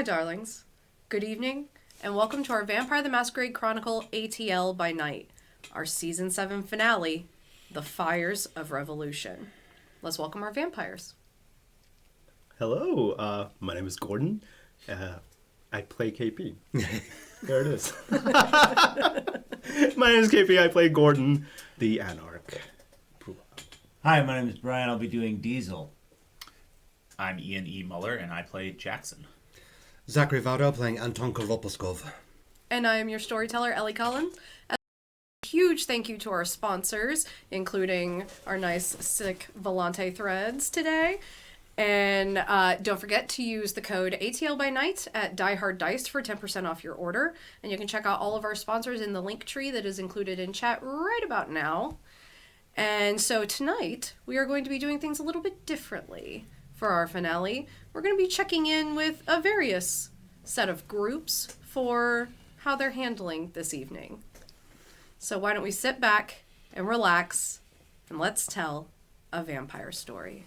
my darlings, good evening, and welcome to our Vampire the Masquerade Chronicle ATL By Night, our Season 7 finale, The Fires of Revolution. Let's welcome our vampires. Hello, my name is Gordon. I play KP. There it is. My name is KP, I play Gordon, the Anarch. Hi, my name is Brian, I'll be doing Diesel. I'm Ian E. Muller, and I play Jackson. Zachary Vaudo playing Anton Koropolskov. And I am your storyteller, Ellie Collins. A huge thank you to our sponsors, including our nice, sick Volante threads today. And don't forget to use the code ATL By Night at Die Hard Dice for 10% off your order. And you can check out all of our sponsors in the link tree that is included in chat right about now. And so tonight, we are going to be doing things a little bit differently. For our finale, we're going to be checking in with a various set of groups for how they're handling this evening. So why don't we sit back and relax, and let's tell a vampire story.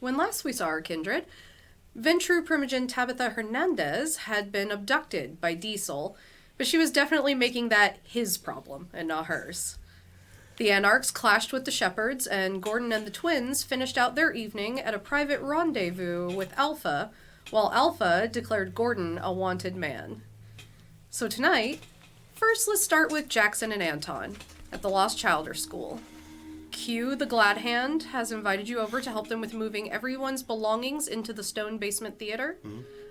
When last we saw our kindred, Ventru Primogen Tabitha Hernandez had been abducted by Diesel, but she was definitely making that his problem and not hers. The Anarchs clashed with the Shepherds, and Gordon and the twins finished out their evening at a private rendezvous with Alpha, while Alpha declared Gordon a wanted man. So tonight, first let's start with Jackson and Anton at the Lost Childer School. Q, the Glad Hand, has invited you over to help them with moving everyone's belongings into the stone basement theater,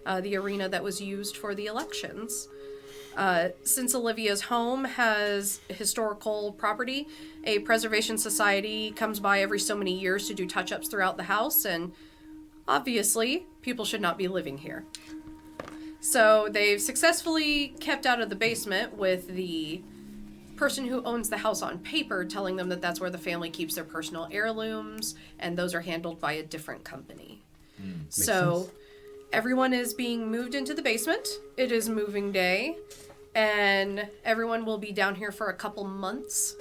the arena that was used for the elections. Since Olivia's home has historical property, a preservation society comes by every so many years to do touch-ups throughout the house, and obviously, people should not be living here. So they've successfully kept out of the basement with the person who owns the house on paper telling them that that's where the family keeps their personal heirlooms, and those are handled by a different company. So everyone is being moved into the basement. It is moving day, and everyone will be down here for a couple months.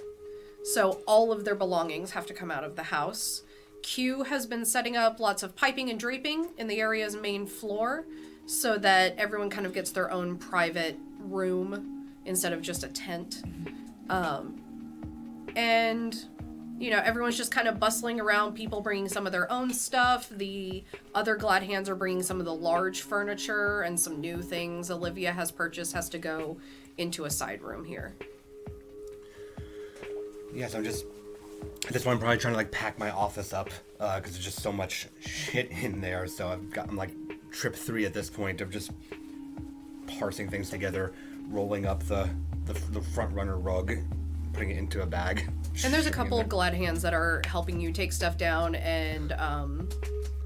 So all of their belongings have to come out of the house. Q has been setting up lots of piping and draping in the area's main floor so that everyone kind of gets their own private room instead of just a tent. And, you know, everyone's just kind of bustling around, people bringing some of their own stuff. The other Glad Hands are bringing some of the large furniture and some new things Olivia has purchased has to go into a side room here. Yes, at this point I'm probably trying to pack my office up because there's just so much shit in there. So I'm trip 3 at this point of just parsing things together, rolling up the front runner rug, putting it into a bag. And there's a couple of Glad Hands that are helping you take stuff down and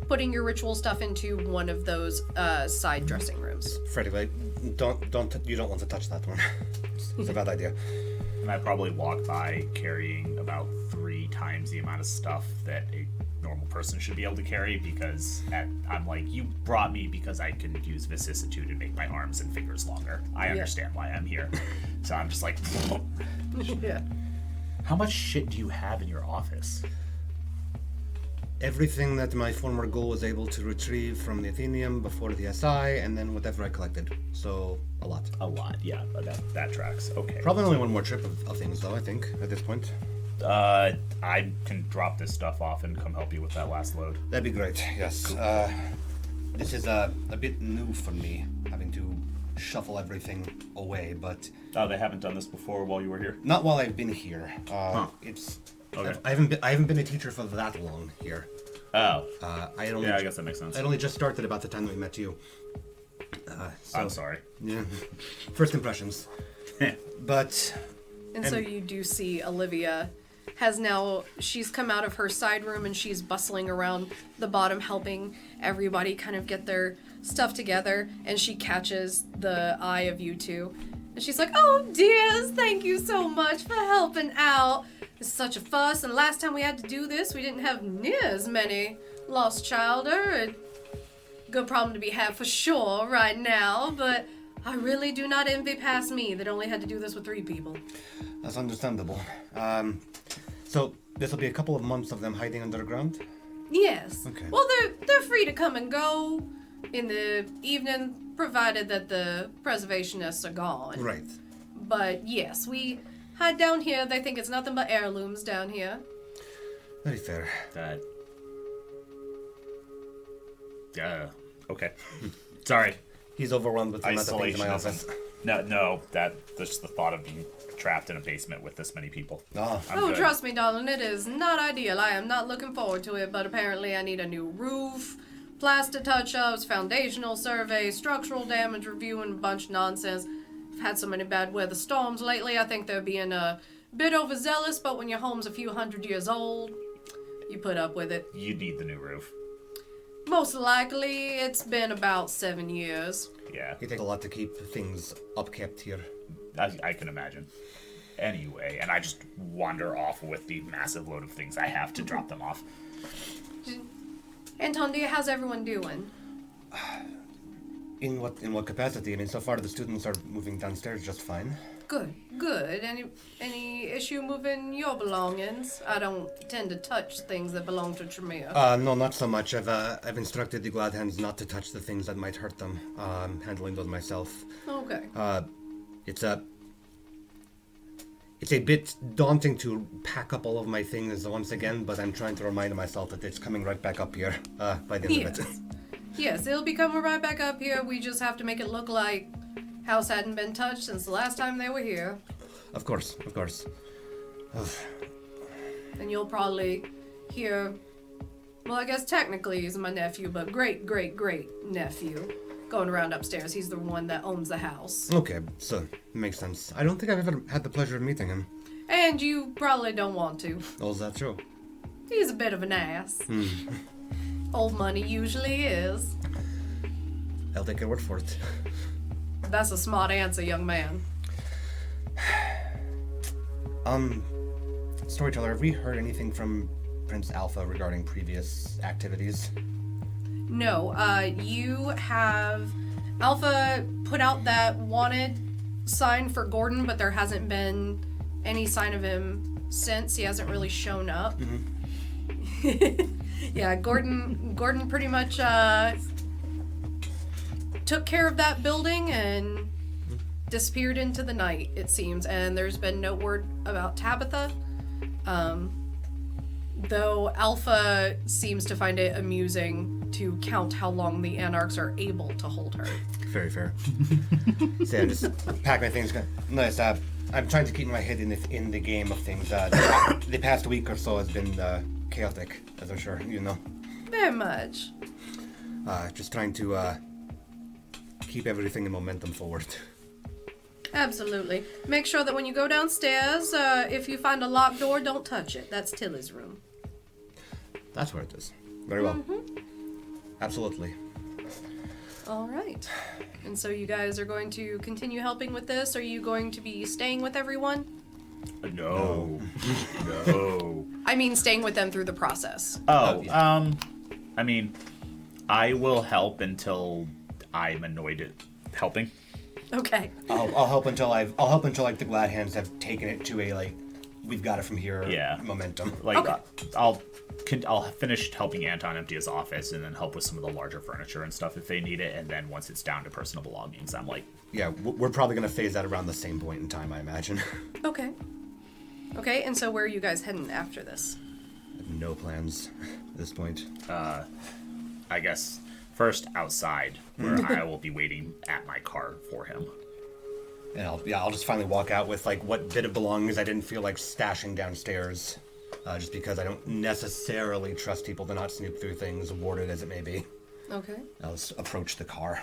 putting your ritual stuff into one of those side dressing rooms. Freddy, wait, you don't want to touch that one. It's a bad idea. And I probably walk by carrying about 3 times the amount of stuff that a normal person should be able to carry, because I'm like, you brought me because I can use vicissitude and make my arms and fingers longer. I understand why I'm here. So I'm just like, Yeah. how much shit do you have in your office? Everything that my former ghoul was able to retrieve from the Athenium before the SI, and then whatever I collected. So, a lot. A lot, yeah. That tracks. Okay. Probably only one more trip of things, though, I think, at this point. I can drop this stuff off and come help you with that last load. That'd be great, yes. This is a bit new for me, having to shuffle everything away, but... Oh, they haven't done this before while you were here? Not while I've been here. It's... Okay. I haven't been a teacher for that long here. Oh. I guess that makes sense. I only just started about the time that we met you. I'm sorry. Yeah. First impressions. But... And so you do see Olivia she's come out of her side room and she's bustling around the bottom helping everybody kind of get their stuff together, and she catches the eye of you two. And she's like, "Oh dears, thank you so much for helping out. It's such a fuss, and last time we had to do this, we didn't have near as many lost childer. Good problem to be had for sure right now, but I really do not envy past me that only had to do this with 3 people." That's understandable. So this will be a couple of months of them hiding underground? Yes. Okay. Well, they're free to come and go in the evening, provided that the preservationists are gone. Right. But yes, we hide down here. They think it's nothing but heirlooms down here. Very fair. Okay. Sorry. He's overwhelmed with the amount of things in my office. No, just the thought of being trapped in a basement with this many people. Ah. I'm Oh, good. trust me, darling, it is not ideal. I am not looking forward to it, but apparently I need a new roof, plaster touch-ups, foundational survey, structural damage review, and a bunch of nonsense. I've had so many bad weather storms lately, I think they're being a bit overzealous, but when your home's a few hundred years old, you put up with it. You need the new roof. Most likely, it's been about 7 years. Yeah, It takes a lot to keep things upkept here. I can imagine. Anyway, and I just wander off with the massive load of things I have to drop them off. Anton, dear, how's everyone doing? In what capacity? I mean, so far the students are moving downstairs just fine. Good. Any issue moving your belongings? I don't tend to touch things that belong to Tremere. No, not so much. I've instructed the Glad Hands not to touch the things that might hurt them. I'm handling those myself. Okay. It's a bit daunting to pack up all of my things once again, but I'm trying to remind myself that it's coming right back up here by the end of it. Yes, it'll be coming right back up here. We just have to make it look like house hadn't been touched since the last time they were here. Of course. And you'll probably hear, well, I guess technically he's my nephew, but great nephew going around upstairs. He's the one that owns the house. Okay, so makes sense. I don't think I've ever had the pleasure of meeting him. And you probably don't want to. Oh, is that true? He's a bit of an ass. Old money usually is. I'll take your word for it. That's a smart answer, young man. Storyteller, have we heard anything from Prince Alpha regarding previous activities? No, you have Alpha put out that wanted sign for Gordon, but there hasn't been any sign of him since. He hasn't really shown up. Yeah, Gordon pretty much took care of that building and disappeared into the night, it seems. And there's been no word about Tabitha. Though Alpha seems to find it amusing to count how long the Anarchs are able to hold her. Very fair. So I just pack my things. Nice. I'm trying to keep my head in the game of things. The past week or so has been chaotic, as I'm sure you know. Very much. Just trying to keep everything in momentum forward. Absolutely. Make sure that when you go downstairs, if you find a locked door, don't touch it. That's Tilly's room. That's where it is. Very well. Absolutely. All right. And so you guys are going to continue helping with this? Are you going to be staying with everyone? No. No. I mean, staying with them through the process. I mean, I will help until I'm annoyed at helping. Okay. I'll help until like the glad hands have taken it to a like we've got it from here momentum. Like Okay. I'll finish helping Anton empty his office and then help with some of the larger furniture and stuff if they need it. And then once it's down to personal belongings, I'm like, Yeah, we're probably gonna phase that around the same point in time, I imagine. Okay. Okay, and so where are you guys heading after this? No plans at this point. I guess first outside where I will be waiting at my car for him. And I'll just finally walk out with like what bit of belongings I didn't feel like stashing downstairs, just because I don't necessarily trust people to not snoop through things, warded as it may be. Okay. I'll just approach the car.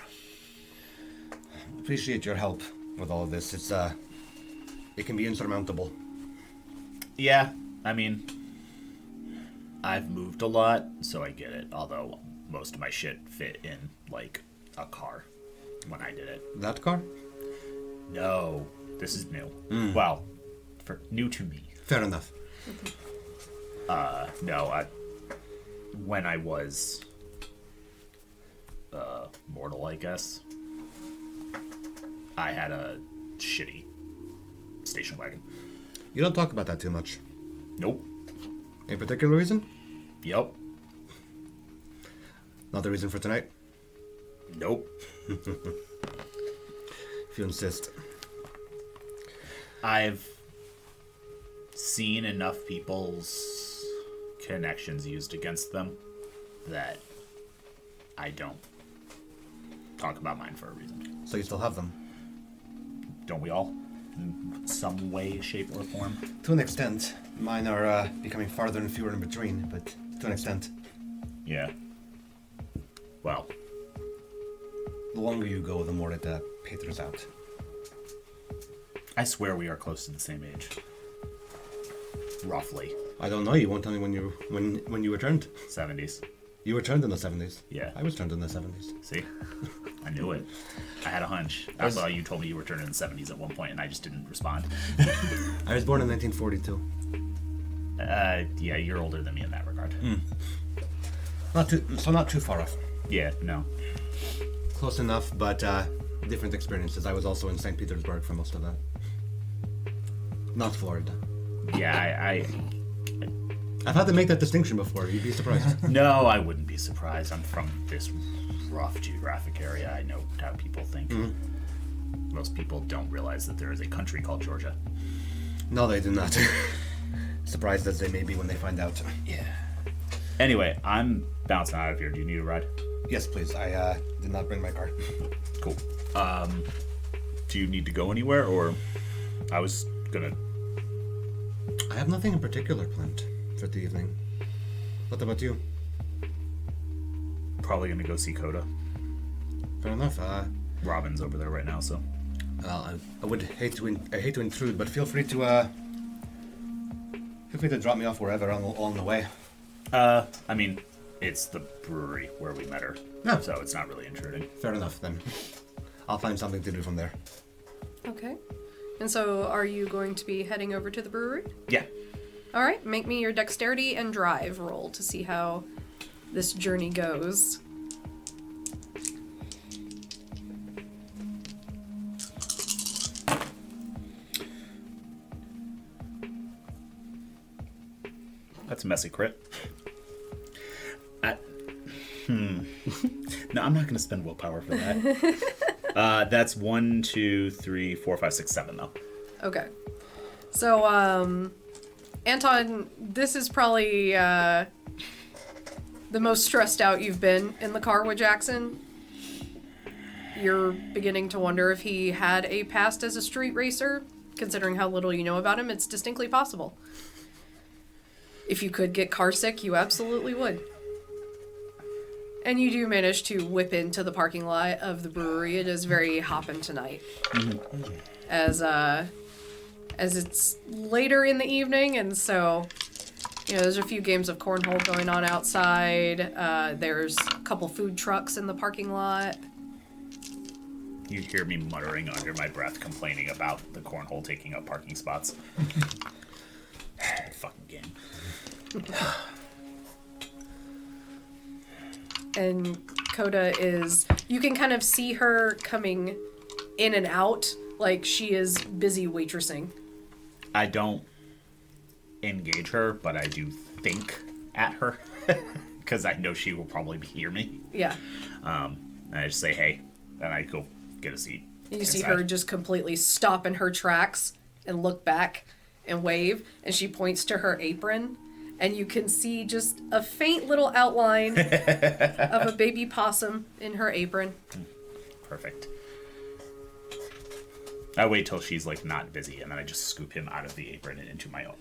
Appreciate your help with all of this. It can be insurmountable. Yeah, I mean, I've moved a lot, so I get it. Although most of my shit fit in like a car when I did it. That car? No, this is new. Well, new to me. Fair enough. No, when I was mortal, I guess, I had a shitty station wagon. You don't talk about that too much. Nope. Any particular reason? Yep. Not the reason for tonight? Nope. If you insist. I've seen enough people's connections used against them that I don't talk about mine for a reason. So you still have them? Don't we all? In some way, shape, or form? To an extent. Mine are becoming farther and fewer in between, but to an extent. Yeah. Well, The longer you go, the more it peters out. I swear we are close to the same age. Roughly. I don't know. You won't tell me when you returned. 70s. You returned in the 70s. Yeah. I was turned in the 70s. See? I knew it. I had a hunch. I saw you told me you were turned in the 70s at one point, and I just didn't respond. I was born in 1942. Yeah, you're older than me in that regard. Not too far off. Yeah, no. Close enough, but different experiences. I was also in St. Petersburg for most of that. Not Florida. Yeah, I've had to make that distinction before. You'd be surprised. No, I wouldn't be surprised. I'm from this rough geographic area. I know how people think. Most people don't realize that there is a country called Georgia. No, they do not. Surprised as they may be when they find out. Yeah. Anyway, I'm bouncing out of here. Do you need a ride? Yes, please. I did not bring my car. Cool. Do you need to go anywhere, or I was gonna... I have nothing in particular planned for the evening. What about you? Probably gonna go see Coda. Fair enough. Robin's over there right now, so... Well, I would hate to intrude, but feel free to drop me off wherever along the way. I mean, it's the brewery where we met her, No. so it's not really intruding. Fair enough, then. I'll find something to do from there. Okay. And so are you going to be heading over to the brewery? Yeah. All right, make me your dexterity and drive roll to see how this journey goes. That's a messy crit. No, I'm not going to spend willpower for that. That's 1, 2, 3, 4, 5, 6, 7, though. Okay. So, Anton, this is probably the most stressed out you've been in the car with Jackson. You're beginning to wonder if he had a past as a street racer. Considering how little you know about him, it's distinctly possible. If you could get car sick, you absolutely would. And you do manage to whip into the parking lot of the brewery. It is very hoppin' tonight. As it's later in the evening, and so There's a few games of cornhole going on outside. There's a couple food trucks in the parking lot. You hear me muttering under my breath, complaining about the cornhole taking up parking spots. Fucking game. And Coda is... You can kind of see her coming in and out, like she is busy waitressing. I don't engage her, but I do think at her, because I know she will probably hear me. Yeah. And I just say, hey, and I go get a seat. You see her just completely stop in her tracks and look back and wave, and she points to her apron, and you can see just a faint little outline of a baby possum in her apron. Perfect. I wait till she's like not busy, and then I just scoop him out of the apron and into my own,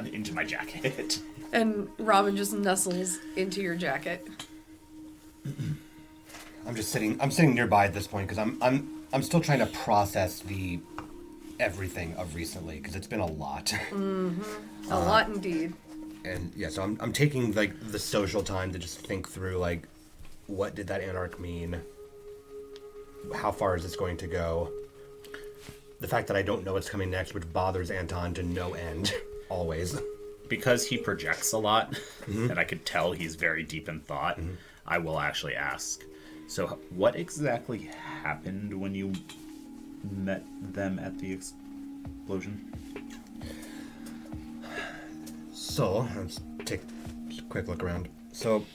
into my jacket. And Robin just nestles into your jacket. I'm sitting nearby at this point because I'm still trying to process the everything of recently because it's been a lot. Mm-hmm. A lot indeed. And yeah, so I'm taking like the social time to just think through like what did that Anarch mean? How far is this going to go? The fact that I don't know what's coming next, which bothers Anton to no end, always. Because he projects a lot, and I could tell he's very deep in thought, I will actually ask. So what exactly happened when you met them at the explosion? So, let's take a quick look around. So,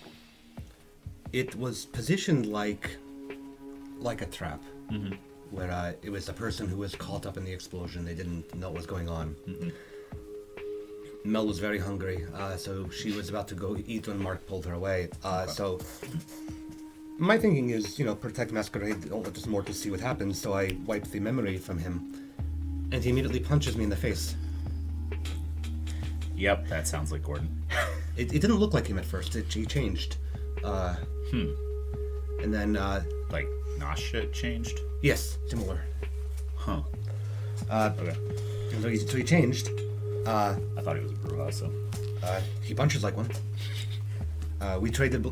it was positioned like a trap. Where it was a person who was caught up in the explosion. They didn't know what was going on. Mel was very hungry, so she was about to go eat when Mark pulled her away. So my thinking is, protect Masquerade. Don't let this mortal see what happens. So I wiped the memory from him, and he immediately punches me in the face. Yep, that sounds like Gordon. It didn't look like him at first. He changed. And then like Nasha changed? Yes, similar. Huh. Okay. So he changed. I thought he was a Bruja, so. He punches like one.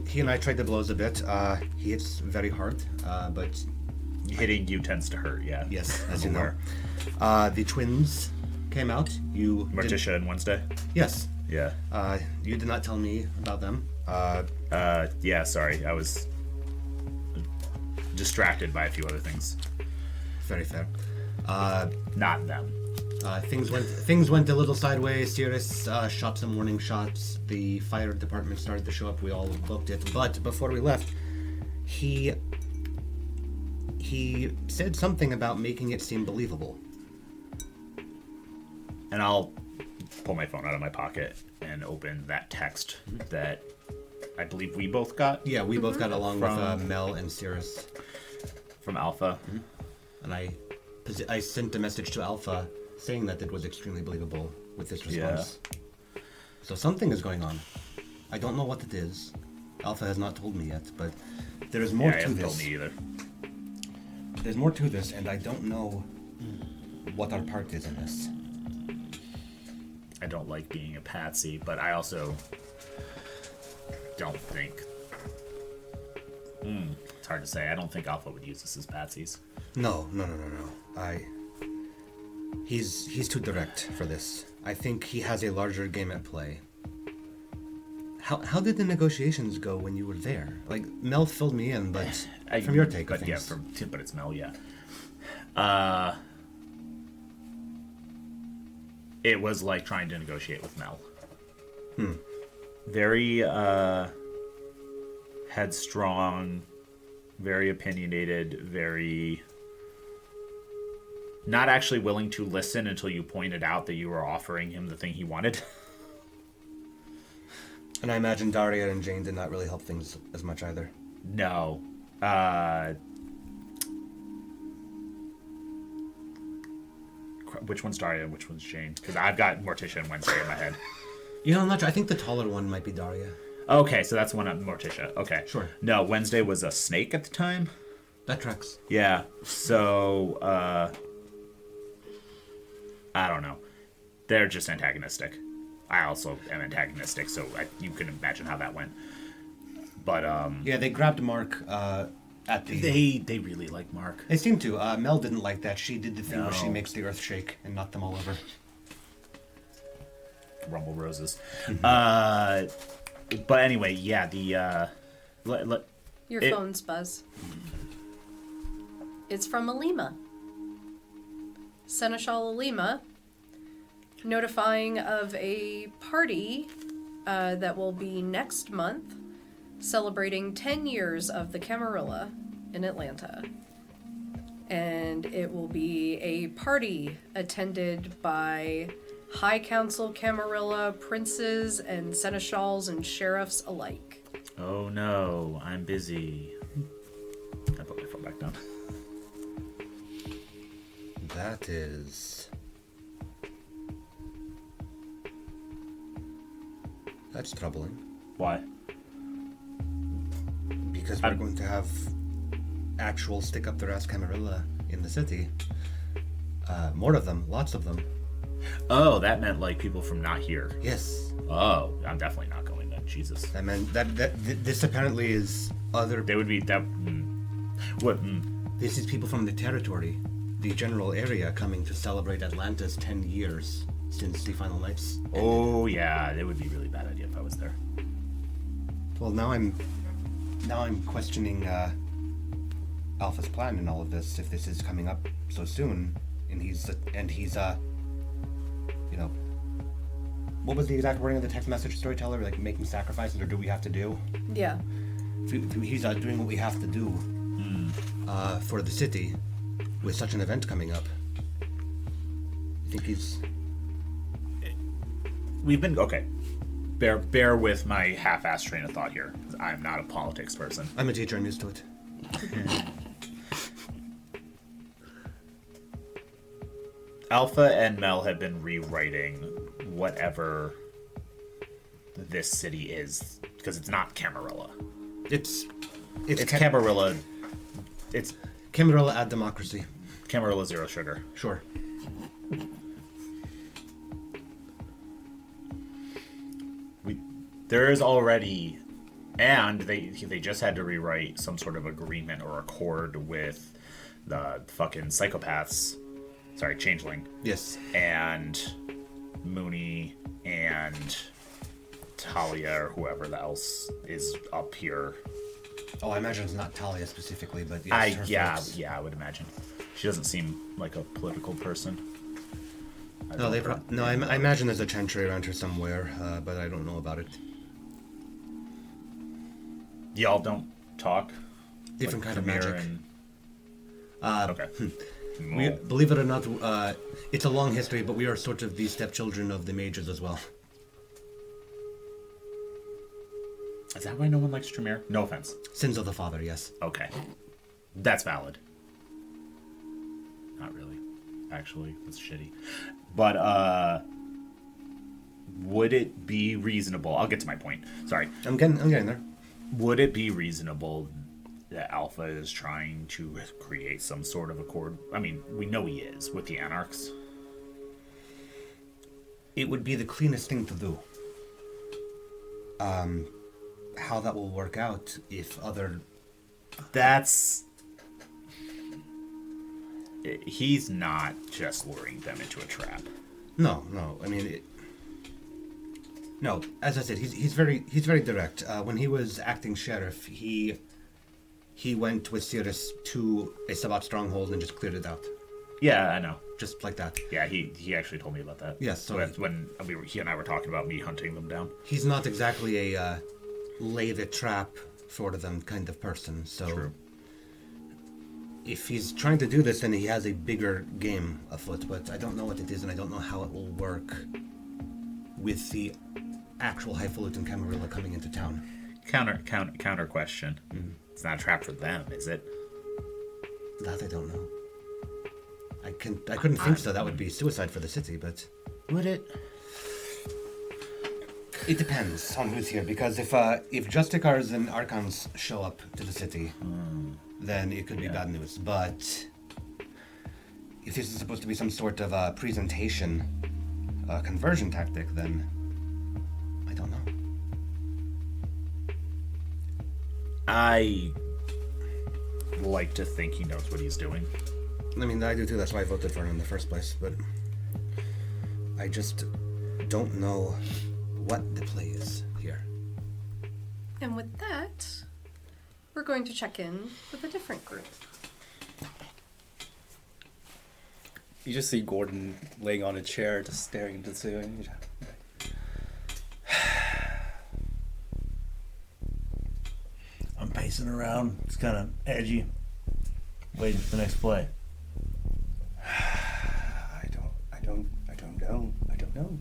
He and I traded blows a bit. He hits very hard, but... Hitting you tends to hurt, yeah. Yes, as you know. The twins came out. Morticia and Wednesday? Yes. Yeah. You did not tell me about them. Yeah, sorry. I was distracted by a few other things. Very fair. Not them. Things went a little sideways. Sirius shot some warning shots. The fire department started to show up. We all booked it. But before we left, he said something about making it seem believable. And I'll pull my phone out of my pocket and open that text that I believe we both got. Yeah, we both got along with Mel and Sirius. From Alpha. And I sent a message to Alpha saying that it was extremely believable with this response. Yeah. So something is going on. I don't know what it is. Alpha has not told me yet, but there is more to this. He hasn't told me either. There's more to this, and I don't know what our part is in this. I don't like being a patsy, but I also don't think... It's hard to say. I don't think Alpha would use this as patsies. No. He's too direct for this. I think he has a larger game at play. How did the negotiations go when you were there? Like, Mel filled me in, but from your take of things. Yeah, but it's Mel, yeah. It was like trying to negotiate with Mel. Very headstrong, very opinionated, very... not actually willing to listen until you pointed out that you were offering him the thing he wanted. And I imagine Daria and Jane did not really help things as much either. No. Which one's Daria and which one's Jane? Because I've got Morticia and Wednesday in my head. I'm not sure. I think the taller one might be Daria. Okay, so that's one of Morticia. Okay. Sure. No, Wednesday was a snake at the time. That tracks. Yeah. So, I don't know. They're just antagonistic. I also am antagonistic, so you can imagine how that went. But Yeah, they grabbed Mark at the... they really like Mark. They seem to. Mel didn't like that. She did the thing where she No. makes the earth shake and knocked them all over. Rumble Roses. But anyway, yeah, the Your It- phone's buzz. It's from Alima. Seneschal Alima, notifying of a party that will be next month, celebrating 10 years of the Camarilla in Atlanta. And it will be a party attended by High Council Camarilla princes and seneschals and sheriffs alike. oh no, I'm busy. I put my phone back down. That is... That's troubling. Why? Because we're going to have actual stick-up-their-ass Camarilla in the city. More of them. Lots of them. Oh, that meant like people from not here. Yes. Oh, I'm definitely not going then. Jesus. That meant this apparently is other... They would be that. What? This is people from the territory, the general area, coming to celebrate Atlanta's 10 years since the final nights. Oh yeah, it would be a really bad idea if I was there. Well, now I'm questioning Alpha's plan in all of this. If this is coming up so soon, and he's you know, what was the exact wording of the text message storyteller? Like making sacrifices, or do we have to do? Yeah. If he's doing what we have to do for the city with such an event coming up. I think he's... We've been okay. Bear with my half-assed train of thought here. 'Cause I'm not a politics person. I'm a teacher, I'm used to it. Alpha and Mel have been rewriting whatever this city is because it's not Camarilla. It's Camarilla. It's Camarilla at democracy. Camarilla Zero Sugar. Sure. There is already, and they just had to rewrite some sort of agreement or accord with the fucking psychopaths. Sorry, Changeling. Yes. And Mooney and Talia or whoever else is up here. Oh, I imagine it's not Talia specifically, but yes, her folks. I would imagine. She doesn't seem like a political person. I imagine there's a chantry around here somewhere, but I don't know about it. Y'all don't talk. Different Like kind of Khmer magic. Okay. We, believe it or not, it's a long history, but we are sort of the stepchildren of the mages as well. Is that why no one likes Tremere? No offense. Sins of the father, yes. Okay. That's valid. Not really. Actually, that's shitty. But, would it be reasonable? I'll get to my point. Sorry. I'm getting there. Would it be reasonable that Alpha is trying to create some sort of accord? I mean, we know he is with the Anarchs. It would be the cleanest thing to do. How that will work out if other... That's... He's not just luring them into a trap. No. I mean, no. As I said, he's very direct. When he was acting sheriff, he went with Cirrus to a Sabbat stronghold and just cleared it out, Yeah, I know. just like that. Yeah, he actually told me about that. Yes, so when he and I were talking about me hunting them down. He's not exactly a lay the trap sort of them kind of person. So True. if he's trying to do this, then he has a bigger game afoot. But I don't know what it is, and I don't know how it will work with the actual highfalutin Camarilla coming into town. Counter question. It's not a trap for them, is it? That I don't know. I couldn't think so. That would be suicide for the city, but Would it? it depends on who's here. Because if Justicars and Archons show up to the city, then it could be bad news. But if this is supposed to be some sort of presentation, conversion tactic, then I like to think he knows what he's doing. I mean, I do too. That's why I voted for him in the first place. But I just don't know what the play is here. And with that, we're going to check in with a different group. You just see Gordon laying on a chair, just staring into the ceiling. I'm pacing around. It's kind of edgy. Waiting for the next play. I don't know.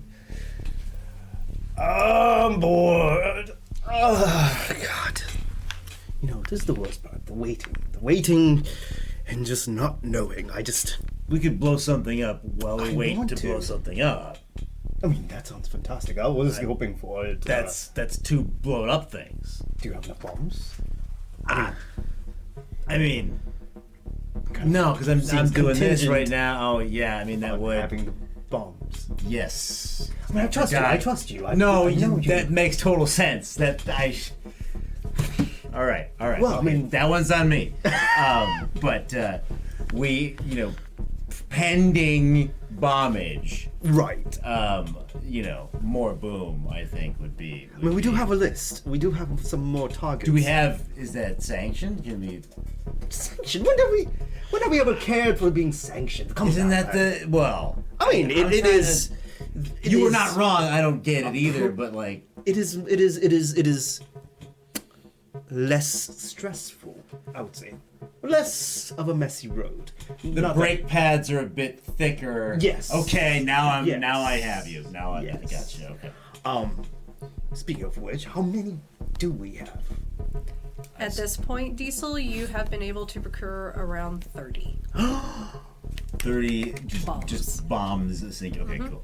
I'm bored. Oh, God. You know, this is the worst part. The waiting and just not knowing. We could blow something up while we wait want to blow something up. I mean, that sounds fantastic. I was hoping for it. That's two blown up things. Do you have enough bombs? I mean, no, because I'm doing this contingent right now. Oh yeah, I mean that would. Having the bombs. Yes. I mean, I trust you. I trust you. I No, know you. that makes total sense. All right. Well, I mean, that one's on me. But we, pending bombage. Right. More boom, I think would be. I mean, we do have a list. We do have some more targets. Do we have? Is that sanctioned? Can we? sanctioned? When have we ever cared for being sanctioned? Come Isn't on, that man. the well? I mean, it is. You were not wrong. I don't get it either. But like, it is less stressful. I would say, less of a messy road. the brake pads are a bit thicker. Yes. Okay. Now Yes. Now I have you. Now I Yes. got you. Okay. Speaking of which, how many do we have? At this point, Diesel, you have been able to procure around 30. 30 Bombs. just bombs. Okay, cool.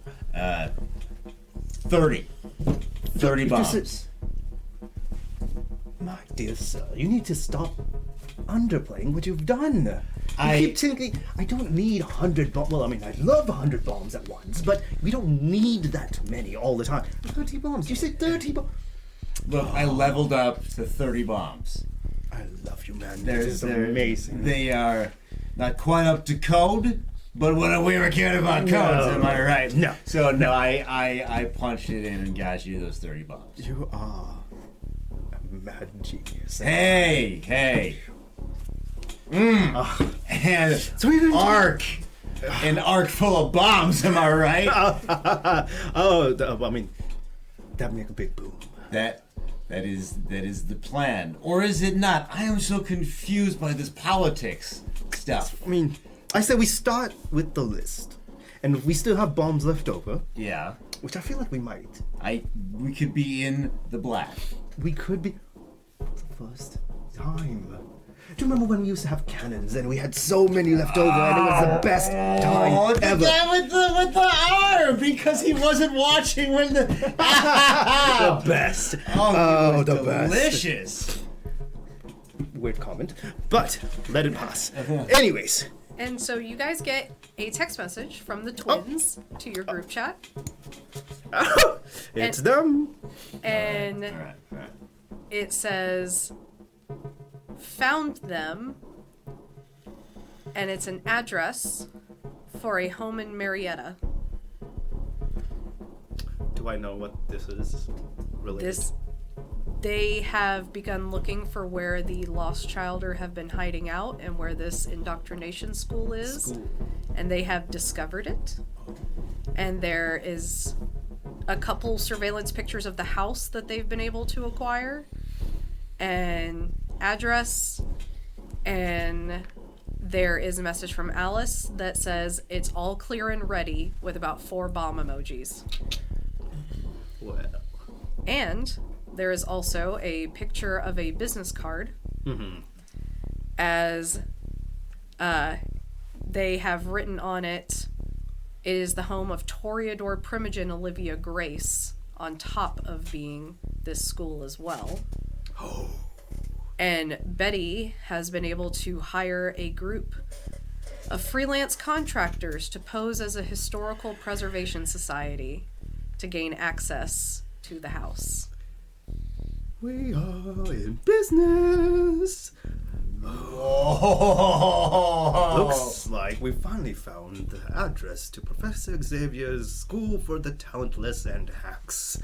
30 bombs. My dear sir, you need to stop underplaying what you've done. You keep thinking, I don't need 100 bombs. Well, I mean, I love 100 bombs at once, but we don't need that many all the time. 30 bombs. You said 30 bombs. Look, I leveled up to 30 bombs. I love you, man. This is amazing. They are not quite up to code, but when we were caring about codes, am I right? No. So no, I punched it in and got you those 30 bombs. You are a mad genius. Hey. And So we're going to- an arc full of bombs, am I right? I mean, that'd make a big boom. That is the plan. Or is it not? I am so confused by this politics stuff. I mean, I say we start with the list. And if we still have bombs left over, Yeah. which I feel like we might, We could be in the black. we could be for the first time. Do you remember when we used to have cannons and we had so many left over and it was the best time the ever? guy with the arm because he wasn't watching when the The best. oh, the best. delicious. Weird comment, but let it pass. Anyways, And so you guys get a text message from the twins to your group chat. it's them. And All right. it says, found them, and it's an address for a home in Marietta. Do I know what this is related? They have begun looking for where the lost childer have been hiding out and where this indoctrination school is. And they have discovered it. And there is a couple surveillance pictures of the house that they've been able to acquire. And address. And there is a message from Alice that says it's all clear and ready with about 4 bomb emojis. Well, And there is also a picture of a business card as they have written on it, it is the home of Toreador Primogen Olivia Grace, on top of being this school as well. And Betty has been able to hire a group of freelance contractors to pose as a historical preservation society to gain access to the house. We are in business. Looks like we finally found the address to Professor Xavier's School for the Talentless and Hacks.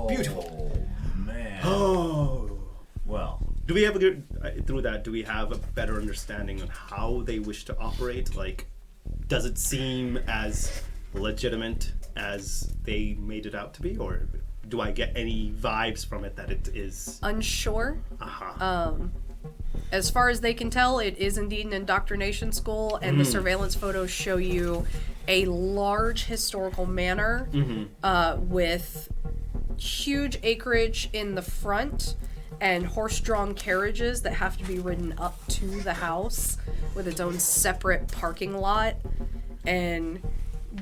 Beautiful. Man. Oh. Well, Do we ever get through that? Do we have a better understanding on how they wish to operate? Like, does it seem as legitimate as they made it out to be, or do I get any vibes from it that it is? Unsure. As far as they can tell, it is indeed an indoctrination school, and the surveillance photos show you a large historical manor with huge acreage in the front and horse-drawn carriages that have to be ridden up to the house with its own separate parking lot and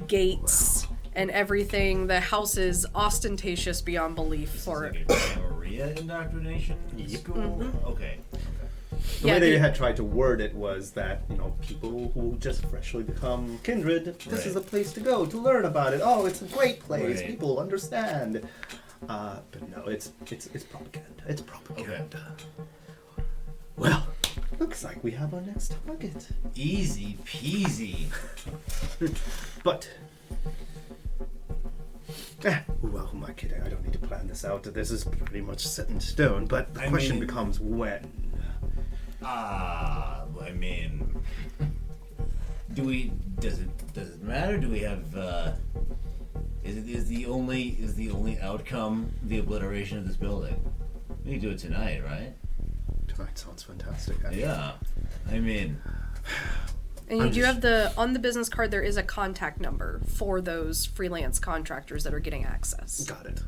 gates and everything. The house is ostentatious beyond belief for like a Maria indoctrination school? Okay. The way they had tried to word it was that, you know, people who just freshly become kindred, this is a place to go to learn about it. Oh, it's a great place. Right. People understand. But no, it's propaganda. It's propaganda. Well, looks like we have our next target. Easy peasy. But who am I kidding? I don't need to plan this out. This is pretty much set in stone. But the question becomes when. I mean, does it matter? Do we have is the only outcome the obliteration of this building? We can do it tonight, right? Tonight sounds fantastic. Yeah. I mean, And you do have on the business card, there is a contact number for those freelance contractors that are getting access. Got it.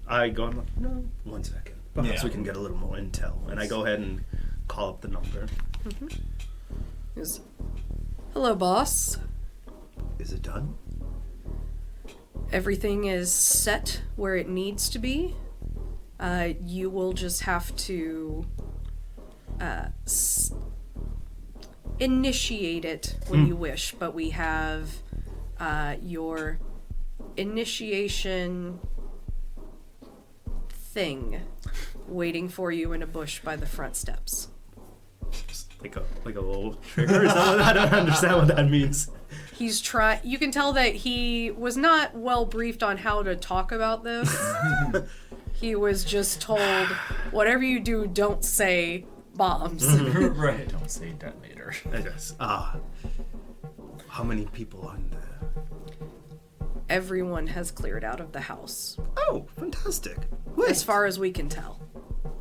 I go, I'm like, no, 1 second. Perhaps we can get a little more intel. And I go ahead and call up the number. Hello, boss. Is it done? Everything is set where it needs to be. You will just have to initiate it when you wish, but we have your initiation thing waiting for you in a bush by the front steps. Just like a little trigger or something? I don't understand what that means. You can tell that he was not well briefed on how to talk about this. He was just told, whatever you do, don't say bombs. right. Don't say detonator. I guess. How many people are in there? Everyone has cleared out of the house, Oh, fantastic. as far as we can tell.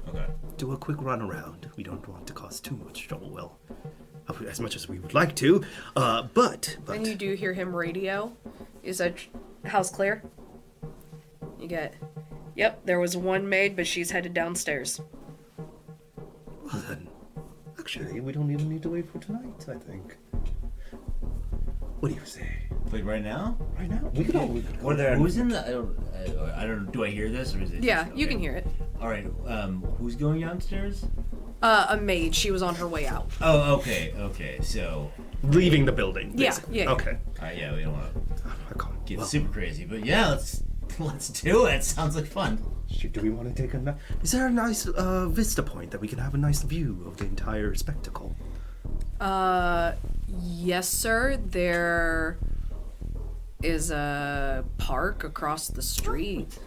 Okay. Do a quick run around. We don't want to cause too much trouble. Well, as much as we would like to. But. And you do hear him radio. Is that house clear? You get, yep, there was one maid, but she's headed downstairs. Well then, actually, we don't even need to wait for tonight, I think. What do you say? Like right now? Right now? We could all. Who's in the? I don't. Do I hear this or is it? Yeah, just, you okay. can hear it. All right. Who's going downstairs? A maid. She was on her way out. Oh, okay. Okay. So. Leaving the building. Yeah, Basically. yeah. Okay. Yeah, we don't want to I can't get super crazy, but yeah, let's do it. Sounds like fun. Do we want to take a? Is there a nice vista point that we can have a nice view of the entire spectacle? Yes, sir. There is a park across the street.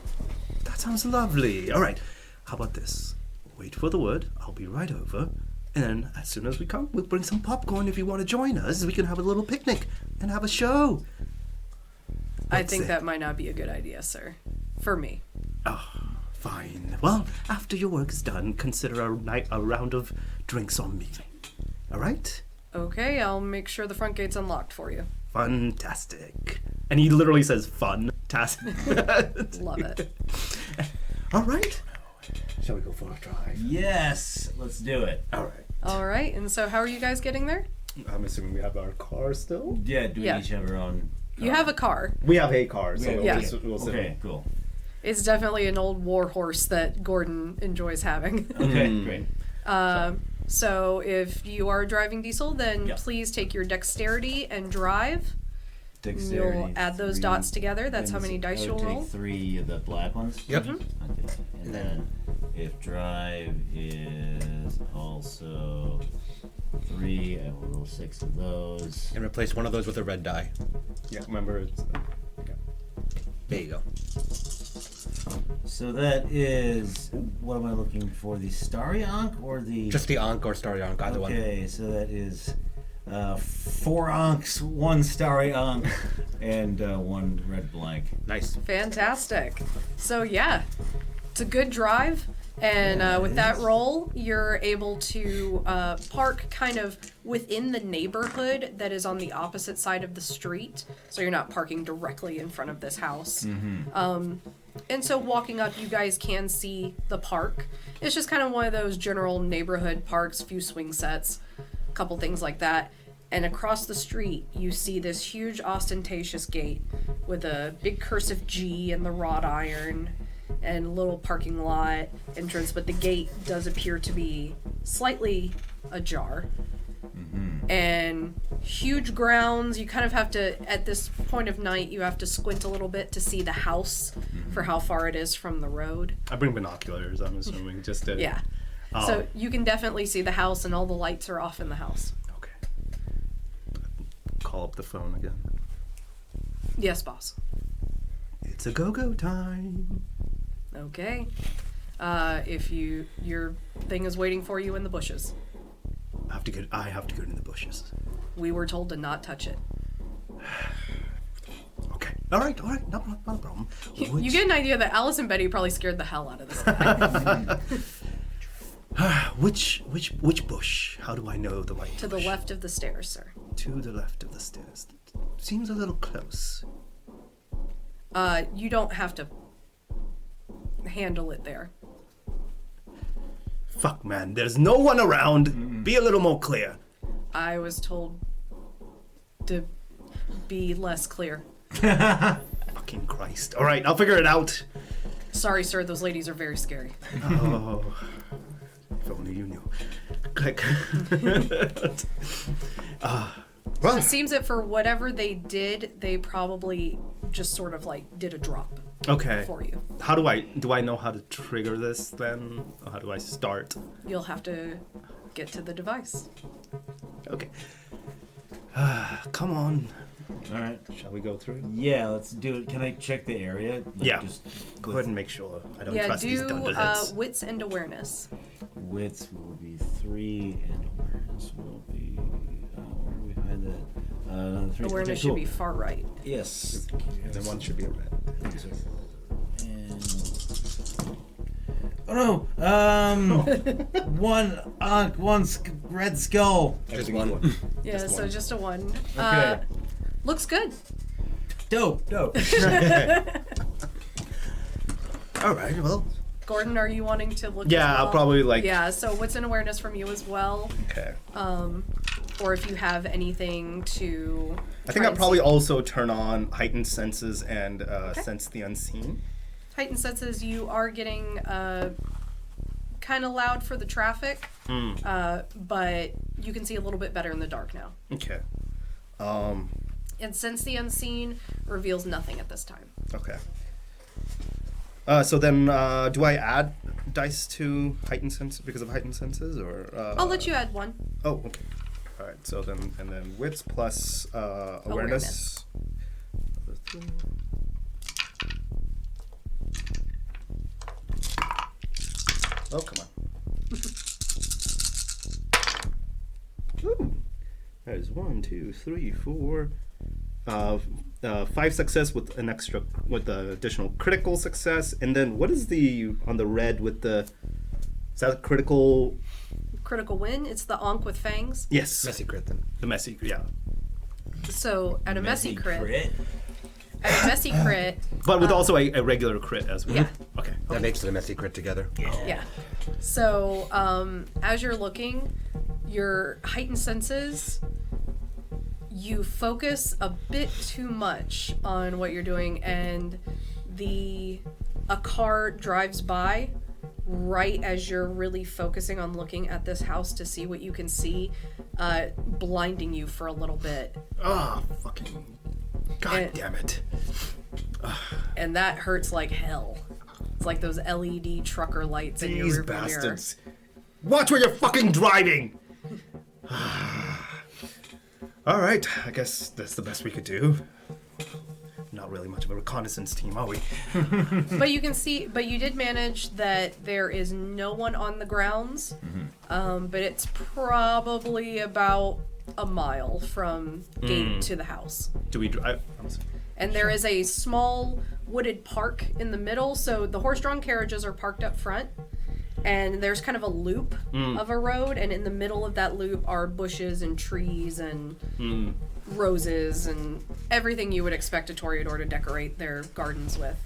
That sounds lovely. All right. How about this? Wait for the word. I'll be right over. And then as soon as we come, we'll bring some popcorn if you want to join us. We can have a little picnic and have a show. I What's think it? that might not be a good idea, sir. For me. Oh, fine. Well, after your work is done, consider a round of drinks on me. All right? Okay, I'll make sure the front gate's unlocked for you. Fantastic. And he literally says fun-tastic. Love it. All right. Shall we go for a drive? Yes, let's do it. All right. All right, and so how are you guys getting there? I'm assuming we have our car still? Yeah. Do we Yeah. each have our own? You have a car. We have a car, so Yeah. we'll sit Okay. Cool. It's definitely an old war horse that Gordon enjoys having. Okay. Great. So if you are driving diesel, then Yeah. please take your dexterity and drive. Dexterity. You'll add those 3. dots together. That's how many dice I you'll would roll. take 3 of the black ones. Yep. Okay. And then If drive is also 3, I will roll 6 of those. And replace one of those with a red die. Yeah, remember it's. Yeah. There you go. So that is, what am I looking for? The Starry Ankh or the... Just the Ankh or Starry Ankh, either one. Okay, so that is 4 Ankhs, 1 Starry Ankh, and 1 red blank. Nice. Fantastic. So yeah, it's a good drive, and with that roll, you're able to park kind of within the neighborhood that is on the opposite side of the street. So you're not parking directly in front of this house. And so walking up, you guys can see the park. It's just kind of one of those general neighborhood parks, few swing sets, a couple things like that. And across the street, you see this huge ostentatious gate with a big cursive G and the wrought iron and a little parking lot entrance, but the gate does appear to be slightly ajar. And huge grounds. You kind of have to, at this point of night, you have to squint a little bit to see the house for how far it is from the road. I bring binoculars, I'm assuming, just to... Yeah. Oh. So you can definitely see the house, and all the lights are off in the house. Okay. Call up the phone again. Yes, boss. It's a go-go time. Okay. If your thing is waiting for you in the bushes. I have to go in the bushes. We were told to not touch it. Okay. All right. Not a problem. You get an idea that Alice and Betty probably scared the hell out of this guy. Which bush? How do I know the right To the bush? left of the stairs, sir. To the left of the stairs. Seems a little close. You don't have to handle it there. Fuck, man. There's no one around. Be a little more clear. I was told to be less clear. Fucking Christ. All right, I'll figure it out. Sorry, sir, those ladies are very scary. Oh. If only you knew. Click. It seems that for whatever they did, they probably just sort of like did a drop Okay. for you. How do I know how to trigger this then? Or how do I start? You'll have to get to the device. Okay. Come on. All right. Shall we go through? Yeah, let's do it. Can I check the area? Like, Yeah. Just Go ahead and make sure. I don't Yeah, trust these do dunderheads. wits and awareness. Width will be 3, and awareness will be. Where do we find that? 3. Awareness Okay, should cool. be far right. Yes. And then one should be a red. And... Oh no! One red skull. Just one. Yeah, Just so one. just a 1. Okay. Looks good. Dope. All right, well. Gordon, are you wanting to look? Yeah, as well? I'll probably like. Yeah, so wits and awareness from you as well. Okay. Or if you have anything to. I think try I'll and probably see. also turn on heightened senses and sense the unseen. Heightened senses, you are getting kind of loud for the traffic, but you can see a little bit better in the dark now. Okay. And sense the unseen reveals nothing at this time. Okay. So then, do I add dice to heightened senses because of heightened senses, or? I'll let you add 1. Oh, okay. All right. So then, and then wits plus awareness. Oh, come on. Ooh. That is 1, 2, 3, 4. 5 success with an extra, with the additional critical success, and then what is the on the red with the? Is that a critical? Critical win. It's the Ankh with fangs. Yes. Messy crit then. The messy, yeah. So at a messy crit. At a messy crit. But with also a regular crit as well. Yeah. Okay. That makes it a messy crit together. Yeah. So as you're looking, your heightened senses, you focus a bit too much on what you're doing, and a car drives by right as you're really focusing on looking at this house to see what you can see, blinding you for a little bit. Oh, fucking. God And- damn it. And that hurts like hell. It's like those LED trucker lights in your These rearview mirror. bastards. Watch where you're fucking driving! Alright, I guess that's the best we could do. Not really much of a reconnaissance team, are we? But you can see, but you did manage that there is no one on the grounds. But it's probably about a mile from gate to the house. Do we drive? And there is a small wooded park in the middle, so the horse-drawn carriages are parked up front. And there's kind of a loop of a road, and in the middle of that loop are bushes and trees and roses and everything you would expect a Toreador to decorate their gardens with.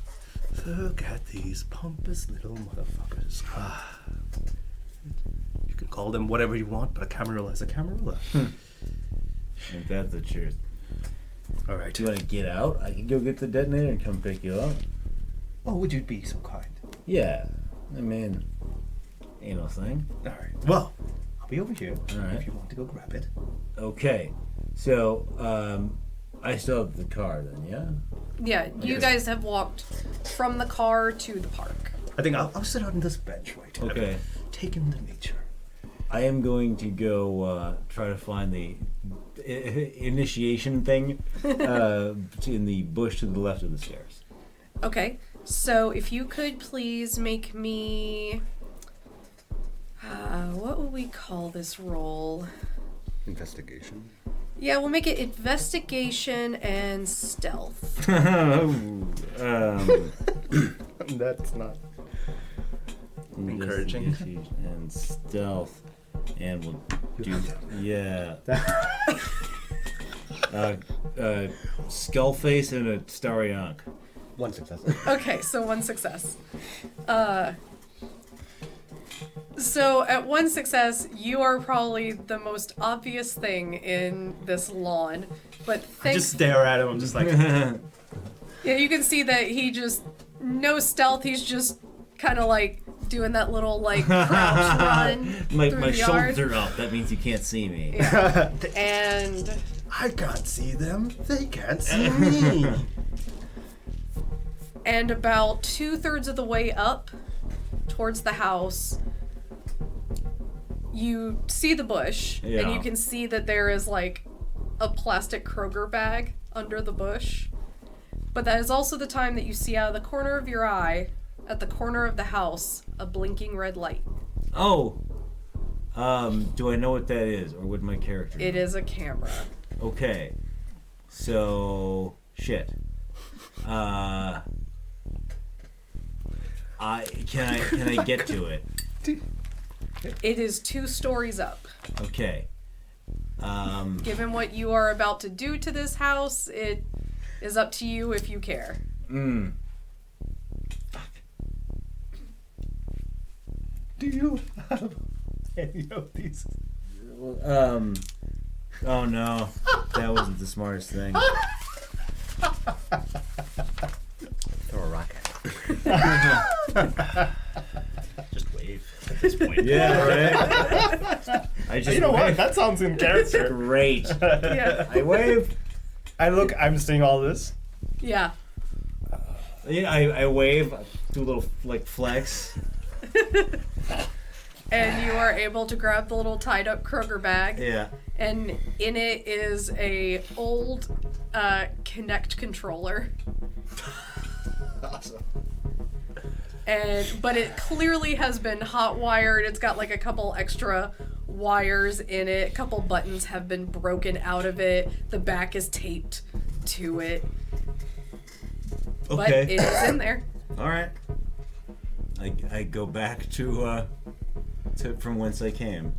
Look at these pompous little motherfuckers. You can call them whatever you want, but a Camarilla is a Camarilla. Ain't that the truth? Alright. Do you want to get out? I can go get the detonator and come pick you up. Oh, would you be so kind? Yeah. I mean, ain't no thing. Alright. Well, I'll be over here Alright. if you want to go grab it. Okay. So, I still have the car then, yeah? Yeah, you guys have walked from the car to the park. I think I'll sit on this bench right here. Okay. Take in the nature. I am going to go try to find the initiation thing in the bush to the left of the stairs. Okay, so if you could please make me... what would we call this roll? Investigation. Yeah, we'll make it investigation and stealth. That's not encouraging. Investigation and stealth, and we'll do skull face and a starry unk. One success. Okay, so one success. So at one success, you are probably the most obvious thing in this lawn, but I just stare at him. I'm just like, yeah, you can see that he just no stealth. He's just kind of like doing that little like crouch run My through the shoulders yard. are up. That means you can't see me. Yeah. And I can't see them. They can't see me. and about 2/3 of the way up towards the house, you see the bush, and Yeah. you can see that there is like a plastic Kroger bag under the bush. But that is also the time that you see out of the corner of your eye, at the corner of the house, a blinking red light. Oh. Do I know what that is, or would my character? It know? is a camera. Okay. So shit. Can I get to it? It is 2 stories up. Okay. Given what you are about to do to this house, it is up to you if you care. Do you have any of these? Oh no, that wasn't the smartest thing. Throw a rock at Just wave at this point. Yeah, right. I just You know what? wave. That sounds in character. Great. Yeah. I wave. I'm seeing all this. Yeah. Yeah, I wave. Do a little like flex. And you are able to grab the little tied up Kroger bag. Yeah. And in it is a old Kinect controller. Awesome. But it clearly has been hot wired. It's got like a couple extra wires in it. A couple buttons have been broken out of it. The back is taped to it. But it is in there. All right. I go back to from whence I came.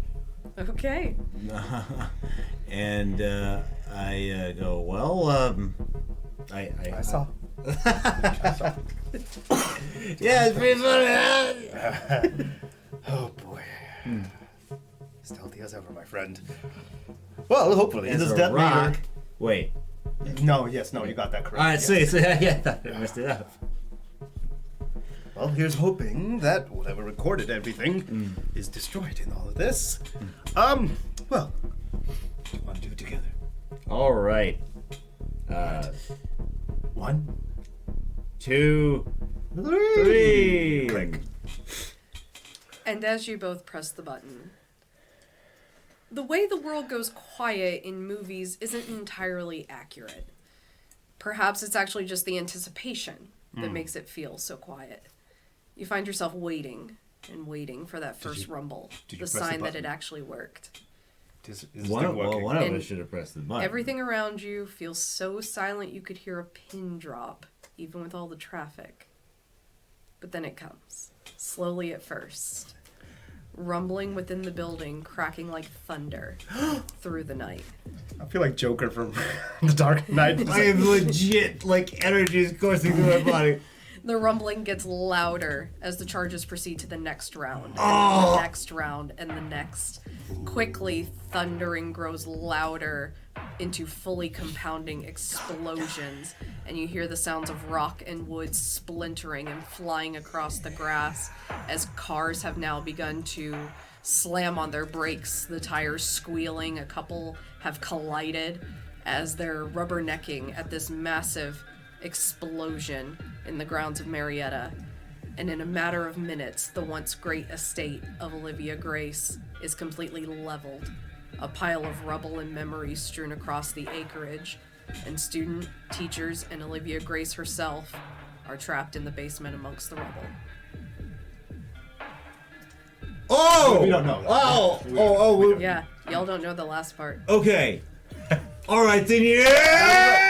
Okay. And I go, well, I saw. Yeah, it's pretty funny. Oh boy. Stealthy as ever, my friend. Well, hopefully There's this a detonator. rock. Wait. No, you got that correct. All right, yes. so yeah, I thought I messed it up. Well, here's hoping that whatever recorded everything is destroyed in all of this. Well, what do you want to do together? All right. 1, 2, 3. Click. And as you both press the button, the way the world goes quiet in movies isn't entirely accurate. Perhaps it's actually just the anticipation that makes it feel so quiet. You find yourself waiting and waiting for that first rumble, did you press the the sign that button? it actually worked. Is this One thing of working? us And should have pressed the button. Everything around you feels so silent you could hear a pin drop, even with all the traffic. But then it comes, slowly at first, rumbling within the building, cracking like thunder through the night. I feel like Joker from The Dark Knight. I am legit, like, energy is coursing through my body. The rumbling gets louder as the charges proceed to the next round, and the next round, and the next. Quickly, thundering grows louder into fully compounding explosions, and you hear the sounds of rock and wood splintering and flying across the grass as cars have now begun to slam on their brakes, the tires squealing. A couple have collided as they're rubbernecking at this massive explosion in the grounds of Marietta. And in a matter of minutes, the once great estate of Olivia Grace is completely leveled, a pile of rubble and memories strewn across the acreage, and student, teachers, and Olivia Grace herself are trapped in the basement amongst the rubble. Oh! We don't know that. Oh! Yeah, y'all don't know the last part. Okay. All right, then, yeah!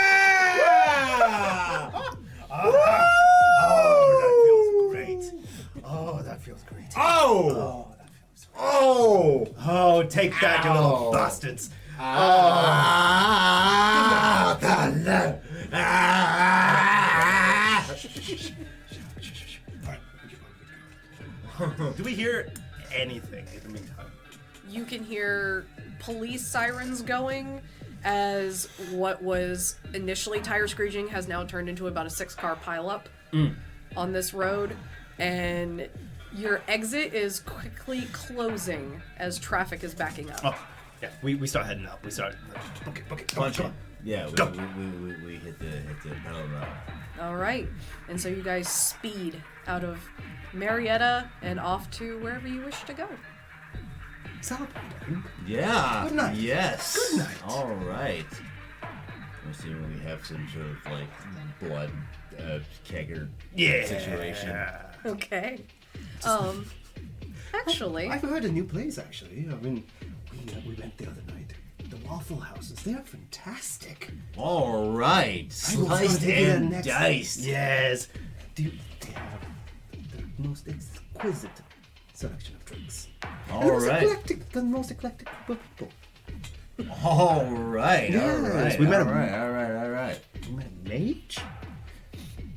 Oh, that feels great. Oh! Oh, that feels great. Oh! Oh, take that, you Ow. little bastards. Do we hear anything in the meantime? You can hear police sirens going as what was initially tire screeching has now turned into about a 6-car pileup on this road, and your exit is quickly closing as traffic is backing up. Oh, yeah, we start heading up. We start, book it, come on, come on. Yeah, Go. we hit the pedal road. All right, and so you guys speed out of Marietta and off to wherever you wish to go. Celebrating. Yeah. Good night. Yes. Good night. All right. I'm assuming we have some sort of like blood kegger situation. Okay. Actually, I've heard a new place, actually. I mean, we went the other night. The Waffle Houses, they are fantastic. All right. I will Sliced start here and next. diced. Yes. They have the most exquisite selection of drinks. All right. The most eclectic group of people. All right. Yes, All right. we met all him. right. All right. All right. We met a mage.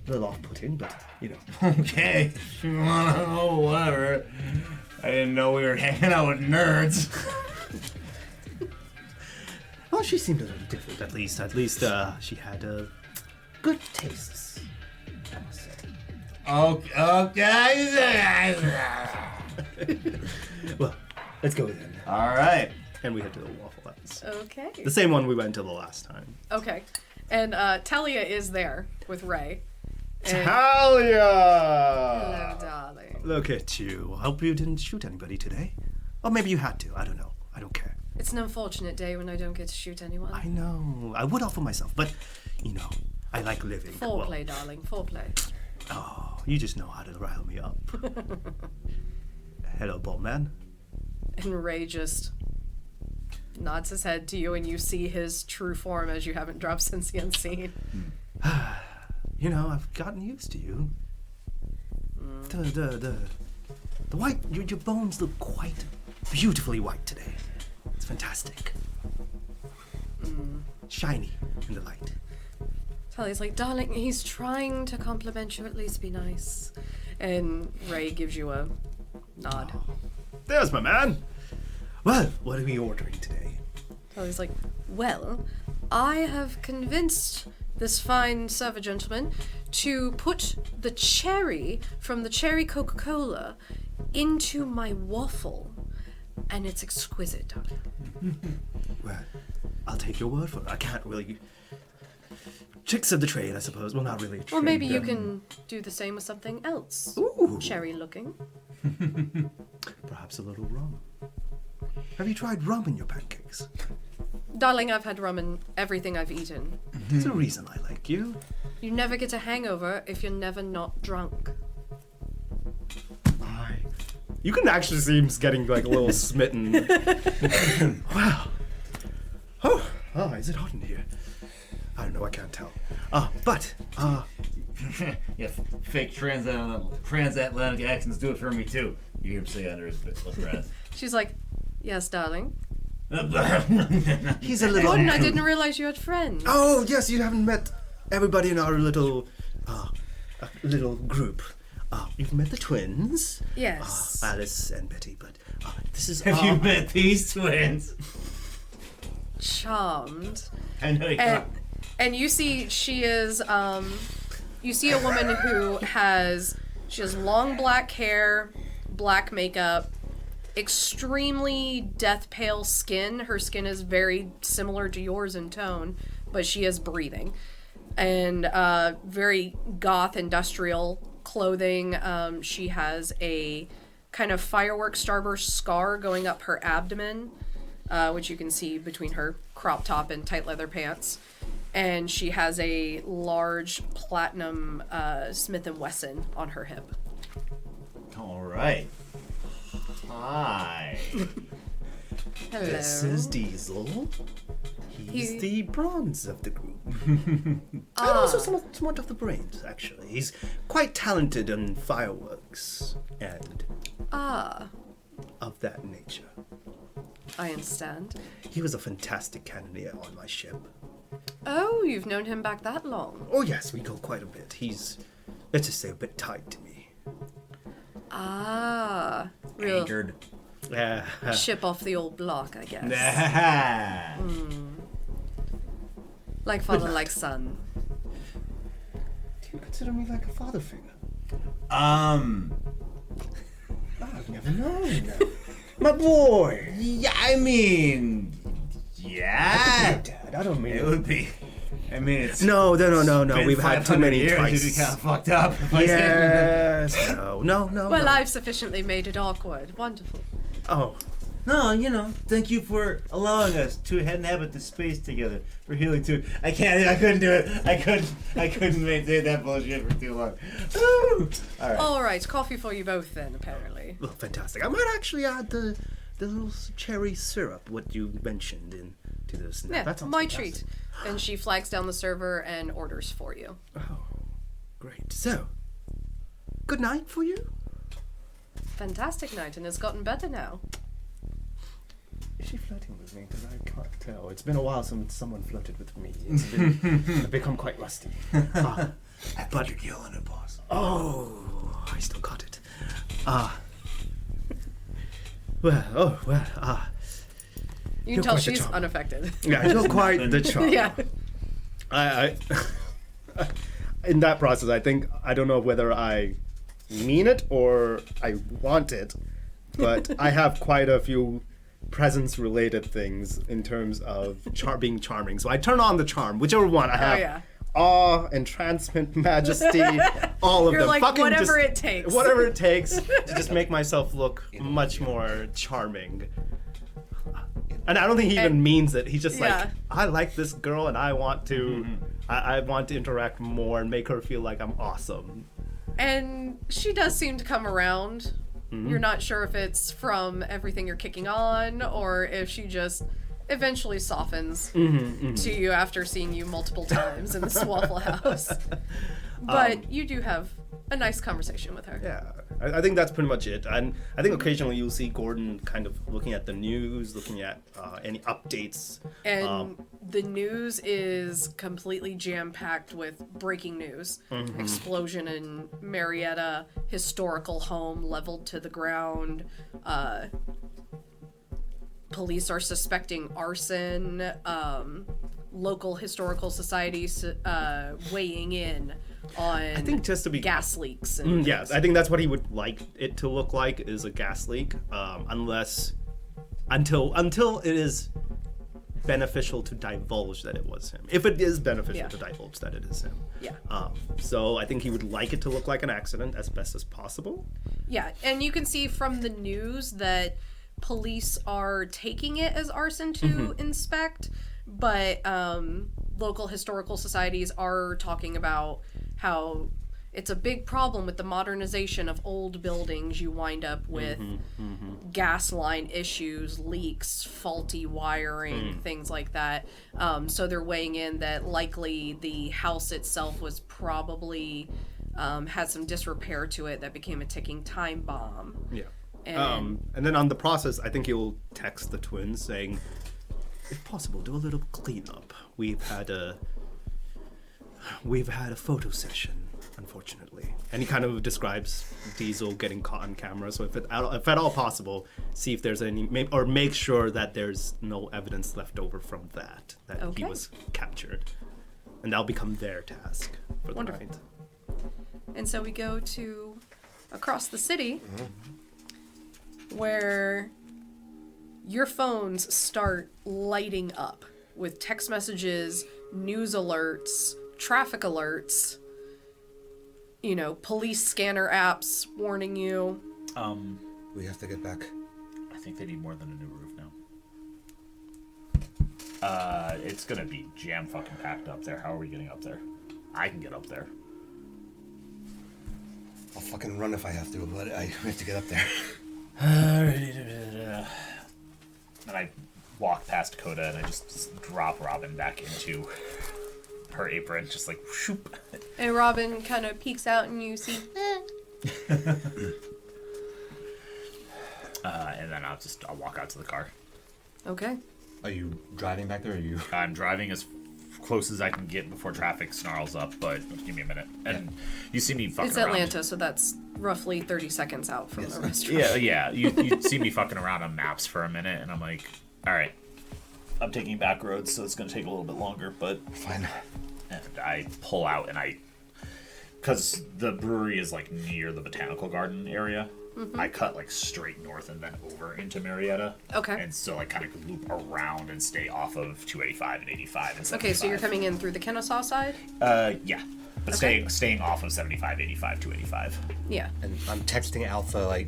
A little off-putting, but, you know. Okay. Oh, whatever. I didn't know we were hanging out with nerds. Well, she seemed a little different. At least, she had Good tastes, I must say. Okay. Well, let's go then. All right. and we head to the Waffle House. Okay. The same one we went to the last time. Okay. And Talia is there with Ray. And- Talia! Hello, darling. Look at you. I hope you didn't shoot anybody today. Or maybe you had to. I don't know. I don't care. It's an unfortunate day when I don't get to shoot anyone. I know. I would offer myself, but, you know, I like living. Foreplay, darling. Foreplay. Oh, you just know how to rile me up. Hello, Boltman. And Ray just nods his head to you, and you see his true form as you haven't dropped since the unseen. You know, I've gotten used to you. The white, your bones look quite beautifully white today. It's fantastic. Shiny in the light. Talia's like, darling, he's trying to compliment you, at least be nice. And Ray gives you a nod. There's my man. Well, what are we ordering today? Talia's like, well, I have convinced this fine server gentleman to put the cherry from the cherry Coca-Cola into my waffle. And it's exquisite, darling. Well, I'll take your word for it. I can't really tricks of the trade, I suppose. Well, not really a trade. Well, maybe you can do the same with something else. Ooh. Cherry looking. Perhaps a little rum. Have you tried rum in your pancakes? Darling, I've had rum in everything I've eaten. There's a reason I like you. You never get a hangover if you're never not drunk. You can actually see him getting like a little smitten. Wow. Oh, is it hot in here? I don't know, I can't tell. But Yeah, fake transatlantic accents do it for me too. You hear him say under his breath. She's like, yes, darling. he's a little... Gordon, I didn't realize you had friends. Oh, yes, you haven't met everybody in our little group. You've met the twins. Yes. Alice and Betty, but this is... Have you met these twins? Charmed. I know you are. And you see she is, you see a woman who she has long black hair, black makeup, extremely death pale skin. Her skin is very similar to yours in tone, but she is breathing. And very goth industrial clothing. She has a kind of fireworks starburst scar going up her abdomen, which you can see between her crop top and tight leather pants. And she has a large platinum Smith & Wesson on her hip. All right. Hi. Hello. This is Diesel. He's the bronze of the group. And also somewhat of the brains, actually. He's quite talented in fireworks and of that nature. I understand. He was a fantastic cannoneer on my ship. Oh, you've known him back that long. Oh yes, we go quite a bit. He's, let's just say, a bit tight to me. Real Anchored. ship off the old block, I guess. Nah. Like father, like son. Do you consider me like a father figure? I've I've never known. My boy. Yeah, I mean, yeah. Dad, I don't mean It would be. I mean, it's No. been We've had too 500 many years. twice. You'd be kind of fucked up. Yes. No. Well, I've sufficiently made it awkward. Wonderful. Oh. No, thank you for allowing us to inhabit the space together for healing too. I couldn't do it. I couldn't maintain that bullshit for too long. Woo! All right. All right, coffee for you both then, apparently. Well, fantastic. I might actually add the little cherry syrup, what you mentioned, into this. Yeah, That sounds my fantastic. treat. And she flags down the server and orders for you. Oh, great. So, good night for you. Fantastic night, and it's gotten better now. Is she flirting with me? Because I can't tell. It's been a while since someone flirted with me. I've become quite rusty. But you're killing it, boss. Oh, I still got it. You You're can tell quite the she's charmer. unaffected. Yeah, you're quite the charm. Yeah. I in that process, I don't know whether I mean it or I want it, but I have quite a few presence-related things in terms of being charming. So I turn on the charm, whichever one I have. yeah. Awe, entrancement, majesty, all of You're them. like, Fucking whatever just- it takes. Whatever it takes to just make myself look much more charming. And I don't think he even means it. He's just Yeah. like, I like this girl and I want to I want to interact more and make her feel like I'm awesome. And she does seem to come around. You're not sure if it's from everything you're kicking on or if she just eventually softens to you after seeing you multiple times in this Waffle House. But you do have a nice conversation with her. Yeah. I think that's pretty much it. And I think occasionally you'll see Gordon kind of looking at the news, looking at any updates. And the news is completely jam-packed with breaking news. Explosion in Marietta, historical home leveled to the ground. Police are suspecting arson. Local historical societies weighing in on I think just to be gas leaks. And yes, I think that's what he would like it to look like is a gas leak, until it is beneficial to divulge that it was him. If it is beneficial Yeah. to divulge that it is him. Yeah. So I think he would like it to look like an accident as best as possible. Yeah, and you can see from the news that police are taking it as arson to inspect, but local historical societies are talking about how it's a big problem with the modernization of old buildings. You wind up with gas line issues, leaks, faulty wiring, things like that. So they're weighing in that likely the house itself was probably had some disrepair to it that became a ticking time bomb. Yeah. And And then on the process, I think he'll text the twins saying, if possible, do a little cleanup. We've had a photo session, unfortunately. And he kind of describes Diesel getting caught on camera. So if at all possible, see if there's any, or make sure that there's no evidence left over from that he Okay. was captured. And that'll become their task for the Wonderful. night. And so we go to across the city where your phones start lighting up with text messages, news alerts, traffic alerts, police scanner apps warning you. We have to get back. I think they need more than a new roof now. It's gonna be jam fucking packed up there. How are we getting up there? I can get up there. I'll fucking run if I have to, but I have to get up there. And I walk past Coda and I just drop Robin back into her apron, just like shoop. And Robin kind of peeks out and you see, And then I'll walk out to the car. okay. Are you driving back there, or are you... I'm driving as close as I can get before traffic snarls up, but give me a minute. And you see me fucking It's around. Atlanta, so that's roughly 30 seconds out from the restaurant. Yeah. You see me fucking around on maps for a minute, and I'm like, all right, I'm taking back roads, so it's gonna take a little bit longer, but Fine. and I pull out and because the brewery is like near the botanical garden area. I cut like straight north and then over into Marietta. Okay. And so I kind of loop around and stay off of 285 and 85 and 75. Okay, so you're coming in through the Kennesaw side? Yeah. But Okay. staying off of 75, 85, 285. Yeah. And I'm texting Alpha,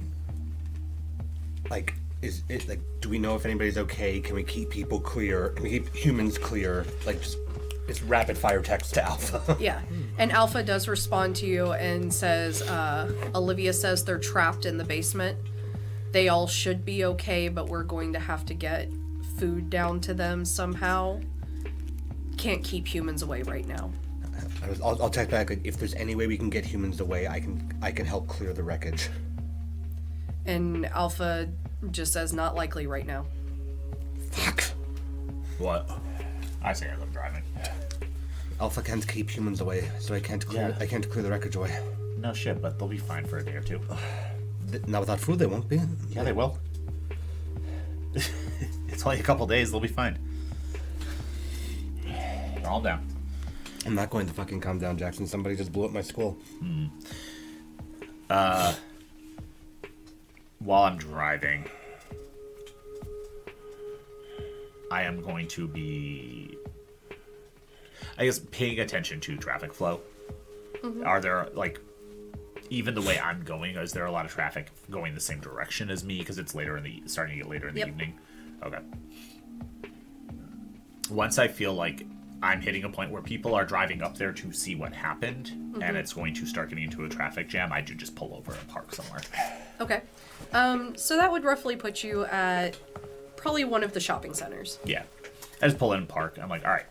is it, do we know if anybody's okay? Can we keep people clear? Can we keep humans clear? Just rapid fire text to Alpha. Yeah. And Alpha does respond to you and says, Olivia says they're trapped in the basement. They all should be okay, but we're going to have to get food down to them somehow. Can't keep humans away right now. I'll text back, if there's any way we can get humans away, I can help clear the wreckage. And Alpha just says, not likely right now. Fuck. What? I say I love driving. Alpha can't keep humans away, so I can't clear the wreckage away. No shit, but they'll be fine for a day or two. Not without food, they won't be. Yeah, they will. It's only a couple days, they'll be fine. They're all down. I'm not going to fucking calm down, Jackson. Somebody just blew up my school. While I'm driving, I am going to be, I guess, paying attention to traffic flow. Are there, even the way I'm going, is there a lot of traffic going the same direction as me because it's starting to get later in the Yep. evening? Okay. Once I feel like I'm hitting a point where people are driving up there to see what happened, and it's going to start getting into a traffic jam, I do just pull over and park somewhere. Okay. So that would roughly put you at probably one of the shopping centers. Yeah. I just pull in and park. I'm like, all right.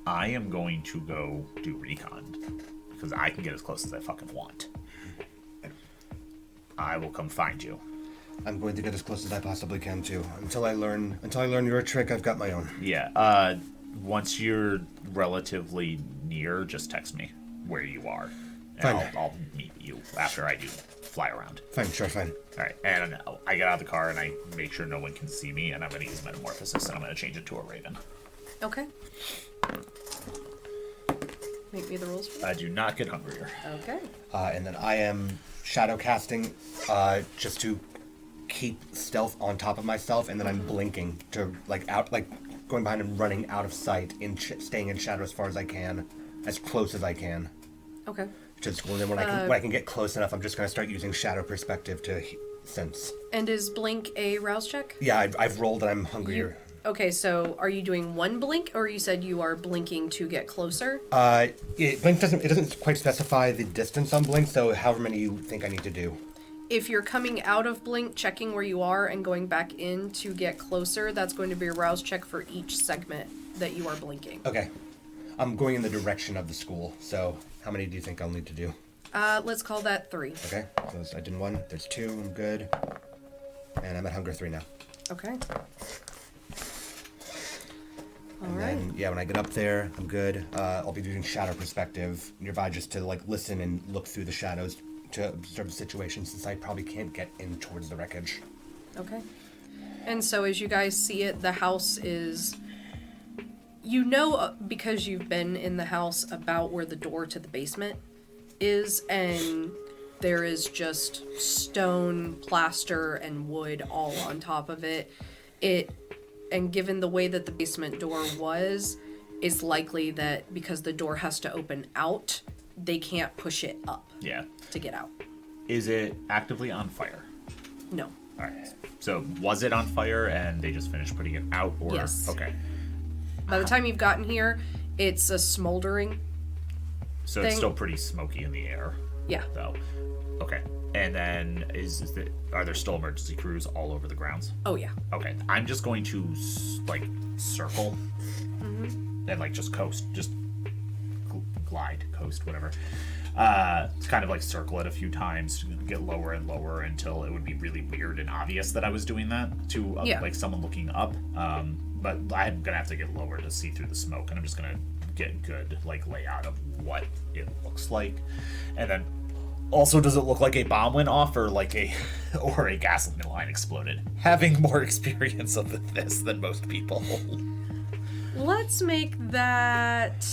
I am going to go do recon because I can get as close as I fucking want. I will come find you. I'm going to get as close as I possibly can too. Until I learn your trick, I've got my own. Yeah. Once you're relatively near, just text me where you are. And Fine. I'll meet you after I do fly around. Fine, sure, fine. All right. And I get out of the car and I make sure no one can see me, and I'm going to use Metamorphosis and I'm going to change it to a Raven. Okay. Make me the rules for that. I do not get hungrier. Okay. And then I am shadow casting, just to keep stealth on top of myself, and then I'm blinking to going behind and running out of sight, staying in shadow as far as I can, as close as I can. Okay. To the school, and then when I can get close enough, I'm just gonna start using shadow perspective to sense. And is blink a rouse check? Yeah, I've rolled and I'm hungrier. Okay, so are you doing one blink, or you said you are blinking to get closer? Blink doesn't quite specify the distance on blink, so however many you think I need to do. If you're coming out of blink, checking where you are, and going back in to get closer, that's going to be a rouse check for each segment that you are blinking. Okay. I'm going in the direction of the school, so how many do you think I'll need to do? Let's call that 3. Okay, so I did 1, there's 2, I'm good. And I'm at hunger 3 now. Okay. And then, yeah, when I get up there, I'm good. I'll be using shadow perspective nearby just to, listen and look through the shadows to observe the situation, since I probably can't get in towards the wreckage. Okay. And so as you guys see it, the house is... because you've been in the house, about where the door to the basement is, and there is just stone, plaster, and wood all on top of it. And given the way that the basement door was, it's likely that because the door has to open out, they can't push it up to get out. Is it actively on fire? No. All right. So was it on fire and they just finished putting it out? Or... Yes. Okay. By the time you've gotten here, it's a smoldering So thing. It's still pretty smoky in the air. Yeah. Though. Okay. And then are there still emergency crews all over the grounds? Oh, yeah. Okay. I'm just going to circle and just coast, just glide, coast, whatever. Kind of circle it a few times, get lower and lower until it would be really weird and obvious that I was doing that to someone looking up. But I'm gonna have to get lower to see through the smoke, and I'm just gonna get good layout of what it looks like, and then also, does it look like a bomb went off or a gasoline line exploded? Having more experience of this than most people. Let's make that...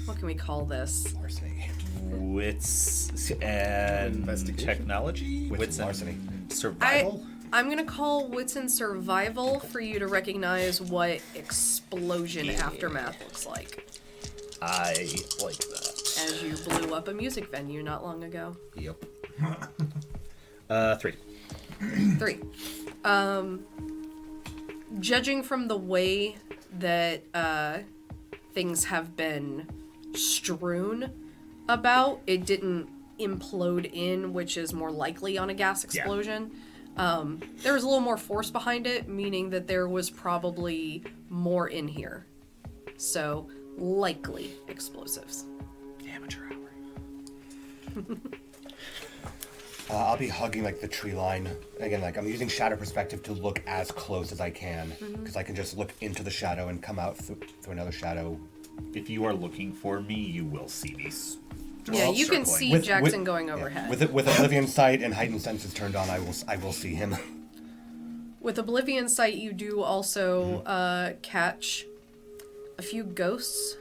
What can we call this? Larceny. Wits and Investigation? technology? Wits and larceny. Survival? I'm gonna call Wits and Survival for you to recognize what explosion aftermath looks like. I like that. As you blew up a music venue not long ago. Yep. 3. 3. Judging from the way that things have been strewn about, it didn't implode in, which is more likely on a gas explosion. There was a little more force behind it, meaning that there was probably more in here. So, likely explosives. Amateur hour. I'll be hugging the tree line again. I'm using shadow perspective to look as close as I can, because I can just look into the shadow and come out through another shadow. If you are looking for me, you will see these. Yeah, you can circling. see Jackson going overhead. With Oblivion Sight and heightened senses turned on, I will see him. With Oblivion Sight, you do also catch a few ghosts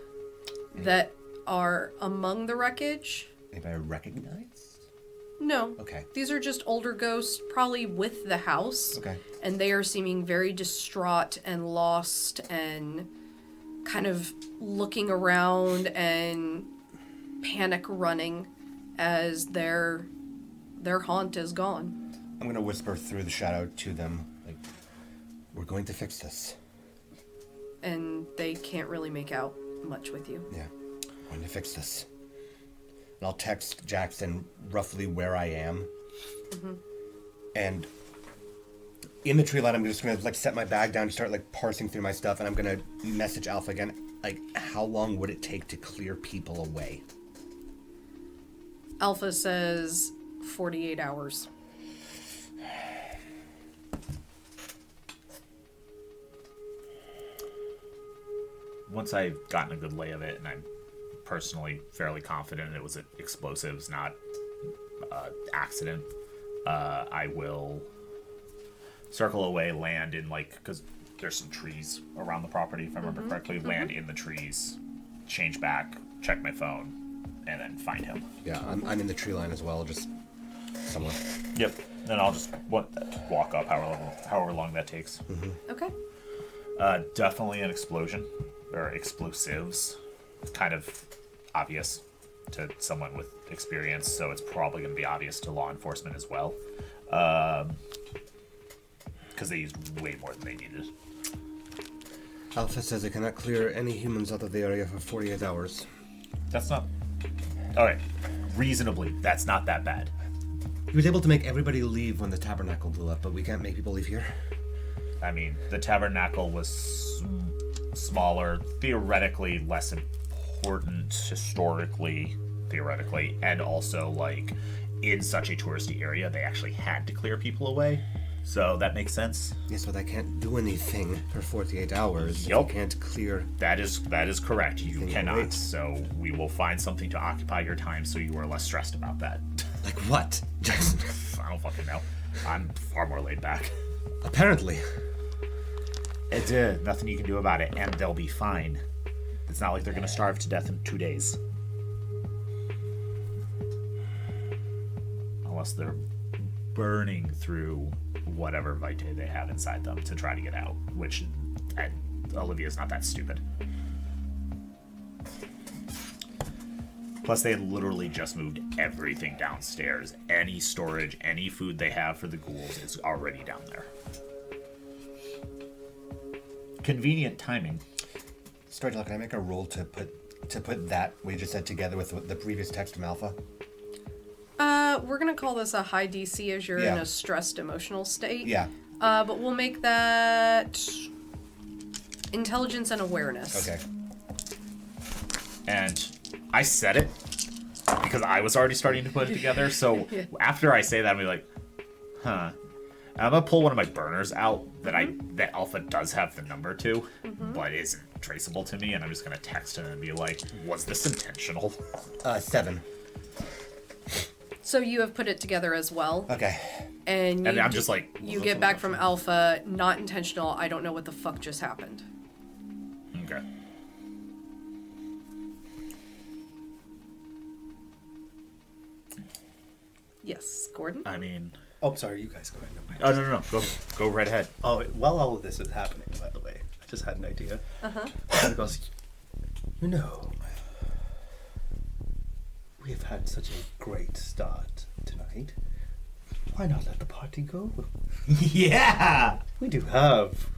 that are among the wreckage. Maybe I recognize? No. Okay. These are just older ghosts, probably with the house. Okay. And they are seeming very distraught and lost and kind of looking around and panic running as their haunt is gone. I'm going to whisper through the shadow to them, we're going to fix this. And they can't really make out much with you. Yeah, we're going to fix this. And I'll text Jackson roughly where I am. And in the tree line, I'm just going to set my bag down and start parsing through my stuff, and I'm going to message Alpha again, how long would it take to clear people away? Alpha says 48 hours. Once I've gotten a good lay of it, and I'm personally fairly confident it was explosives, not accident, I will circle away, land in because there's some trees around the property, if I remember correctly, land in the trees, change back, check my phone, and then find him. Yeah, I'm in the tree line as well, just somewhere. Yep. then I'll just walk up however long that takes. Okay. Definitely an explosion or explosives. Kind of obvious to someone with experience, so it's probably going to be obvious to law enforcement as well. Because they used way more than they needed. Alpha says they cannot clear any humans out of the area for 48 hours. That's not... Alright. Reasonably, that's not that bad. He was able to make everybody leave when the tabernacle blew up, but we can't make people leave here. I mean, the tabernacle was smaller, theoretically less important, historically, theoretically, and also, like, in such a touristy area, they actually had to clear people away. So that makes sense. Yes, but I can't do anything for 48 hours. Yup. You can't clear... That is correct. You cannot. wait. So we will find something to occupy your time so you are less stressed about that. Like what? Jackson? I don't fucking know. I'm far more laid back. Apparently. It's nothing you can do about it, and they'll be fine. It's not like they're gonna starve to death in 2 days. Unless they're burning through whatever vitae they have inside them to try to get out, which Olivia's not that stupid. Plus, they had literally just moved everything downstairs. Any storage, any food they have for the ghouls is already down there. Convenient timing. Storyteller, can I make a roll to put that we just said together with the previous text from Alpha? We're gonna call this a high DC as you're in Yeah. a stressed emotional state. Yeah. But we'll make that intelligence and awareness. Okay. And I said it because I was already starting to put it together. So Yeah. after I say that, I'm gonna be like, huh. And I'm gonna pull one of my burners out that that Alpha does have the number to, but isn't traceable to me, and I'm just gonna text him and be like, was this intentional? 7. So you have put it together as well. Okay. And And I'm just like, you get back from Alpha, not intentional. I don't know what the fuck just happened. okay. Yes, Gordon. I mean, Oh, sorry, you guys go ahead. oh no, go right ahead. Oh, while all of this is happening, by the way, I just had an idea. And it goes, you know, we have had such a great start tonight. Why not let the party go? Yeah! We do have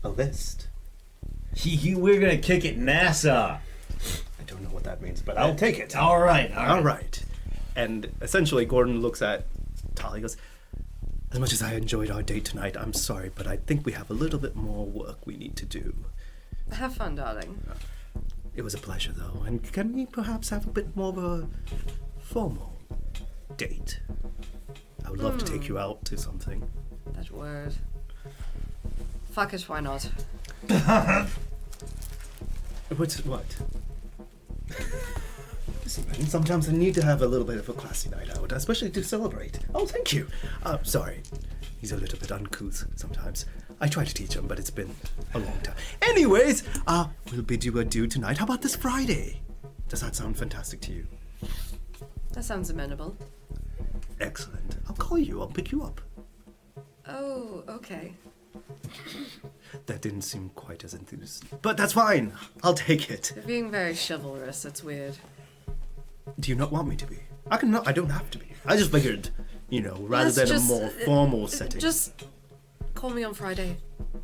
a list. We're gonna kick it NASA. I don't know what that means, but I'll take it. All right. All right. And essentially, Gordon looks at Tali and goes, as much as I enjoyed our date tonight, I'm sorry, but I think we have a little bit more work we need to do. Have fun, darling. It was a pleasure, though. And can we perhaps have a bit more of a formal date? I would love to take you out to something. That word. Fuck it, why not? What? Listen, man, sometimes I need to have a little bit of a classy night out, especially to celebrate. Oh, thank you. Sorry. He's a little bit uncouth sometimes. I try to teach him, but it's been a long time. Anyways, we'll bid you adieu tonight. How about this Friday? Does that sound fantastic to you? That sounds amenable. Excellent. I'll call you. I'll pick you up. Oh, okay. That didn't seem quite as enthused. But that's fine. I'll take it. You're being very chivalrous. It's weird. Do you not want me to be? I don't have to be. I just figured, rather Let's than just, a more formal setting. Just call me on Friday.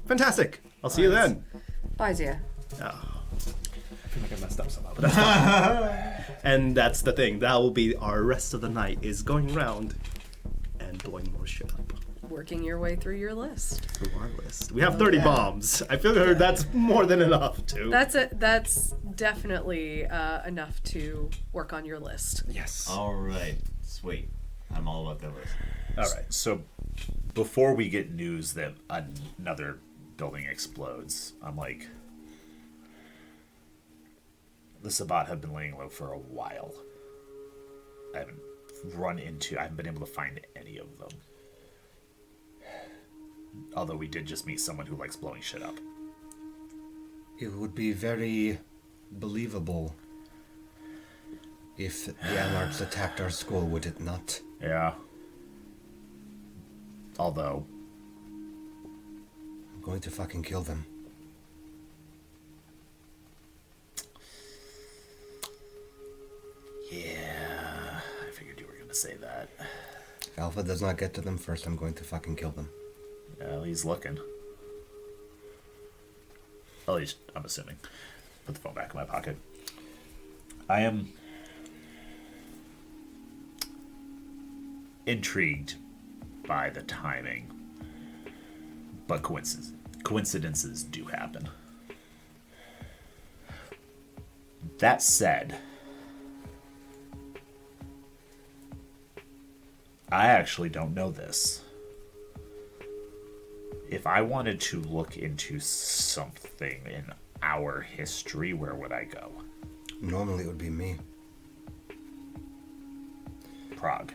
Fantastic. I'll see you then. Bye, dear. Oh, I feel like I messed up somehow, but that's fine. And that's the thing. That will be our rest of the night, is going around and blowing more shit up. Working your way through your list. Through our list. We have 30 bombs. I feel like that's more than enough, too. That's definitely enough to work on your list. Yes. All right. Sweet. I'm all about that list. All right. So before we get news that another building explodes, I'm like, the Sabbat have been laying low for a while. I haven't been able to find any of them. Although we did just meet someone who likes blowing shit up. It would be very believable if the Anarchs attacked our school, would it not? Yeah. Although, I'm going to fucking kill them. yeah, I figured you were going to say that. If Alpha does not get to them first, I'm going to fucking kill them. Well, he's looking. At least, I'm assuming. Put the phone back in my pocket. I am intrigued by the timing, but coincidences do happen. That said, I actually don't know this. If I wanted to look into something in our history, where would I go? Normally it would be me. Prague.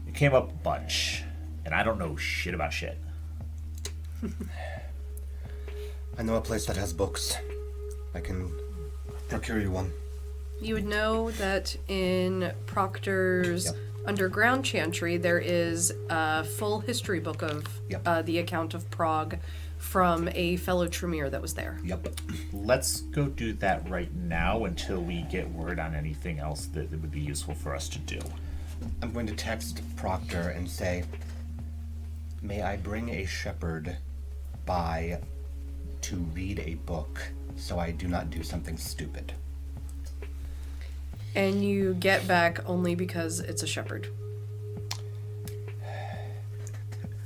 It came up a bunch, and I don't know shit about shit. I know a place that has books. I can procure you one. You would know that in Proctor's underground chantry, there is a full history book of the account of Prague from a fellow Tremere that was there. Yep. Let's go do that right now until we get word on anything else that would be useful for us to do. I'm going to text Proctor and say, may I bring a shepherd by to read a book so I do not do something stupid. And you get back only because it's a shepherd.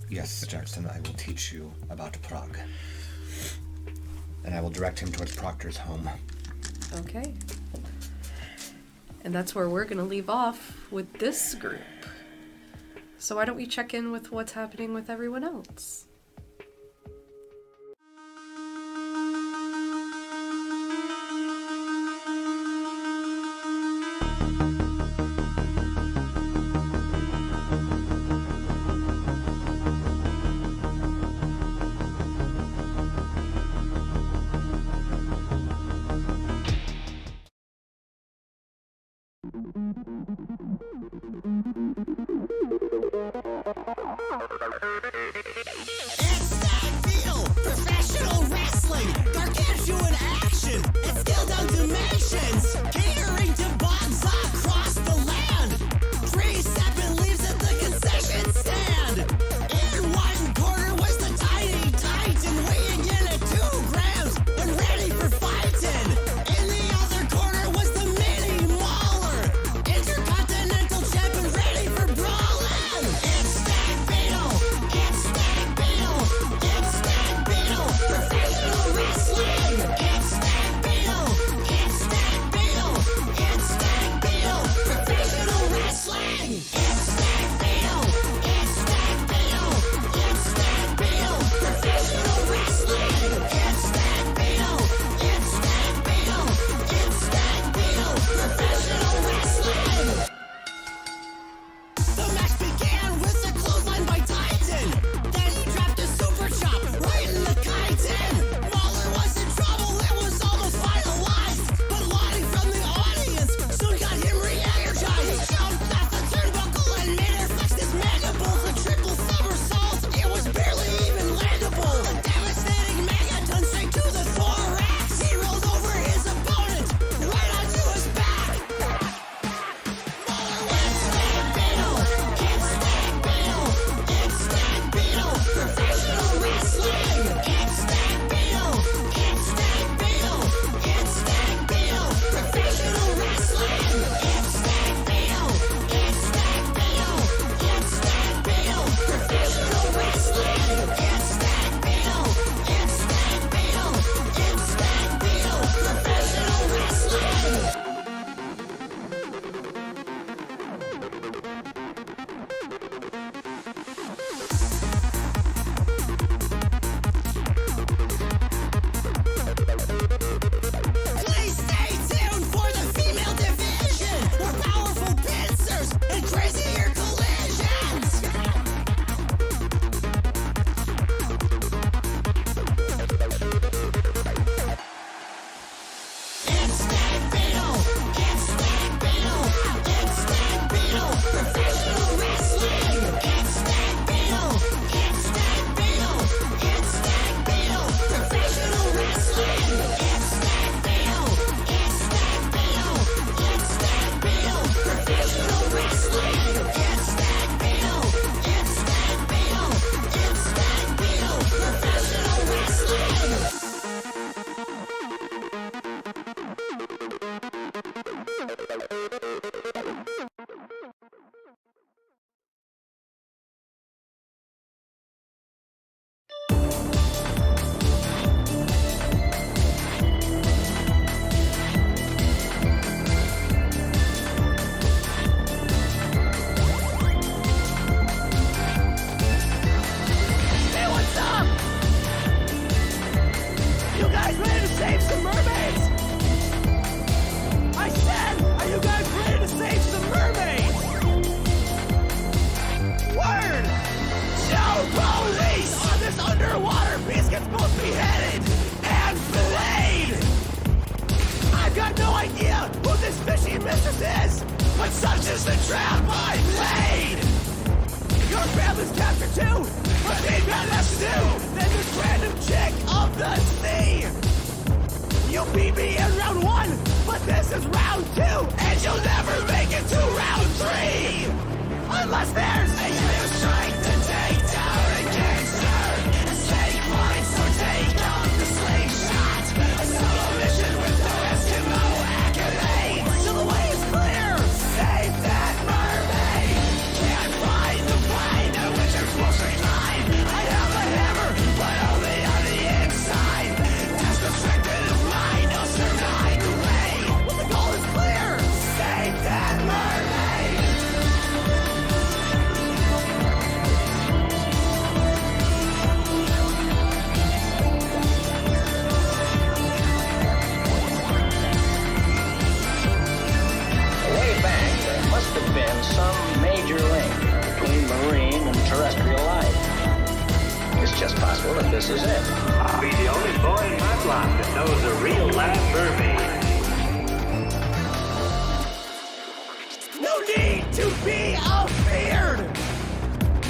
Yes, Jackson, I will teach you about Prague. And I will direct him towards Proctor's home. Okay. And that's where we're going to leave off with this group. So why don't we check in with what's happening with everyone else? this, but such is the trap I played. Your family's captured too, but they've got less to do than this random chick of the sea. You beat me in round 1, but this is round 2, and you'll never make it to round 3. Unless there's a new strike to take down a gangster. Take points or take on the slingshot. A solo mission with no Eskimo accolades. So the way is clear. Save that mermaid. Can't find the plane at which I'm supposed to climb. I have a hammer, but only on the inside. Test the strength of his mind. No survive the way. Well, the goal is clear. Save that mermaid. Must have been some major link between marine and terrestrial life. It's just possible that this is it. I'll be the only boy in my block that knows a real live mermaid. No need to be afeared.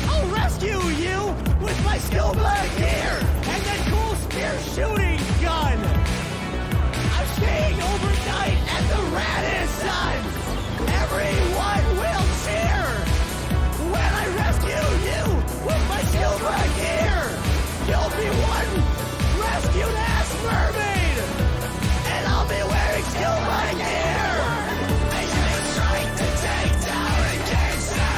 I'll rescue you with my scuba gear and that cool spear shooting gun. I'm staying overnight at the Radisson. Everyone will cheer when I rescue you with my scuba gear. You'll be one rescued ass mermaid, and I'll be wearing scuba gear. A new strike to take down a gangster.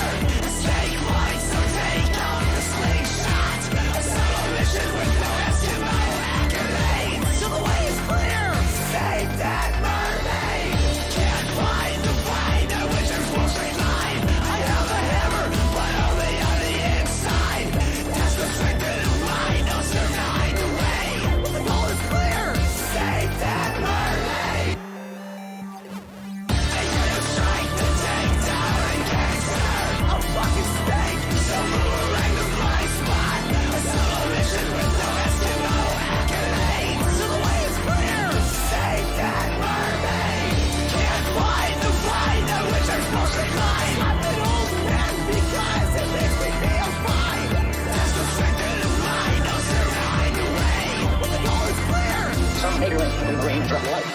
Take points or take on the slingshot. A solo mission with no Eskimo accolades. So the way is clear. Save that mermaid. Can't find the plane at which I'm supposed to climb. I have a hammer, but only on the inside. Test the strength of his mind. No survive the way. Well, the goal is clear. Save that mermaid. A new strike to take down a gangster. A fucking steak. So boomerang the blind spot. A solo mission with no Eskimo accolades. So the way is clear. Save that mermaid. Can't find the plane at which I'm supposed to climb. I'm an old man because it makes me feel fine. Test the strength of his mind. No survive the way. Well, the goal is clear. Some major link between marine and terrestrial life.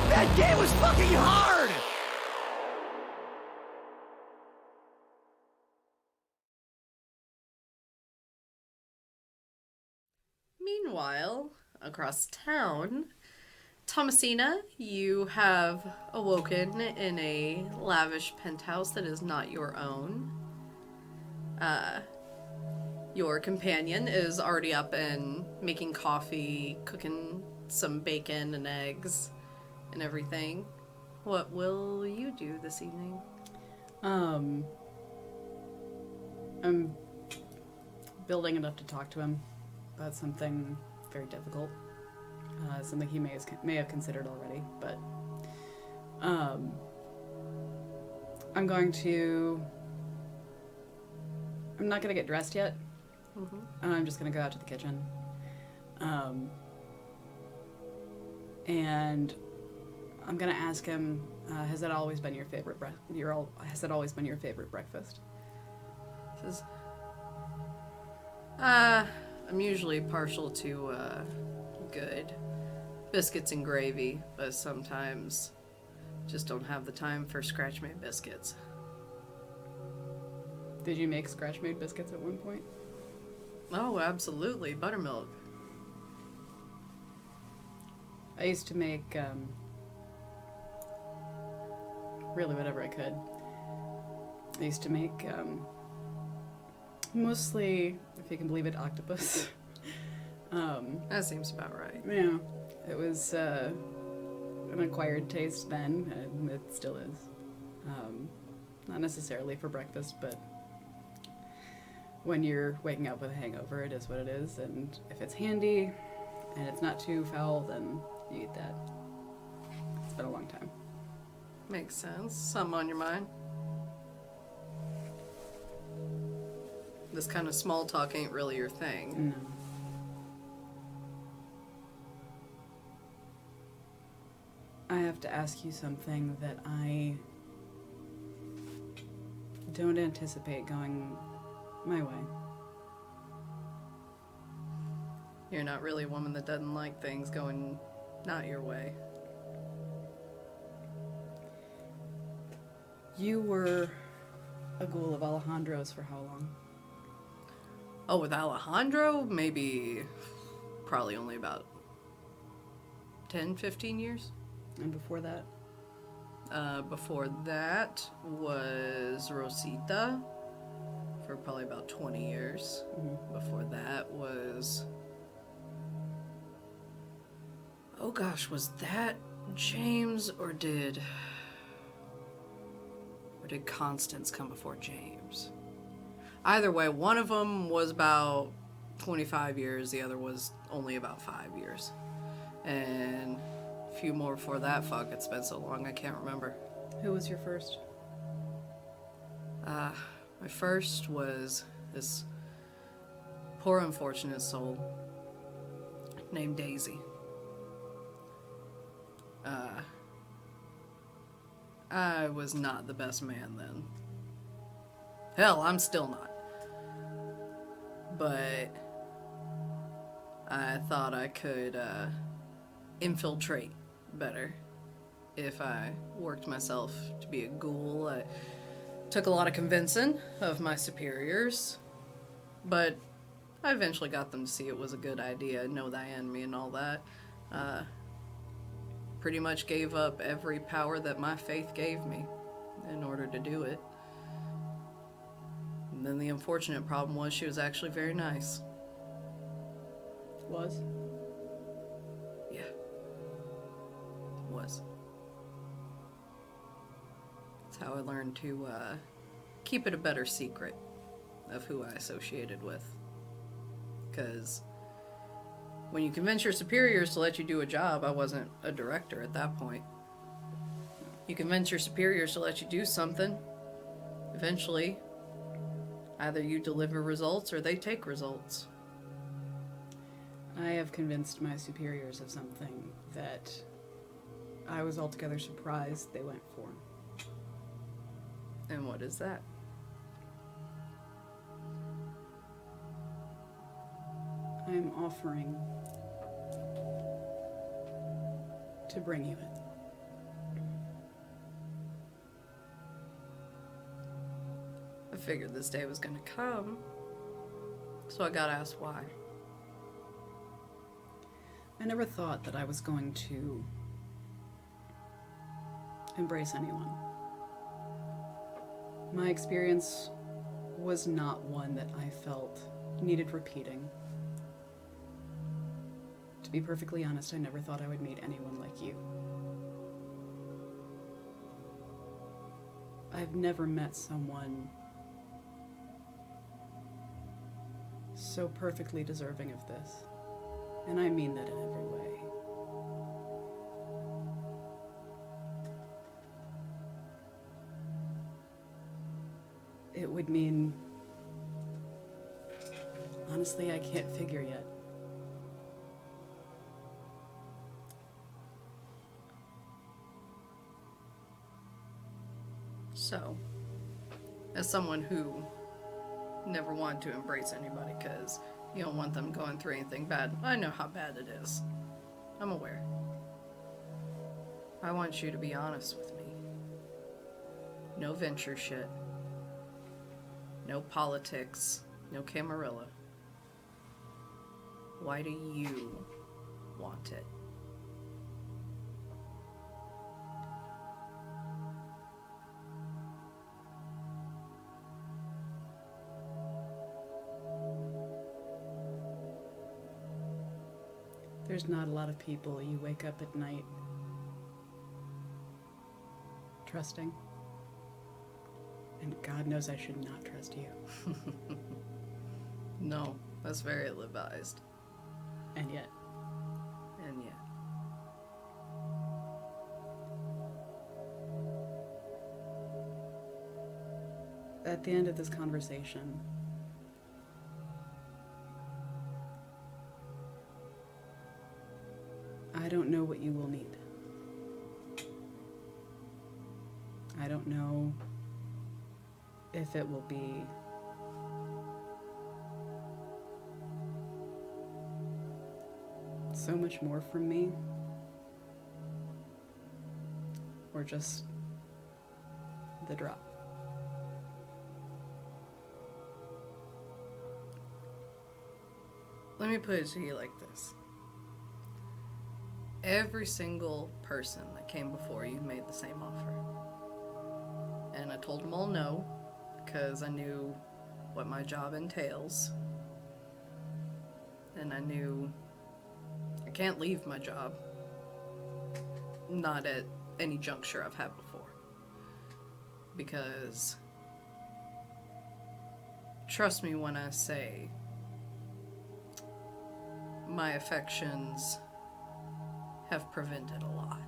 That game was fucking hard! Meanwhile, across town, Thomasina, you have awoken in a lavish penthouse that is not your own. Your companion is already up and making coffee, cooking some bacon and eggs and everything. What will you do this evening? I'm building enough to talk to him about something very difficult. Something he may have considered already, but I'm not gonna get dressed yet. I'm just gonna go out to the kitchen. And I'm gonna ask him, has that always been your favorite breakfast? Says, I'm usually partial to good biscuits and gravy, but sometimes just don't have the time for scratch-made biscuits. Did you make scratch-made biscuits at one point? Oh, absolutely. Buttermilk. I used to make really whatever I could. I used to make mostly, if you can believe it, octopus. That seems about right. Yeah, it was an acquired taste then, and it still is. Not necessarily for breakfast, but when you're waking up with a hangover, it is what it is. And if it's handy and it's not too foul, then you eat that. It's been a long time. Makes sense. Something on your mind? This kind of small talk ain't really your thing. No. I have to ask you something that I don't anticipate going my way. You're not really a woman that doesn't like things going not your way. You were a ghoul of Alejandro's for how long? Oh, with Alejandro? Probably only about 10, 15 years. And before that? Before that was Rosita for probably about 20 years. Mm-hmm. Before that was... Oh gosh, was that James or did Constance come before James? Either way, one of them was about 25 years, the other was only about 5 years. And a few more before that. Fuck, it's been so long I can't remember. Who was your first? My first was this poor unfortunate soul named Daisy. I was not the best man then. Hell, I'm still not. But I thought I could infiltrate better if I worked myself to be a ghoul. I took a lot of convincing of my superiors, but I eventually got them to see it was a good idea, know thy enemy and all that. Pretty much gave up every power that my faith gave me in order to do it. And then the unfortunate problem was she was actually very nice. Was? Yeah. Was. That's how I learned to keep it a better secret of who I associated with. Because when you convince your superiors to let you do a job, I wasn't a director at that point. You convince your superiors to let you do something, eventually, either you deliver results or they take results. I have convinced my superiors of something that I was altogether surprised they went for. And what is that? I'm offering to bring you it. I figured this day was gonna come, so I gotta ask why. I never thought that I was going to embrace anyone. My experience was not one that I felt needed repeating. To be perfectly honest, I never thought I would meet anyone like you. I've never met someone so perfectly deserving of this. And I mean that in every way. It would mean... honestly, I can't figure yet. So, as someone who never wanted to embrace anybody because you don't want them going through anything bad, I know how bad it is. I'm aware. I want you to be honest with me. No venture shit. No politics. No Camarilla. Why do you want it? There's not a lot of people you wake up at night trusting. And God knows I should not trust you. No, that's very ill-advised. And yet. And yet. At the end of this conversation, I don't know what you will need. I don't know if it will be so much more from me, or just the drop. Let me put it to you like this. Every single person that came before you made the same offer. And I told them all no, because I knew what my job entails. And I knew I can't leave my job. Not at any juncture I've had before. Because, trust me when I say, my affections have prevented a lot.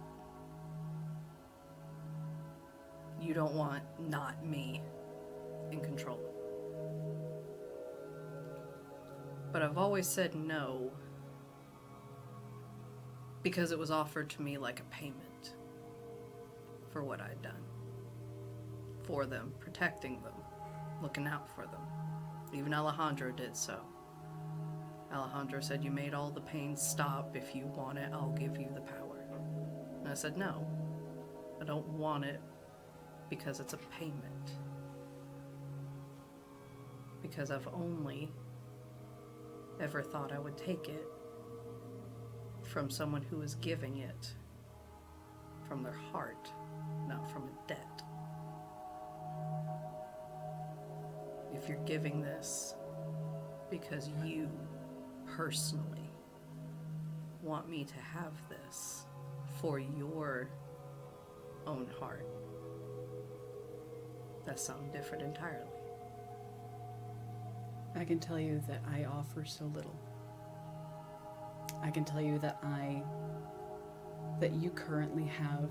You don't want not me in control. But I've always said no because it was offered to me like a payment for what I'd done. For them, protecting them, looking out for them. Even Alejandro did so. Alejandro said, you made all the pain stop. If you want it, I'll give you the power. And I said, no, I don't want it because it's a payment. Because I've only ever thought I would take it from someone who is giving it from their heart, not from a debt. If you're giving this because you personally want me to have this for your own heart, that's something different entirely. I can tell you that I offer so little. I can tell you that you currently have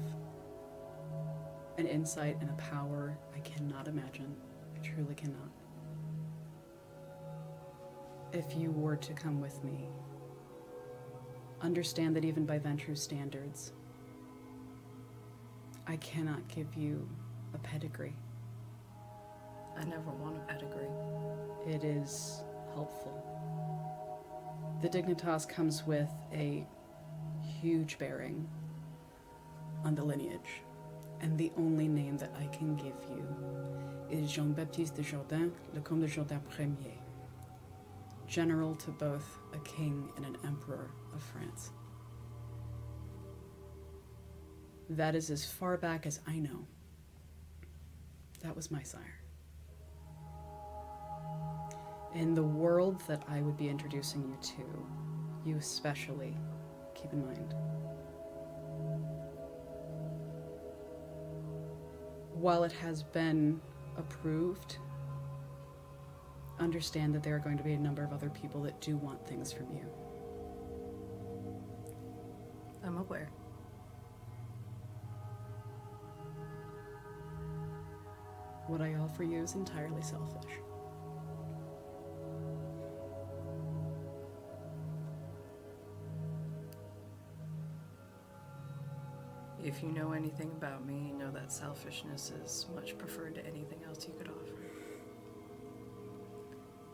an insight and a power I cannot imagine. I truly cannot. If you were to come with me, understand that even by Ventru's standards, I cannot give you a pedigree. I never want a pedigree. It is helpful. The Dignitas comes with a huge bearing on the lineage, and the only name that I can give you is Jean-Baptiste de Jourdain, le Comte de Jourdain Premier, general to both a king and an emperor of France. That is as far back as I know. That was my sire. In the world that I would be introducing you to, you especially keep in mind. While it has been approved, understand that there are going to be a number of other people that do want things from you. I'm aware. What I offer you is entirely selfish. If you know anything about me, you know that selfishness is much preferred to anything else you could offer.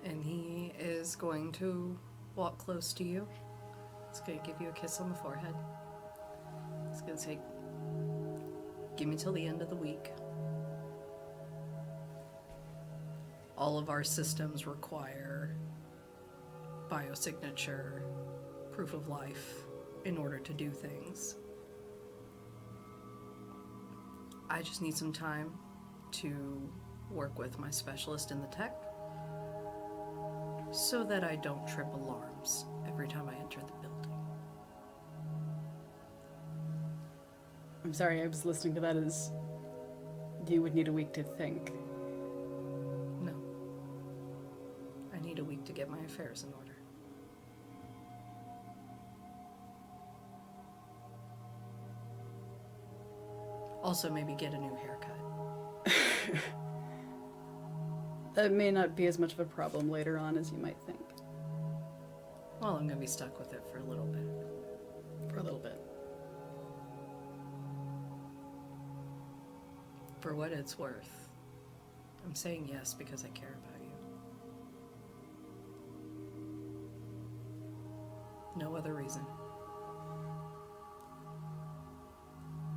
And he is going to walk close to you. He's going to give you a kiss on the forehead. He's going to say, give me till the end of the week. All of our systems require biosignature, proof of life in order to do things. I just need some time to work with my specialist in the tech so that I don't trip alarms every time I enter the building. I'm sorry, I was listening to that as you would need a week to think. need to get my affairs in order. Also, maybe get a new haircut. That may not be as much of a problem later on as you might think. Well, I'm gonna be stuck with it for a little bit. For a little bit. For what it's worth, I'm saying yes because I care about you. No other reason.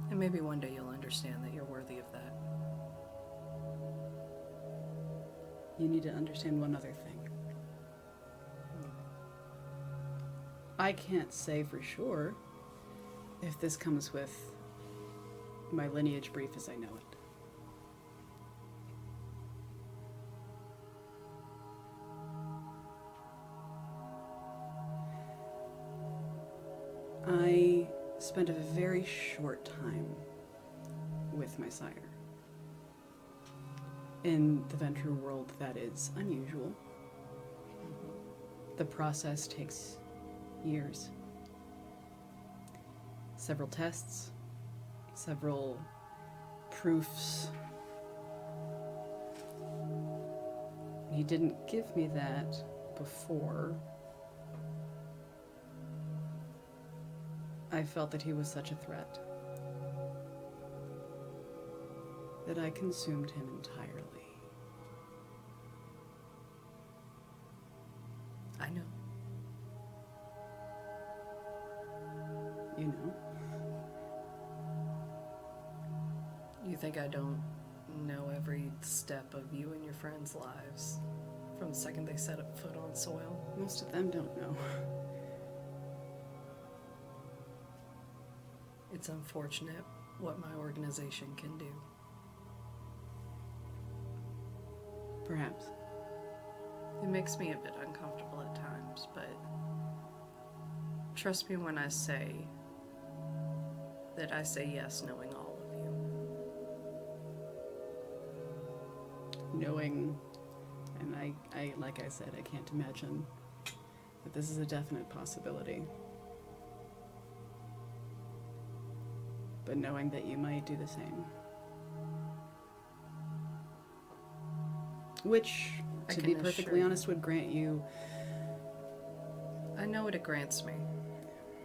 And maybe one day you'll understand that you're worthy of that. You need to understand one other thing. I can't say for sure if this comes with my lineage brief as I know it. I spent a very short time with my sire. In the venture world, that is unusual. The process takes years. Several tests, several proofs. He didn't give me that before. I felt that he was such a threat that I consumed him entirely. I know. You know? You think I don't know every step of you and your friends' lives from the second they set up foot on soil? Most of them don't know. It's unfortunate what my organization can do. Perhaps. It makes me a bit uncomfortable at times, but trust me when I say that I say yes knowing all of you. Knowing, and I like I said, I can't imagine that this is a definite possibility. But knowing that you might do the same. Which, to be perfectly honest, would grant you... I know what it grants me.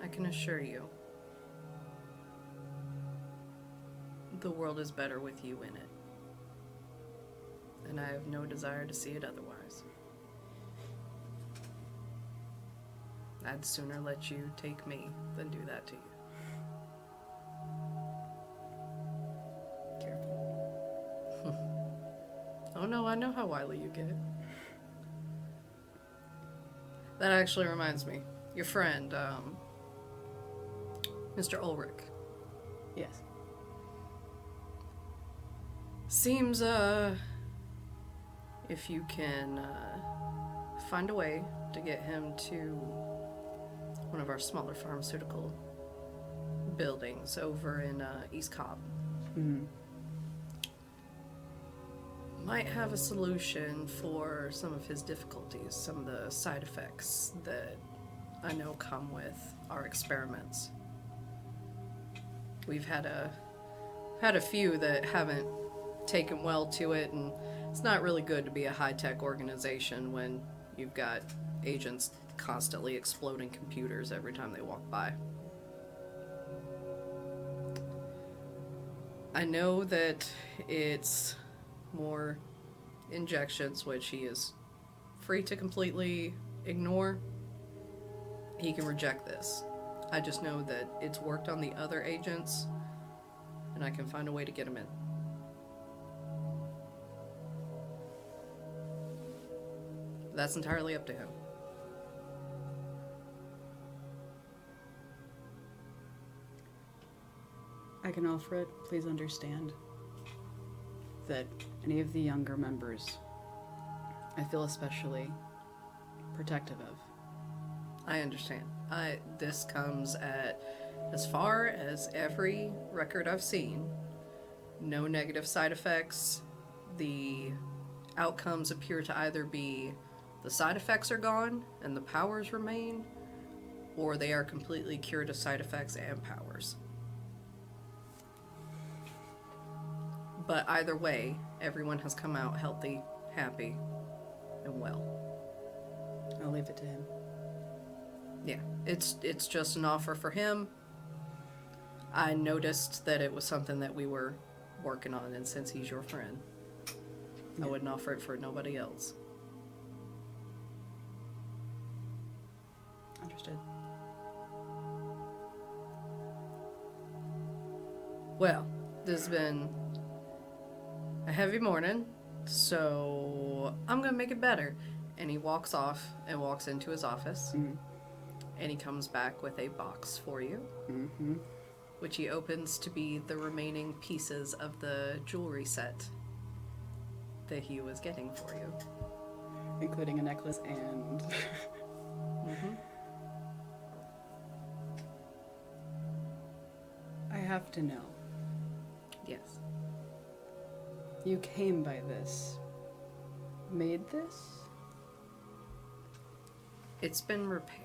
I can assure you. The world is better with you in it. And I have no desire to see it otherwise. I'd sooner let you take me than do that to you. Oh no, I know how wily you get. That actually reminds me. Your friend, Mr. Ulrich. Yes. Seems, if you can find a way to get him to one of our smaller pharmaceutical buildings over in East Cobb. Mm-hmm. Might have a solution for some of his difficulties, some of the side effects that I know come with our experiments. We've had a few that haven't taken well to it, and it's not really good to be a high-tech organization when you've got agents constantly exploding computers every time they walk by. I know that it's more injections, which he is free to completely ignore. He can reject this. I just know that it's worked on the other agents, and I can find a way to get him in. That's entirely up to him. I can offer it. Please understand that any of the younger members I feel especially protective of. I understand. This comes at, as far as every record I've seen, no negative side effects. The outcomes appear to either be the side effects are gone and the powers remain, or they are completely cured of side effects and powers. But either way, everyone has come out healthy, happy, and well. I'll leave it to him. Yeah, it's just an offer for him. I noticed that it was something that we were working on, and since he's your friend, I wouldn't offer it for nobody else. Understood. Well, this has been a heavy morning, so I'm gonna make it better. And he walks off and walks into his office, and he comes back with a box for you, which he opens to be the remaining pieces of the jewelry set that he was getting for you. Including a necklace and... I have to know. Yes. You came by this. Made this? It's been repaired.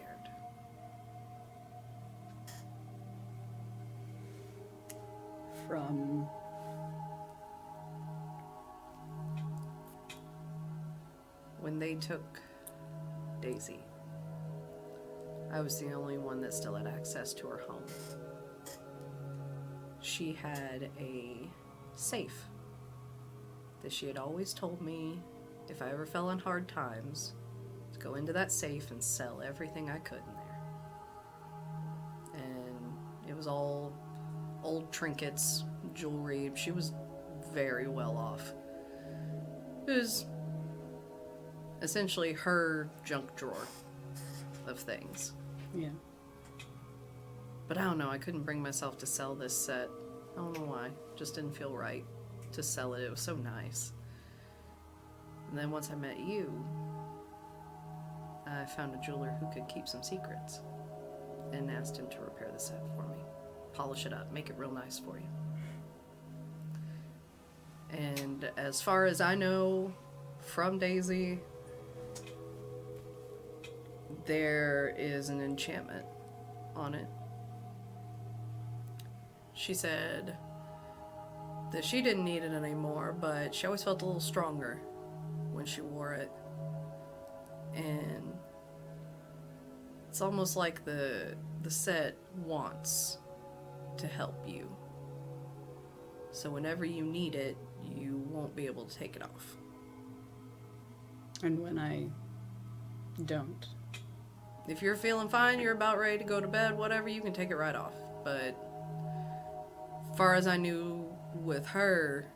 From... When they took Daisy, I was the only one that still had access to her home. She had a safe that she had always told me if I ever fell in hard times to go into that safe and sell everything I could in there. And it was all old trinkets, jewelry. She was very well off. It was essentially her junk drawer of things. Yeah. But I don't know, I couldn't bring myself to sell this set. I don't know why. Just didn't feel right to sell it. It was so nice. And then once I met you, I found a jeweler who could keep some secrets and asked him to repair the set for me. Polish it up, make it real nice for you. And as far as I know from Daisy, there is an enchantment on it. She said that she didn't need it anymore, but she always felt a little stronger when she wore it. And it's almost like the set wants to help you. So whenever you need it, you won't be able to take it off. And when I don't? If you're feeling fine, you're about ready to go to bed, whatever, you can take it right off. But as far as I knew with her,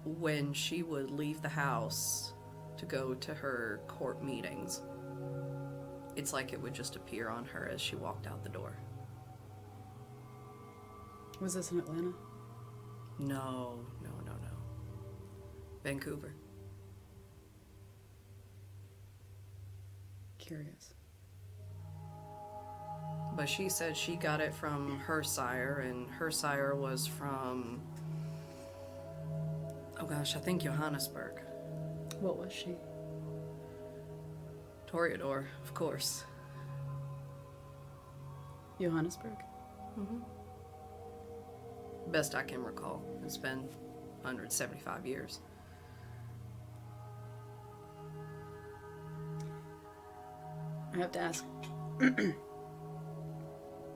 when she would leave the house to go to her court meetings, it's like it would just appear on her as she walked out the door. Was this in Atlanta? No. Vancouver. Curious. But she said she got it from her sire, and her sire was from, oh gosh, I think Johannesburg. What was she? Toreador, of course. Johannesburg? Best I can recall. It's been 175 years. I have to ask.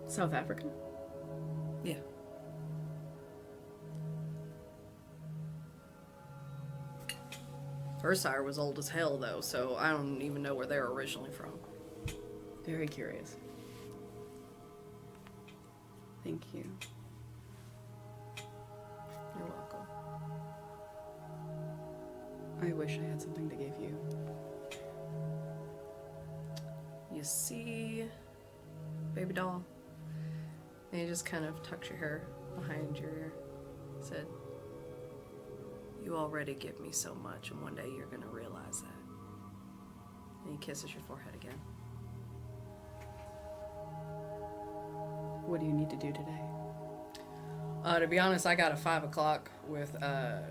South Africa? Yeah. Her sire was old as hell, though, so I don't even know where they're originally from. Very curious. Thank you. You're welcome. I wish I had something to give you. You see, baby doll? And you just kind of tucked your hair behind your ear. Said, you already give me so much, and one day you're going to realize that. And he kisses your forehead again. What do you need to do today? To be honest, I got a 5 o'clock with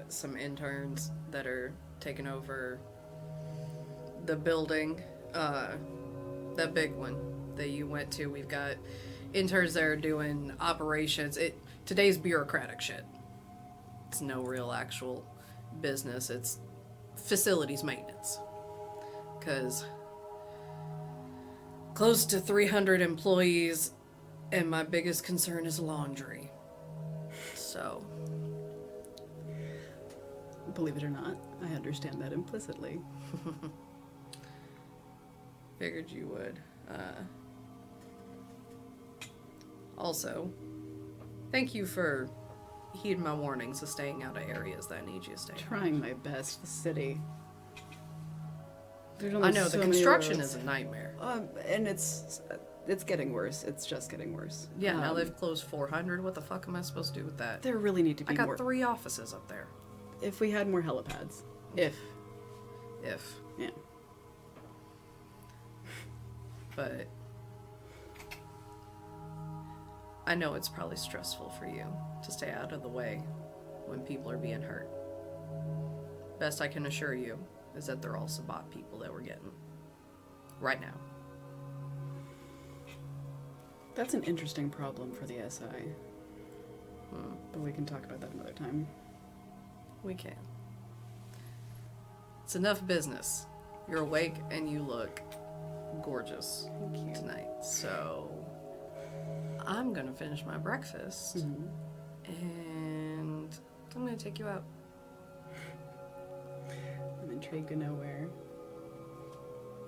some interns that are taking over the building, that big one that you went to. We've got interns there doing operations. Today's bureaucratic shit. It's no real actual business. It's facilities maintenance. Because close to 300 employees, and my biggest concern is laundry. So, Believe it or not, I understand that implicitly. figured you would. Also, thank you for heeding my warnings of staying out of areas that I need you to stay out. Trying my best. The city. There's I only know, so the many construction roads. is a nightmare. And it's getting worse. It's just getting worse. Yeah, now they've closed 400. What the fuck am I supposed to do with that? There really need to be I got more. 3 offices up there. If we had more helipads. If. Yeah. But I know it's probably stressful for you to stay out of the way when people are being hurt. Best I can assure you is that they're all Sabat people that we're getting right now. That's an interesting problem for the SI. But we can talk about that another time. We can. It's enough business. You're awake and you look gorgeous tonight. So I'm gonna finish my breakfast and I'm gonna take you out. I'm intrigued to know where.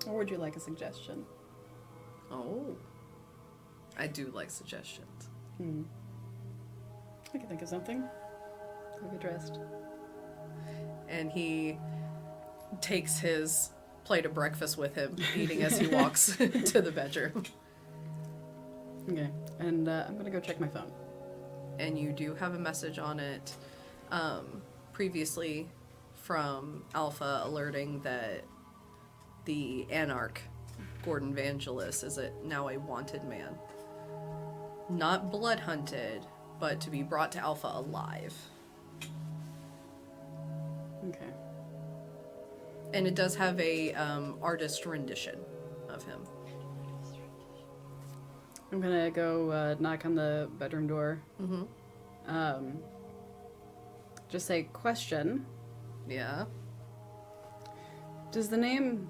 Or would you like a suggestion? Oh, I do like suggestions. I can think of something. I'll get dressed. And he takes his plate of breakfast with him, eating as he walks to the bedroom. Okay, and I'm gonna go check my phone. And you do have a message on it previously from Alpha alerting that the Anarch, Gordon Vangelis, is now a wanted man. Not blood hunted, but to be brought to Alpha alive. Okay. And it does have a artist rendition of him. I'm gonna go knock on the bedroom door. Just say, question. Yeah. Does the name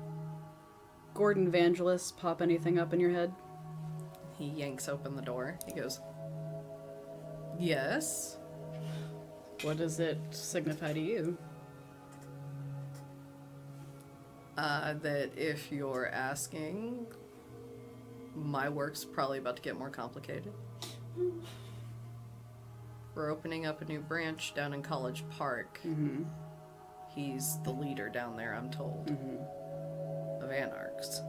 Gordon Vangelis pop anything up in your head? He yanks open the door. He goes, yes. What does it signify to you? That if you're asking, my work's probably about to get more complicated. We're opening up a new branch down in College Park. He's the leader down there, I'm told, of Anarchs.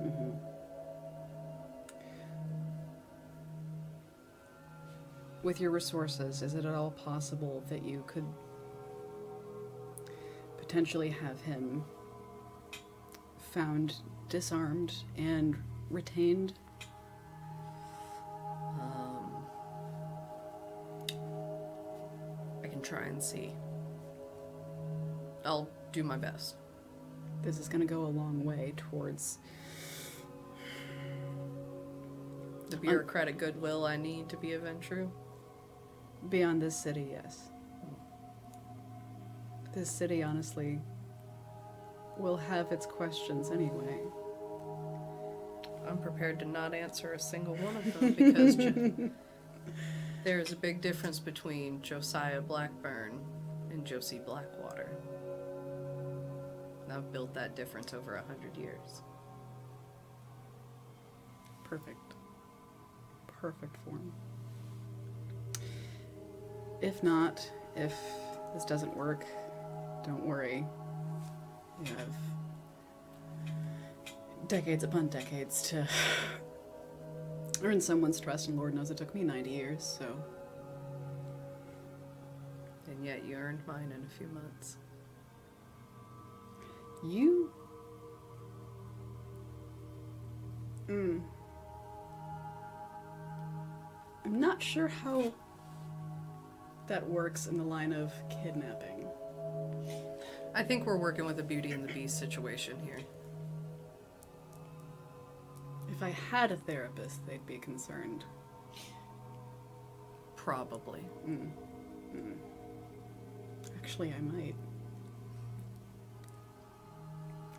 With your resources, is it at all possible that you could potentially have him found disarmed and retained? I can try and see. I'll do my best. This is going to go a long way towards The bureaucratic goodwill I need to be a Ventru. beyond this city, yes. This city, honestly, will have its questions anyway. I'm prepared to not answer a single one of them because there is a big difference between Josiah Blackburn and Josie Blackwater. And I've built that difference over 100 years. Perfect. Perfect form. If not, if this doesn't work, don't worry. You have decades upon decades to earn someone's trust, and Lord knows it took me 90 years, so. And yet you earned mine in a few months. You? I'm not sure how that works in the line of kidnapping. I think we're working with a Beauty and the Beast situation here. If I had a therapist, they'd be concerned. Probably. Actually, I might.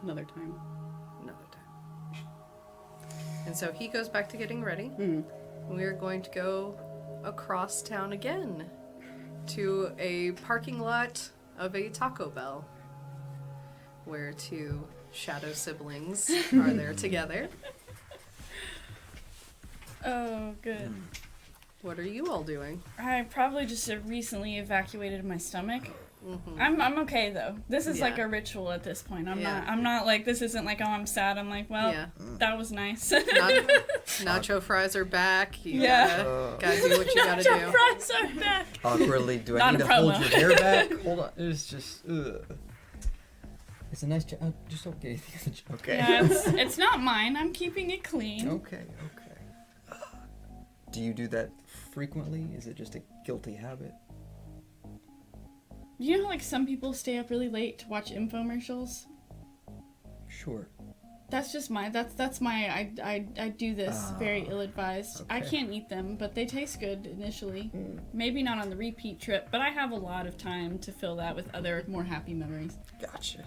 Another time. Another time. And so he goes back to getting ready. We're going to go across town again to a parking lot of a Taco Bell, where two shadow siblings are there together. Oh, good. What are you all doing? I probably just recently evacuated my stomach. I'm okay though. This is like a ritual at this point. I'm not like, this isn't like, oh, I'm sad. I'm like, well, that was nice. Nacho fries are back. You gotta do what you gotta Nacho do. fries are back. Awkwardly, do I Not need a to hold promo. your hair back? Hold on. It's just, It's a nice joke. Just don't get anything. Okay. Yeah, it's not mine. I'm keeping it clean. Okay. Do you do that frequently? Is it just a guilty habit? You know how like some people stay up really late to watch infomercials? Sure. That's just that's my I do this very ill-advised. I can't eat them, but they taste good initially. Maybe not on the repeat trip, but I have a lot of time to fill that with other more happy memories. Gotcha.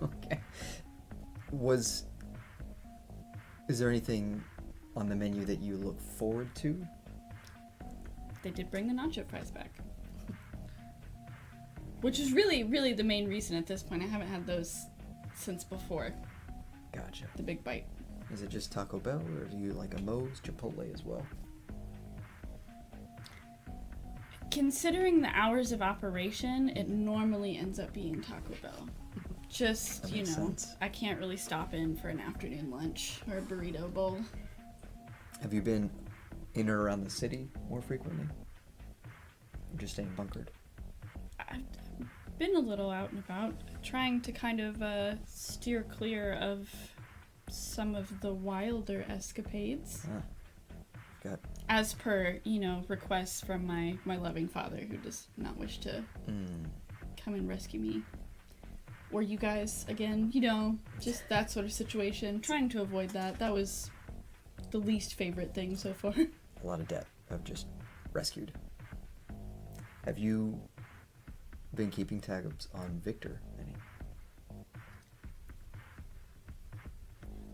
Okay. Is there anything on the menu that you look forward to? They did bring the nacho fries back. Which is really, really the main reason at this point. I haven't had those since before. Gotcha. The big bite. Is it just Taco Bell, or do you like a Moe's, Chipotle as well? Considering the hours of operation, it normally ends up being Taco Bell. Just, That makes sense. I can't really stop in for an afternoon lunch or a burrito bowl. Have you been in or around the city more frequently? Or just staying bunkered? I've been a little out and about, trying to kind of steer clear of some of the wilder escapades. Got As per, requests from my loving father, who does not wish to come and rescue me. Or you guys, again, just that sort of situation. Trying to avoid that. That was the least favorite thing so far. a lot of debt. I've just rescued. Have you been keeping tabs on Victor any?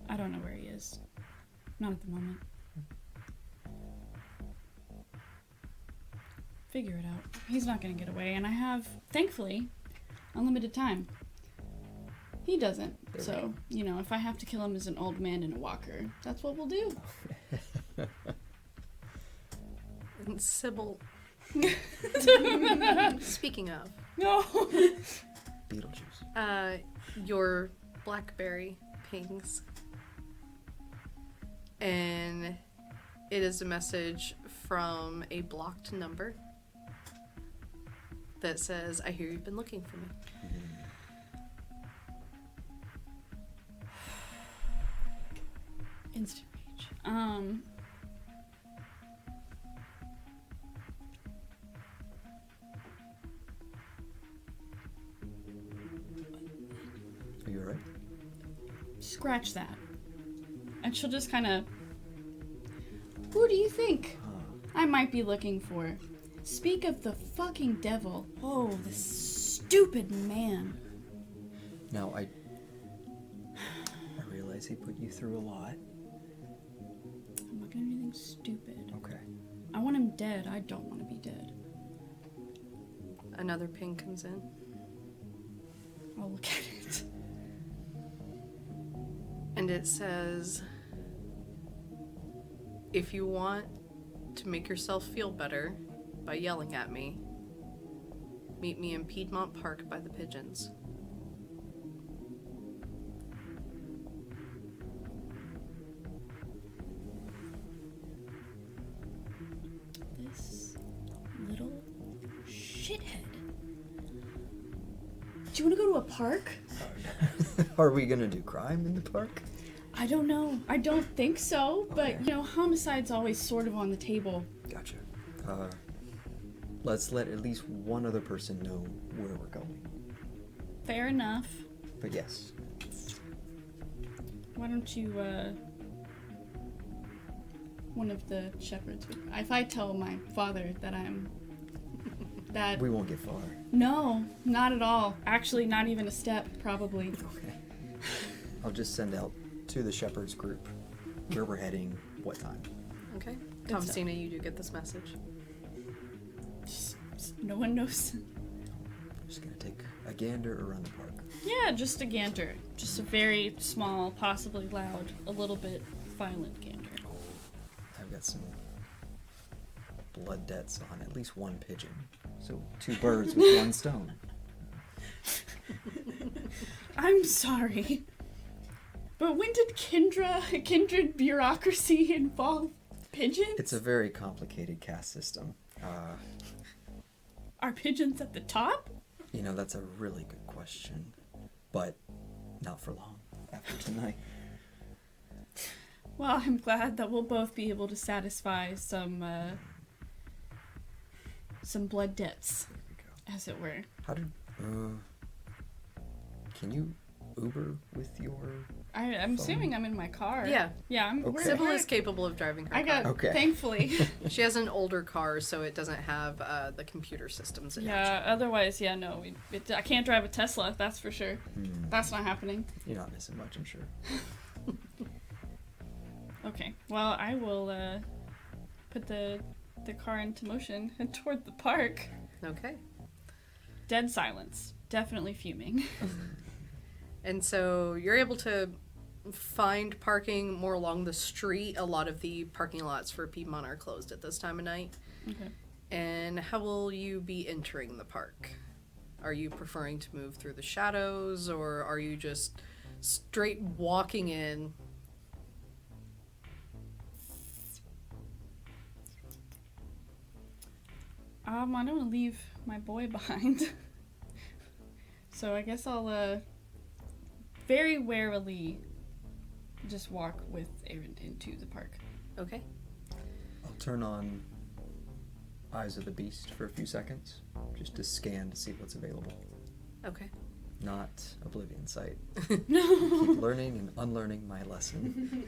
I don't know where he is. Not at the moment. Figure it out. He's not gonna get away, and I have, thankfully, unlimited time. He doesn't. So, if I have to kill him as an old man in a walker, that's what we'll do. And Sybil. Speaking of. No. Beetlejuice. Your BlackBerry pings. And it is a message from a blocked number that says, I hear you've been looking for me. Instant rage. Are you alright? Scratch that. And she'll just kind of... Who do you think I might be looking for? Speak of the fucking devil. Oh, this stupid man. Now, I realize he put you through a lot. I'm not gonna do anything stupid. Okay. I want him dead. I don't want to be dead. Another ping comes in. I'll look at it. And it says, if you want to make yourself feel better by yelling at me, meet me in Piedmont Park by the pigeons. This little shithead. Do you want to go to a park? Are we gonna do crime in the park? I don't know. I don't think so, but, homicide's always sort of on the table. Gotcha. Let's let at least one other person know where we're going. Fair enough. But yes. Why don't you, one of the shepherds. If I tell my father that I'm that We won't get far. No, not at all. Actually, not even a step, probably. Okay. I'll just send out to the Shepherd's group where we're heading, what time. Okay. Thomasina, you do get this message. No one knows. I'm just gonna take a gander around the park. Yeah, just a gander. Just a very small, possibly loud, a little bit violent gander. I've got some blood debts on at least one pigeon. So 2 birds with 1 stone. I'm sorry. But when did kindred bureaucracy involve pigeons? It's a very complicated caste system. Are pigeons at the top? You know, that's a really good question. But not for long after tonight. Well, I'm glad that we'll both be able to satisfy some blood debts, as it were. How did... can you Uber with your... I'm assuming I'm in my car. Yeah. Yeah, I'm... Okay. Sybil is capable of driving her I got... car. Okay. Thankfully. She has an older car, so it doesn't have the computer systems attached. Yeah, otherwise, yeah, no. I can't drive a Tesla, that's for sure. That's not happening. You're not missing much, I'm sure. Okay, well, I will put the car into motion and toward the park. Okay. Dead silence. Definitely fuming. And so you're able to find parking more along the street. A lot of the parking lots for Piedmont are closed at this time of night. Okay. And how will you be entering the park? Are you preferring to move through the shadows, or are you just straight walking in? I don't want to leave my boy behind. So I guess I'll very warily just walk with Aaron into the park. Okay. I'll turn on Eyes of the Beast for a few seconds, just to scan to see what's available. Okay. Not Oblivion Sight. Keep learning and unlearning my lesson.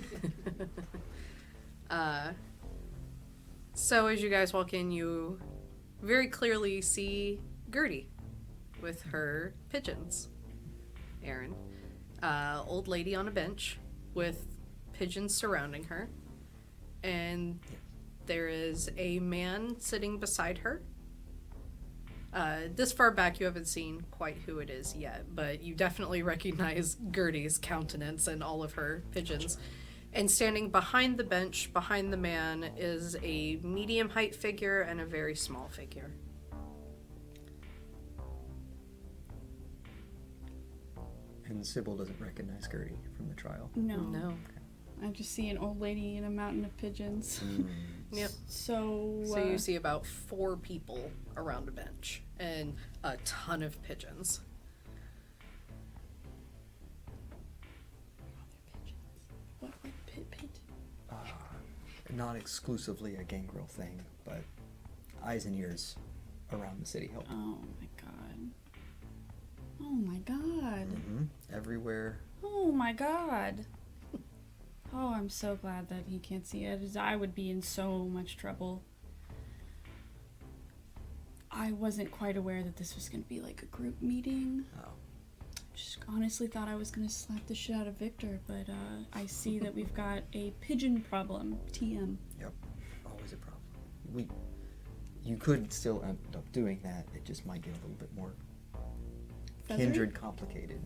So as you guys walk in, you very clearly see Gertie with her pigeons. Aaron. Old lady on a bench with pigeons surrounding her. And there is a man sitting beside her. This far back, you haven't seen quite who it is yet, but you definitely recognize Gertie's countenance and all of her pigeons. And standing behind the bench, behind the man, is a medium height figure and a very small figure. And Sybil doesn't recognize Gertie from the trial. No. I just see an old lady in a mountain of pigeons. Yep. So you see about 4 people around a bench and a ton of pigeons. What pigeon? Not exclusively a gangrel thing, but eyes and ears around the city help. Oh my god. Oh my god. Everywhere. Oh my god. Oh, I'm so glad that he can't see it. I would be in so much trouble. I wasn't quite aware that this was going to be like a group meeting. Oh. Just honestly thought I was going to slap the shit out of Victor, but I see that we've got a pigeon problem. TM. Yep. Always a problem. You could still end up doing that. It just might get a little bit more kindred complicated.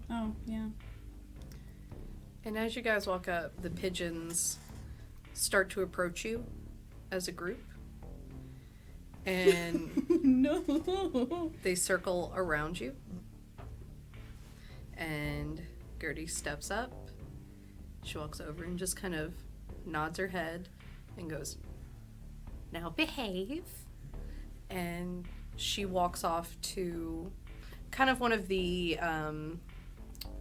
Oh, yeah. And as you guys walk up, the pigeons start to approach you as a group. And no. They circle around you. And Gertie steps up. She walks over and just kind of nods her head and goes, "Now behave." And she walks off to kind of one of the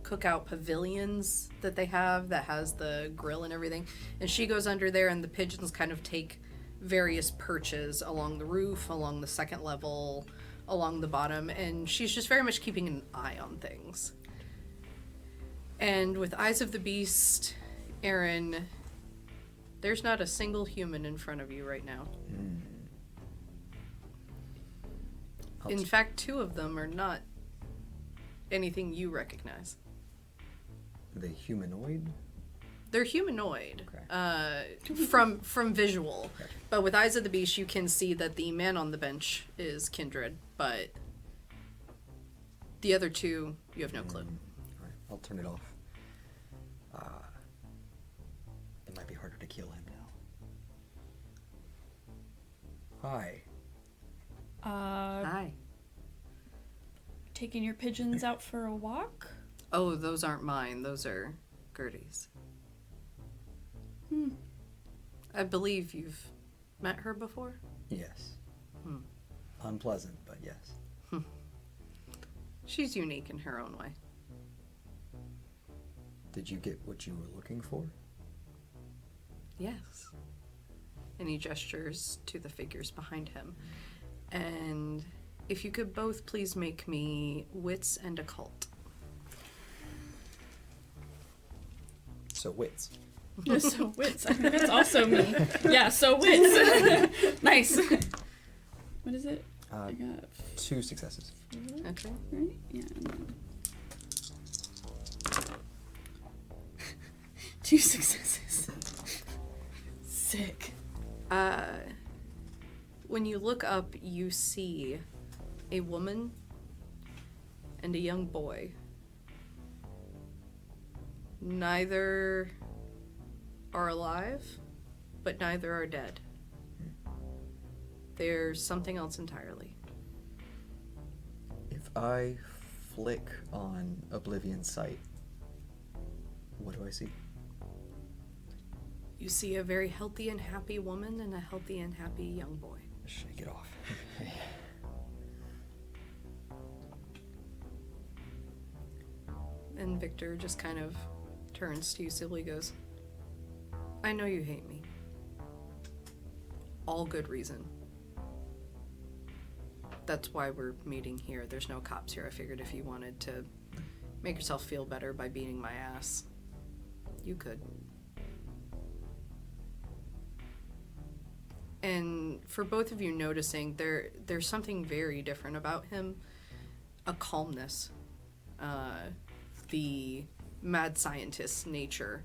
cookout pavilions that they have that has the grill and everything. And she goes under there, and the pigeons kind of take various perches along the roof, along the second level, along the bottom, and she's just very much keeping an eye on things. And with Eyes of the Beast, Aaron, There's not a single human in front of you right now. In fact, 2 of them are not anything you recognize. Are they humanoid? They're humanoid, Okay. from visual. But with Eyes of the Beast, you can see that the man on the bench is Kindred, but the other 2, you have no clue. Alright, I'll turn it off. It might be harder to kill him now. Hi. Hi. Taking your pigeons out for a walk? Oh, those aren't mine. Those are Gertie's. I believe you've met her before? Yes. Unpleasant, but yes. She's unique in her own way. Did you get what you were looking for? Yes. And he gestures to the figures behind him. And if you could both please make me wits and occult. So wits. So wits. I think that's also me. Yeah, so wits. Nice. What is it? I got 2 successes. Okay. Right? Yeah. And then 2 successes. Sick. When you look up, you see a woman and a young boy. Neither are alive, but neither are dead. There's something else entirely. If I flick on Oblivion's sight, what do I see? You see a very healthy and happy woman and a healthy and happy young boy. Shake it off. Okay. And Victor just kind of turns to you, Silly goes, I know you hate me. All good reason. That's why we're meeting here. There's no cops here. I figured if you wanted to make yourself feel better by beating my ass, you could. And for both of you noticing, there's something very different about him. A calmness. The mad scientist nature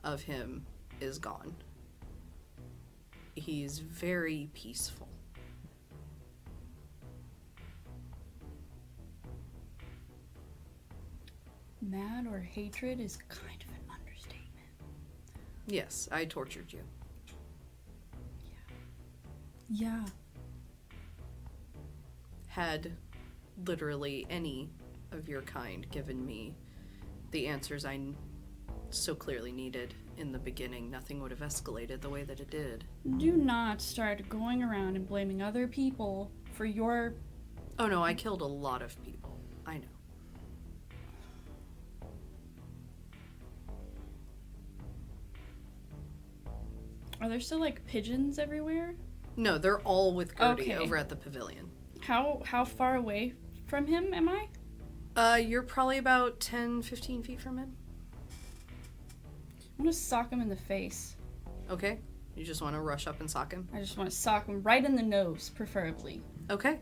of him is gone. He's very peaceful. Mad or hatred is kind of an understatement. Yes, I tortured you. Yeah. Had literally any of your kind given me the answers I so clearly needed in the beginning, nothing would have escalated the way that it did. Do not start going around and blaming other people for your... Oh no, I killed a lot of people. I know. Are there still, like, pigeons everywhere? No, they're all with Gertie Okay. over at the pavilion. How far away from him am I? You're probably about 10, 15 feet from him. I want to sock him in the face. Okay. You just want to rush up and sock him? I just want to sock him right in the nose, preferably. Okay.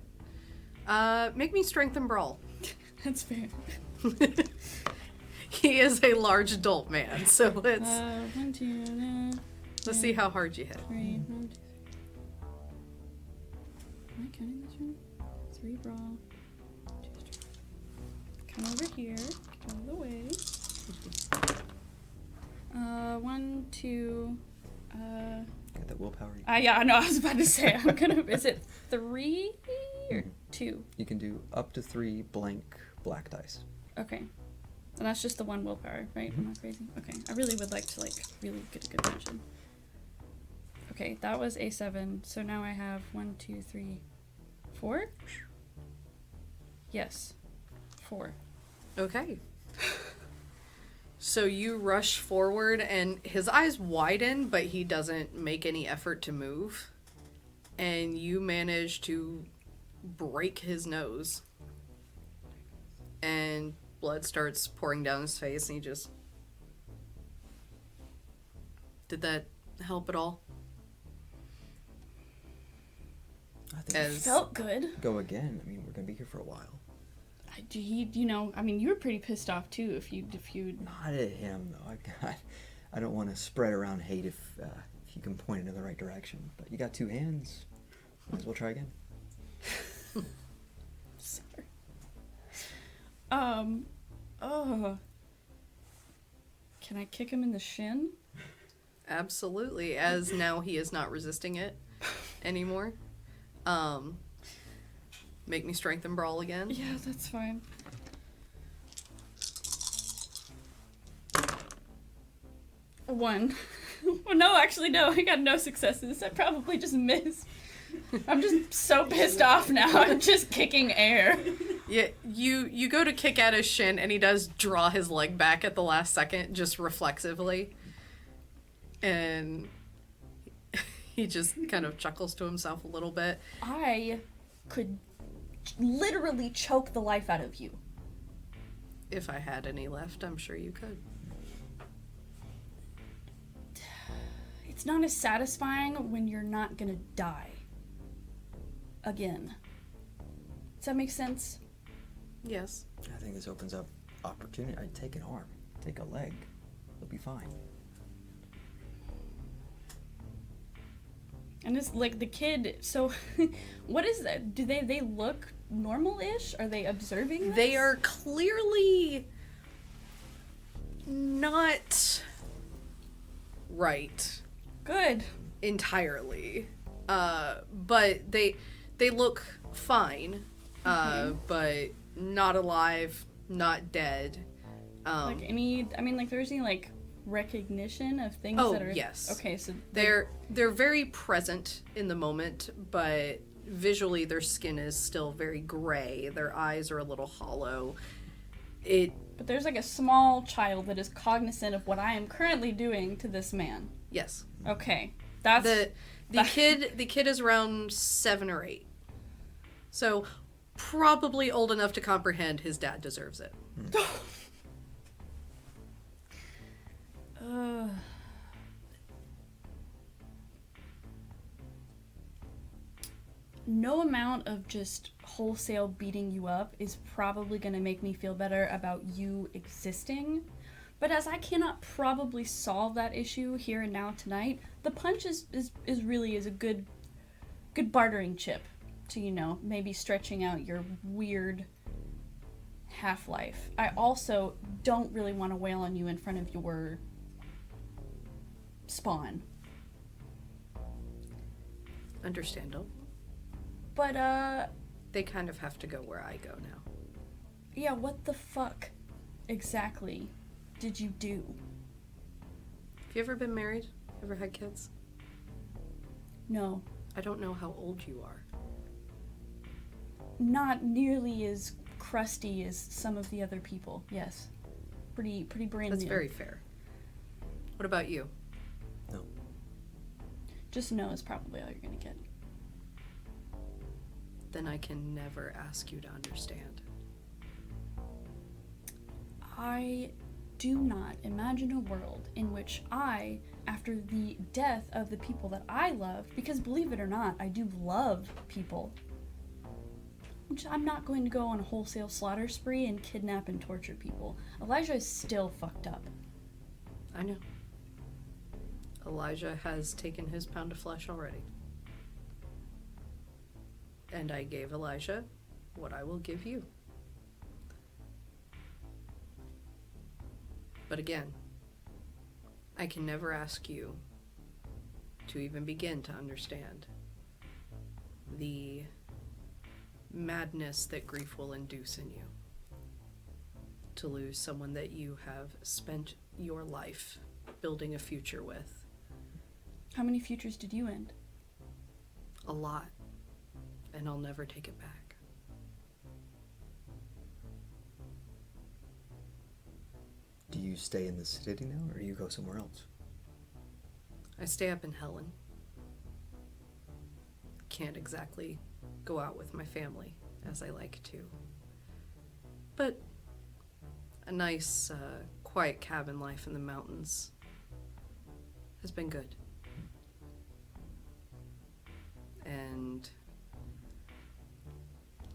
Make me strength and brawl. That's fair. He is a large adult man, so let's 1, 2, let's see how hard you hit. 3, 1, 2, 3. Am I counting this one? 3 brawl. 2 strength. Come over here. Get out of the way. 1, 2. Got that willpower. Yeah, no, I was about to say, I'm gonna. Is it 3 or 2? You can do up to 3 blank black dice. Okay. And that's just the 1 willpower, right? I'm not crazy. Okay. I really would like to, like, really get a good mention. Okay, that was a 7. So now I have 1, 2, 3, 4? Yes. 4. Okay. So you rush forward, and his eyes widen, but he doesn't make any effort to move. And you manage to break his nose. And blood starts pouring down his face, and he just... Did that help at all? I think As- we Felt good. should go again. I mean, we're gonna be here for a while. You know, I mean, you were pretty pissed off too. If you Not at him though. I don't want to spread around hate if you can point it in the right direction. But you got two hands. Might as well try again. Sorry. Oh. Can I kick him in the shin? Absolutely, as now he is not resisting it anymore. Make me strength and brawl again. Yeah, that's fine. One. Well, no, actually, no. I got no successes. I probably just missed. I'm just so pissed off now. I'm just kicking air. Yeah, you go to kick at his shin, and he does draw his leg back at the last second, just reflexively. And he just kind of chuckles to himself a little bit. I could literally choke the life out of you. If I had any left, I'm sure you could. It's not as satisfying when you're not gonna die. Again. Does that make sense? Yes. I think this opens up opportunity. I'd take an arm, take a leg. It'll be fine. And it's like the kid, so what is that? Do they look normal-ish? Are they observing this? They are clearly not right. Good. Entirely. But they look fine. But not alive, not dead. Like there's any like recognition of things that are yes. Okay, so they're very present in the moment, but visually their skin is still very gray. Their eyes are a little hollow. But there's like a small child that is cognizant of what I am currently doing to this man. Yes. Okay. That's the kid is around 7 or 8. So probably old enough to comprehend his dad deserves it. No amount of just wholesale beating you up is probably going to make me feel better about you existing. But as I cannot probably solve that issue here and now tonight, the punch is really a good bartering chip to, you know, maybe stretching out your weird half-life. I also don't really want to wail on you in front of your spawn. Understandable. But, they kind of have to go where I go now. yeah, what the fuck exactly did you do? Have you ever been married? Ever had kids? No. I don't know how old you are. Not nearly as crusty as some of the other people, yes. Pretty brand That's new. very fair. What about you? No. Just no is probably all you're gonna get. Then I can never ask you to understand. I do not imagine a world in which I, after the death of the people that I love, because believe it or not, I do love people, which I'm not going to go on a wholesale slaughter spree and kidnap and torture people. Elijah is still fucked up. I know. Elijah has taken his pound of flesh already. And I gave Elijah what I will give you. But again, I can never ask you to even begin to understand the madness that grief will induce in you. To lose someone that you have spent your life building a future with. How many futures did you end? A lot. And I'll never take it back. Do you stay in the city now, or do you go somewhere else? I stay up in Helen. Can't exactly go out with my family as I like to. But a nice, quiet cabin life in the mountains has been good. And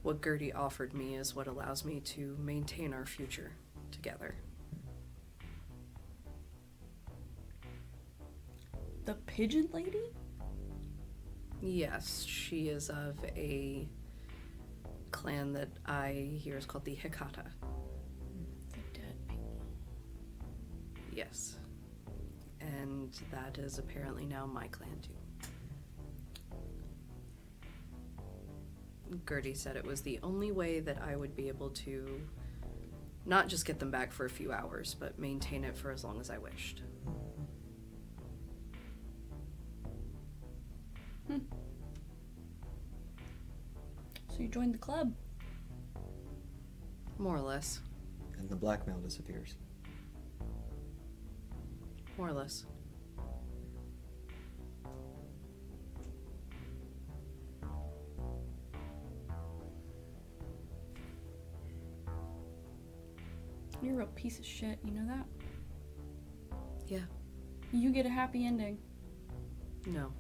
what Gertie offered me is what allows me to maintain our future together. The pigeon lady? Yes, she is of a clan that I hear is called the Hecata. The dead people. Yes. And that is apparently now my clan too. Gertie said it was the only way that I would be able to not just get them back for a few hours, but maintain it for as long as I wished. So you joined the club? More or less. And the blackmail disappears. More or less. You're a real piece of shit, you know that? Yeah. You get a happy ending. No.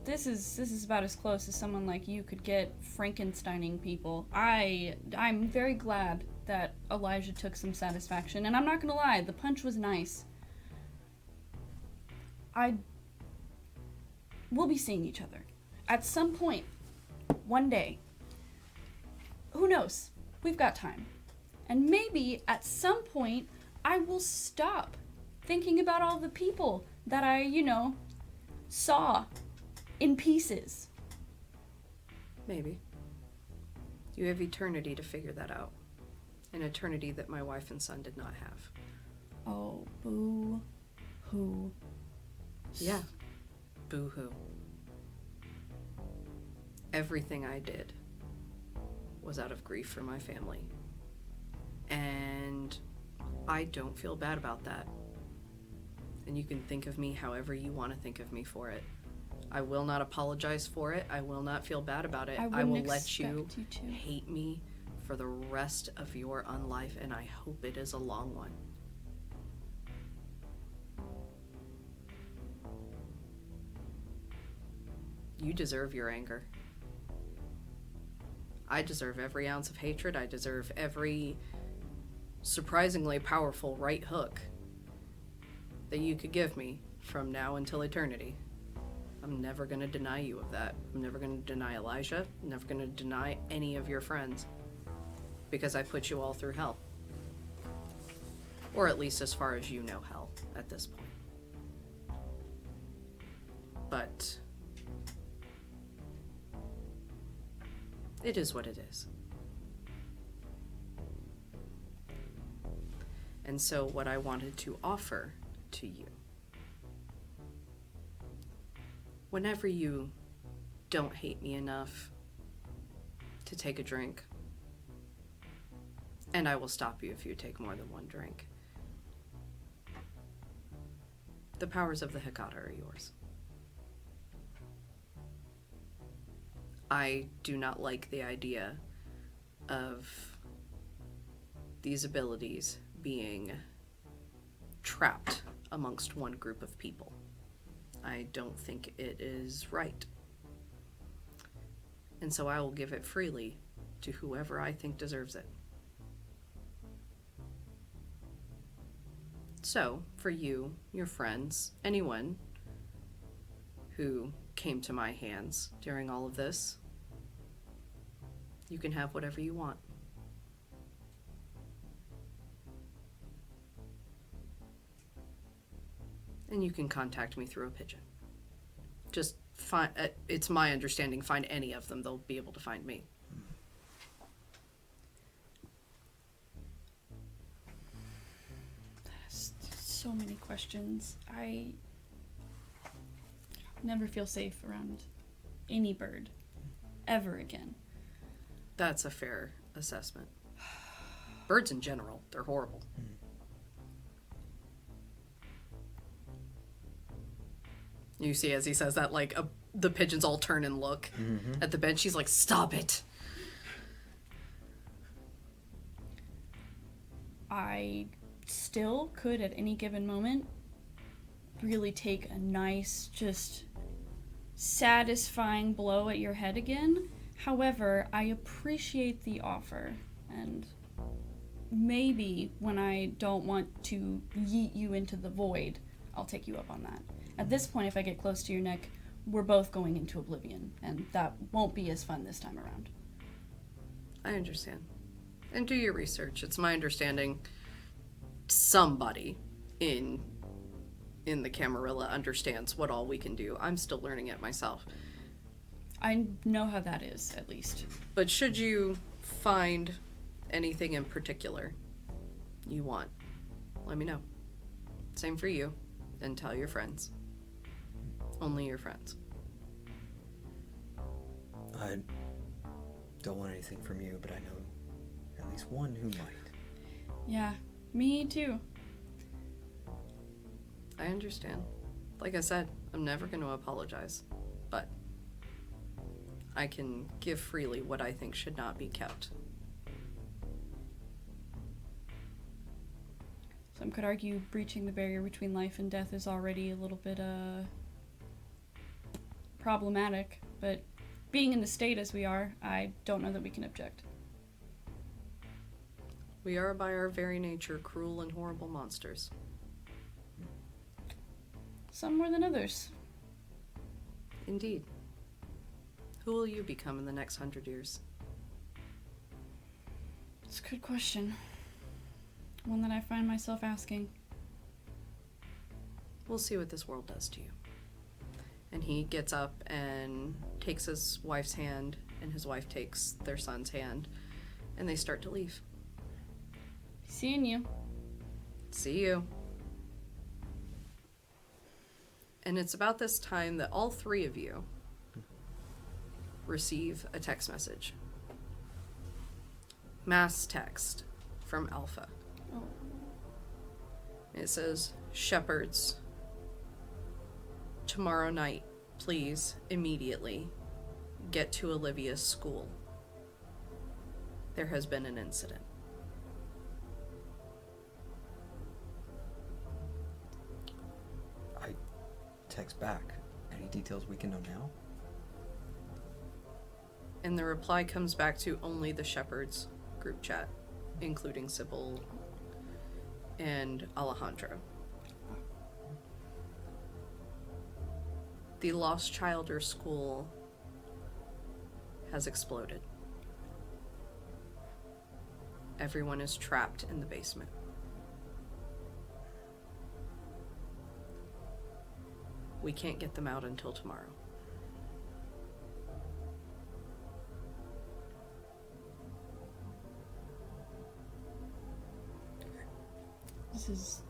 This is about as close as someone like you could get Frankensteining people. I'm very glad that Elijah took some satisfaction, and I'm not gonna lie, the punch was nice. We'll be seeing each other at some point, one day. Who knows? We've got time. And maybe at some point I will stop thinking about all the people that I, saw in pieces. Maybe. You have eternity to figure that out. An eternity that my wife and son did not have. Oh, boo-hoo. Yeah. Boo-hoo. Everything I did was out of grief for my family. And I don't feel bad about that. And you can think of me however you want to think of me for it. I will not apologize for it. I will not feel bad about it. I will let you hate me for the rest of your unlife, and I hope it is a long one. You deserve your anger. I deserve every ounce of hatred. I deserve every surprisingly powerful right hook that you could give me from now until eternity. I'm never going to deny you of that. I'm never going to deny Elijah. I'm never going to deny any of your friends. Because I put you all through hell. Or at least as far as you know hell at this point. But it is what it is. And so what I wanted to offer to you, whenever you don't hate me enough to take a drink, and I will stop you if you take more than one drink, the powers of the Hecata are yours. I do not like the idea of these abilities being trapped amongst one group of people. I don't think it is right. And so I will give it freely to whoever I think deserves it. So, for you, your friends, anyone who came to my hands during all of this, you can have whatever you want. And you can contact me through a pigeon. Just find, it's my understanding, find any of them, they'll be able to find me. So many questions. I never feel safe around any bird ever again. That's a fair assessment. Birds in general, they're horrible. You see as he says that, like, the pigeons all turn and look at the bench. She's like, stop it. I still could at any given moment really take a nice, just satisfying blow at your head again. However, I appreciate the offer, and maybe when I don't want to yeet you into the void, I'll take you up on that. At this point, if I get close to your neck, we're both going into oblivion, and that won't be as fun this time around. I understand. And do your research. It's my understanding somebody in the Camarilla understands what all we can do. I'm still learning it myself. I know how that is, at least. But should you find anything in particular you want, let me know. Same for you. And tell your friends. Only your friends. I don't want anything from you, but I know at least one who might. Yeah, me too. I understand. Like I said, I'm never going to apologize. But I can give freely what I think should not be kept. Some could argue breaching the barrier between life and death is already a little bit problematic, but being in the state as we are, I don't know that we can object. We are by our very nature cruel and horrible monsters. Some more than others. Indeed. Who will you become in the next 100 years? It's a good question. One that I find myself asking. We'll see what this world does to you. And he gets up and takes his wife's hand, and his wife takes their son's hand, and they start to leave. Seeing you. See you. And it's about this time that all three of you receive a text message. Mass text from Alpha. Oh. It says, "Shepherds, tomorrow night, please, immediately, get to Olivia's school. There has been an incident." I text back. Any details we can know now? And the reply comes back to only the Shepherds group chat, including Sybil and Alejandro. The Lost Childer School has exploded. Everyone is trapped in the basement. We can't get them out until tomorrow. This is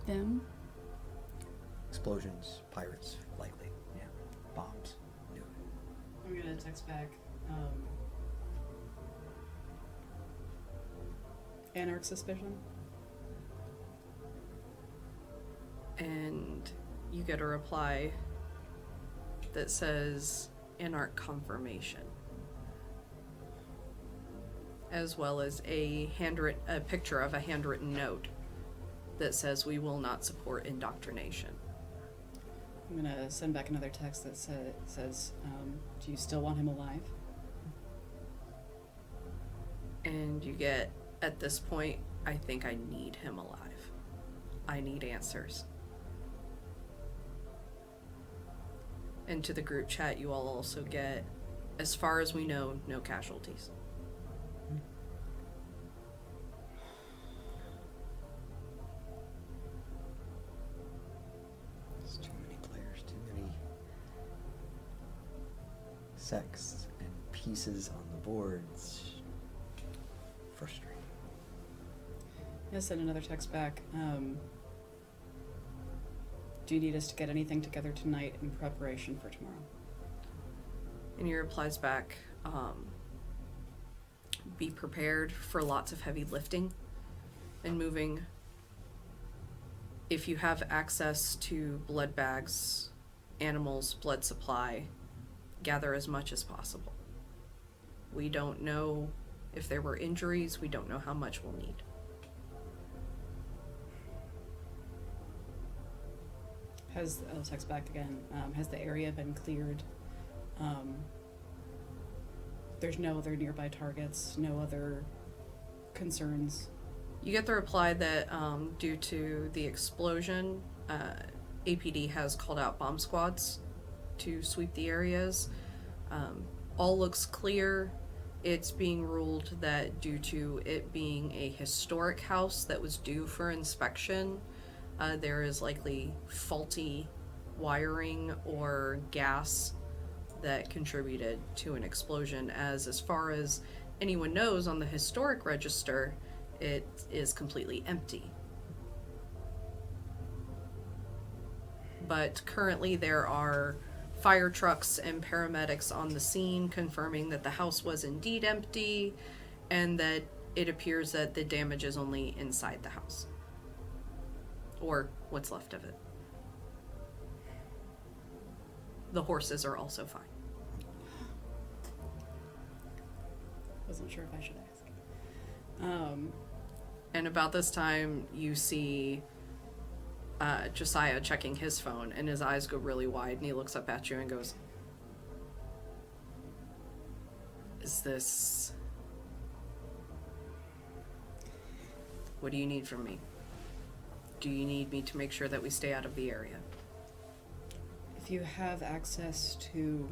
them? Explosions, pirates, likely. Yeah. Bombs. Knew it. I'm gonna text back. Anarch suspicion. And you get a reply that says Anarch confirmation, as well as a picture of a handwritten note that says we will not support indoctrination. I'm gonna send back another text that says, do you still want him alive? And you get, at this point, I think I need him alive. I need answers. And to the group chat, you all also get, as far as we know, no casualties. There's too many players, too many sects and pieces on the boards. Frustrating. I sent another text back. Do you need us to get anything together tonight in preparation for tomorrow? And he replies back, be prepared for lots of heavy lifting and moving. If you have access to blood bags, animals, blood supply, gather as much as possible. We don't know if there were injuries. We don't know how much we'll need. I'll text back again. Has the area been cleared? There's no other nearby targets, no other concerns. You get the reply that due to the explosion, APD has called out bomb squads to sweep the areas. All looks clear. It's being ruled that due to it being a historic house that was due for inspection, there is likely faulty wiring or gas that contributed to an explosion, as far as anyone knows on the historic register, it is completely empty. But currently there are fire trucks and paramedics on the scene confirming that the house was indeed empty and that it appears that the damage is only inside the house. Or what's left of it. The horses are also fine. Wasn't sure if I should ask. And about this time, you see Josiah checking his phone, and his eyes go really wide, and he looks up at you and goes, "Is this... What do you need from me? Do you need me to make sure that we stay out of the area?" If you have access to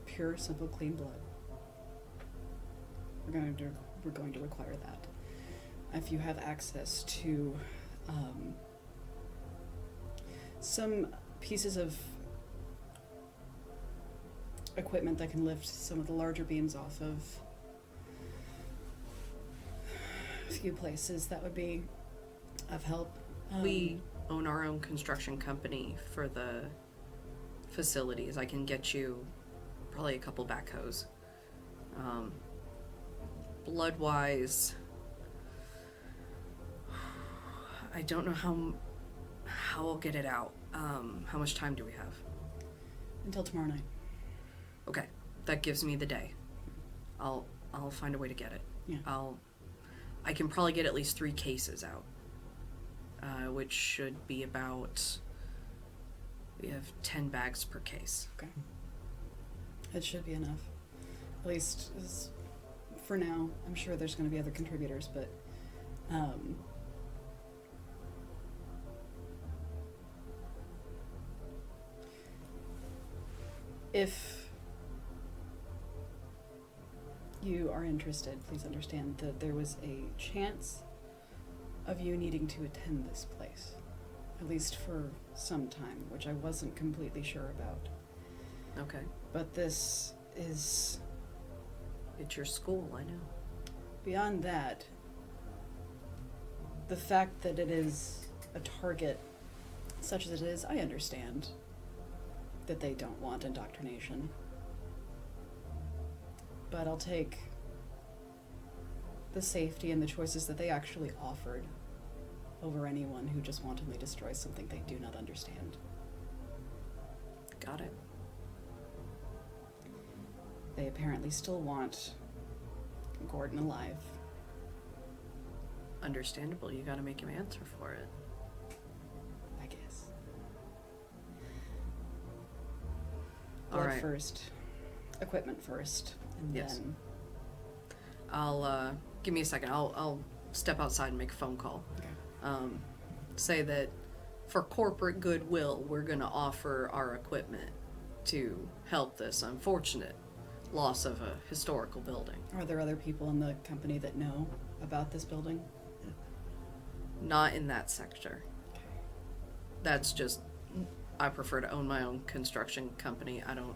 pure, simple, clean blood, we're going to require that. If you have access to some pieces of equipment that can lift some of the larger beams off of a few places, that would be of help. We own our own construction company for the facilities. I can get you probably a couple backhoes. Blood-wise, I don't know how I'll get it out. How much time do we have? Until tomorrow night. Okay, that gives me the day. I'll find a way to get it. Yeah. I can probably get at least 3 cases out, which should be about. We have 10 bags per case. Okay. It should be enough. At least for now. I'm sure there's going to be other contributors, but if you are interested, please understand that there was a chance of you needing to attend this place, at least for some time, which I wasn't completely sure about. Okay. But this is... It's your school, I know. Beyond that, the fact that it is a target such as it is, I understand that they don't want indoctrination. But I'll take the safety and the choices that they actually offered over anyone who just wantonly destroys something they do not understand. Got it. They apparently still want Gordon alive. Understandable, you gotta make him answer for it. I guess. All Blood right. first. Equipment first. And Yes. then... I'll, give me a second. I'll step outside and make a phone call. Okay. Say that for corporate goodwill, we're gonna offer our equipment to help this unfortunate loss of a historical building. Are there other people in the company that know about this building? Not in that sector. That's just, I prefer to own my own construction company. I don't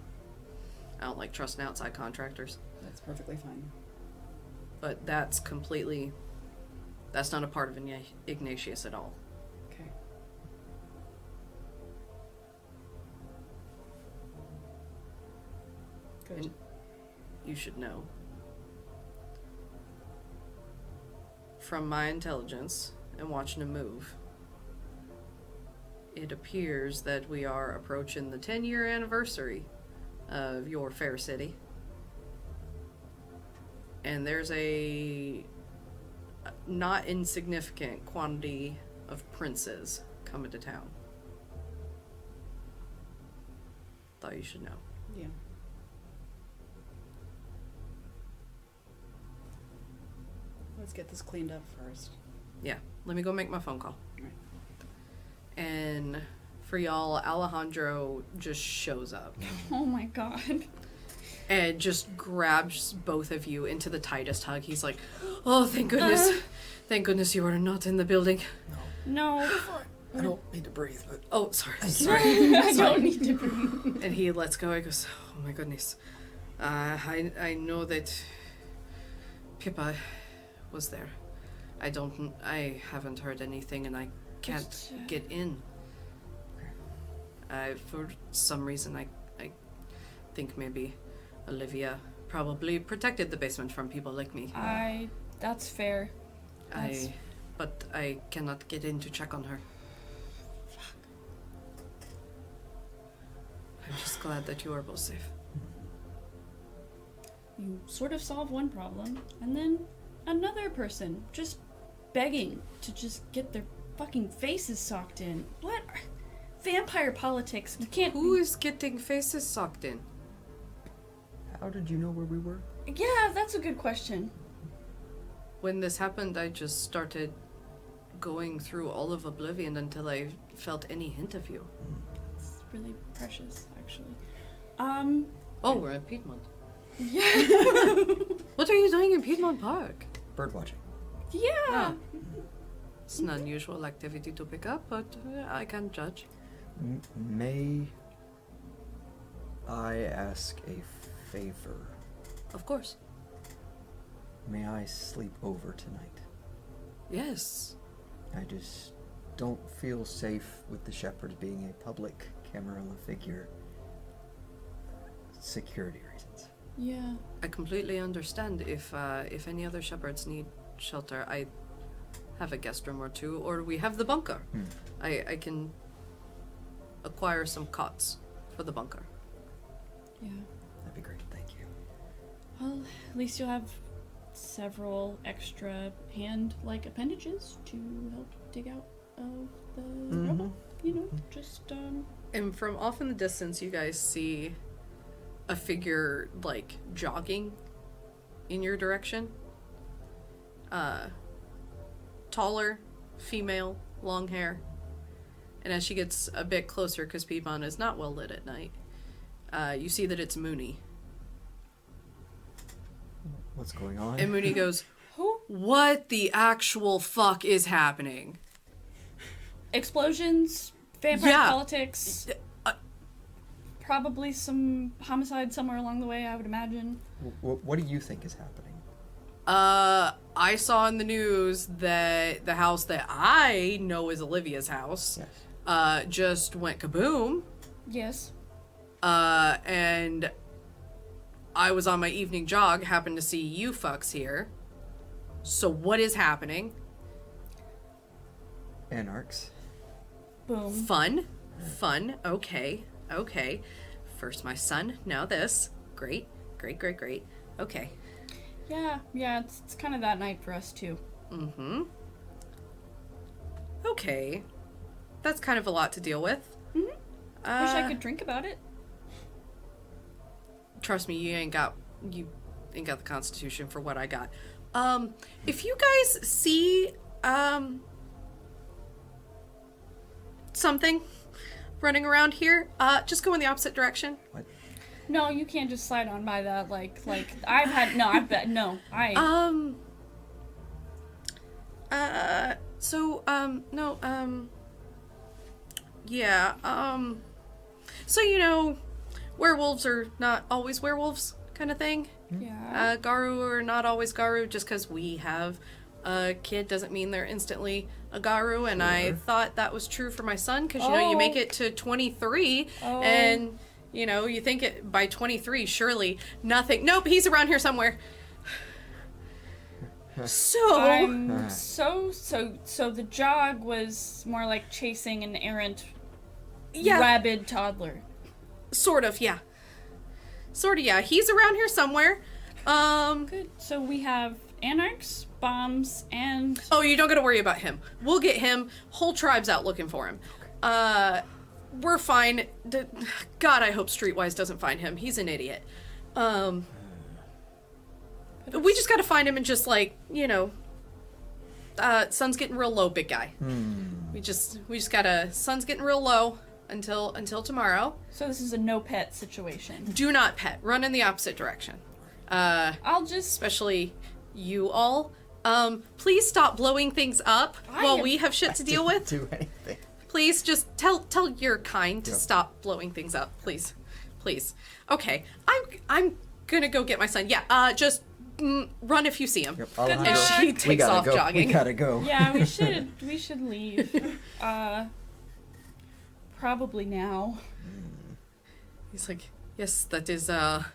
like trusting outside contractors. That's perfectly fine. But that's not a part of Ignatius at all. Okay. Good. And you should know. From my intelligence and watching him move, it appears that we are approaching the 10-year anniversary of your fair city. And there's a not insignificant quantity of princes coming to town. Thought you should know. Yeah. Let's get this cleaned up first. Yeah, let me go make my phone call. Right. And for y'all, Alejandro just shows up Oh my god. and just grabs both of you into the tightest hug. He's like, "Oh, thank goodness. Thank goodness you are not in the building." No. I don't need to breathe, but Oh, sorry. I don't need to breathe. And he lets go. He goes, "Oh my goodness. I know that Pippa was there. I haven't heard anything and I can't get in. For some reason, I think maybe Olivia probably protected the basement from people like me. That's fair. But I cannot get in to check on her. I'm just glad that you are both safe." You sort of solve one problem, and then another person just begging to just get their fucking faces socked in. What? Vampire politics. You can't. Who is getting faces socked in? how did you know where we were? Yeah, that's a good question. When this happened, I just started going through all of Oblivion until I felt any hint of you. It's really precious, actually. Oh, we're in Piedmont. Yeah. What are you doing in Piedmont Park? Bird watching. Yeah. It's an unusual activity to pick up, but I can't judge. May I ask a favor? Of course. May I sleep over tonight? Yes. I just don't feel safe with the Shepherd being a public Camarilla figure. Security reasons. Yeah. I completely understand. If any other shepherds need shelter, I have a guest room or two, or we have the bunker. I can acquire some cots for the bunker. Yeah. That'd be great, thank you. Well, at least you'll have several extra hand-like appendages to help dig out of the rubble. You know, just And from off in the distance, you guys see a figure, like, jogging in your direction. Taller, female, long hair. And as she gets a bit closer, because Piedmont is not well lit at night, you see that it's Mooney. What's going on? And Mooney goes, "What the actual fuck is happening?" explosions, vampire Yeah. politics, probably some homicide somewhere along the way, I would imagine. What do you think is happening? I saw in the news that the house that I know is Olivia's house, just went kaboom. Yes. And I was on my evening jog, happened to see you fucks here. So what is happening? Anarchs. Boom. Fun. Okay. First my son, now this. Great. Okay. Yeah, it's kind of that night for us too. Okay. That's kind of a lot to deal with. Wish I could drink about it. Trust me, you ain't got the constitution for what I got. If you guys see something running around here, just go in the opposite direction. What? No, you can't just slide on by that like so you know, werewolves are not always werewolves, kind of thing. Yeah. Garu are not always Garu. Just because we have a kid doesn't mean they're instantly a Garu, and I thought that was true for my son, because, you know, you make it to 23, and, you know, you think it by 23, surely nothing. Nope, he's around here somewhere. So the jog was more like chasing an errant rabid toddler. Sort of, yeah. He's around here somewhere. Good. So we have Anarchs, bombs and... Oh, you don't gotta worry about him. We'll get him. Whole tribe's out looking for him. We're fine. God, I hope Streetwise doesn't find him. He's an idiot. We just gotta find him and just, like, you know... sun's getting real low, big guy. We just gotta... Sun's getting real low until tomorrow. So this is a no pet situation. Do not pet. Run in the opposite direction. I'll just... Especially you all. Please stop blowing things up while we have shit to deal with. Do anything. Please just tell your kind to stop blowing things up. Please. Okay. I'm gonna go get my son. Yeah, just run if you see him. Yep, And she takes off jogging. We gotta go. Yeah, we should leave. Probably now. He's like, yes, that is, I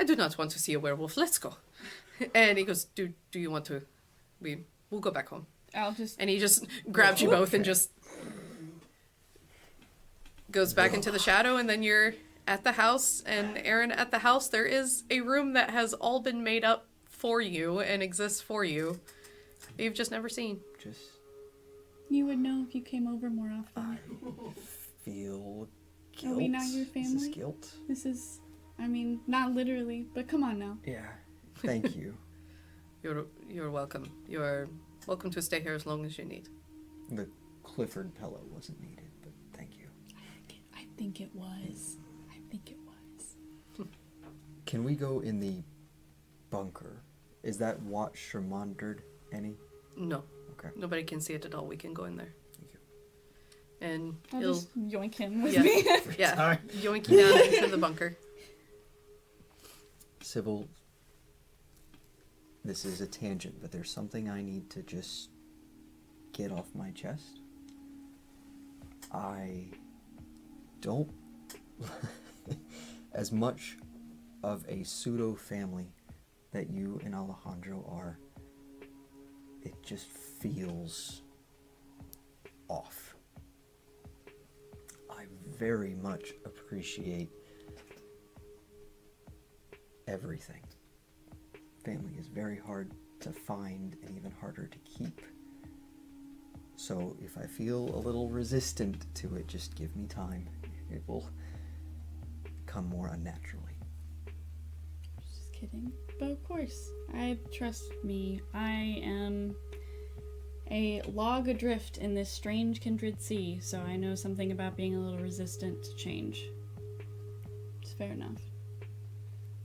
do not want to see a werewolf. Let's go. And he goes, do you want to? We'll go back home. And he just grabs you both and just goes back into the shadow, and then you're at the house, and Aaron, at the house, there is a room that has all been made up for you and exists for you. You've just never seen. You would know if you came over more often. I feel guilt. Are we not your family? Is this guilt? This is, I mean, not literally, but come on now. Yeah. Thank you. You're welcome. You're welcome to stay here as long as you need. The Clifford pillow wasn't needed, but thank you. I think it was. Can we go in the bunker? Is that watched or monitored any? No. Okay. Nobody can see it at all. We can go in there. Thank you. And I'll he'll just yoink him with me. Yeah. Yoink you down into the bunker. Sybil, this is a tangent, but there's something I need to just get off my chest. I don't... as much of a pseudo-family that you and Alejandro are, it just feels off. I very much appreciate everything. Family is very hard to find and even harder to keep. So if I feel a little resistant to it, just give me time. It will come more unnaturally. Just kidding. But of course, trust me, I am a log adrift in this strange kindred sea, so I know something about being a little resistant to change. It's fair enough.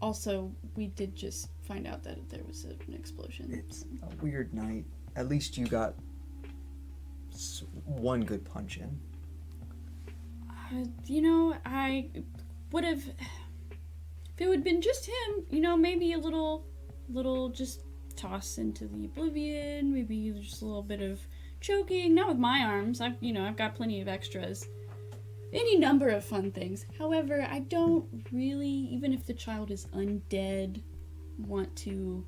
Also, we did just find out that there was an explosion. It's a weird night. At least you got one good punch in. You know, I would have... If it would have been just him, you know, maybe a little just toss into the oblivion, maybe just a little bit of choking. Not with my arms. I've got plenty of extras. Any number of fun things. However, I don't really, even if the child is undead, want to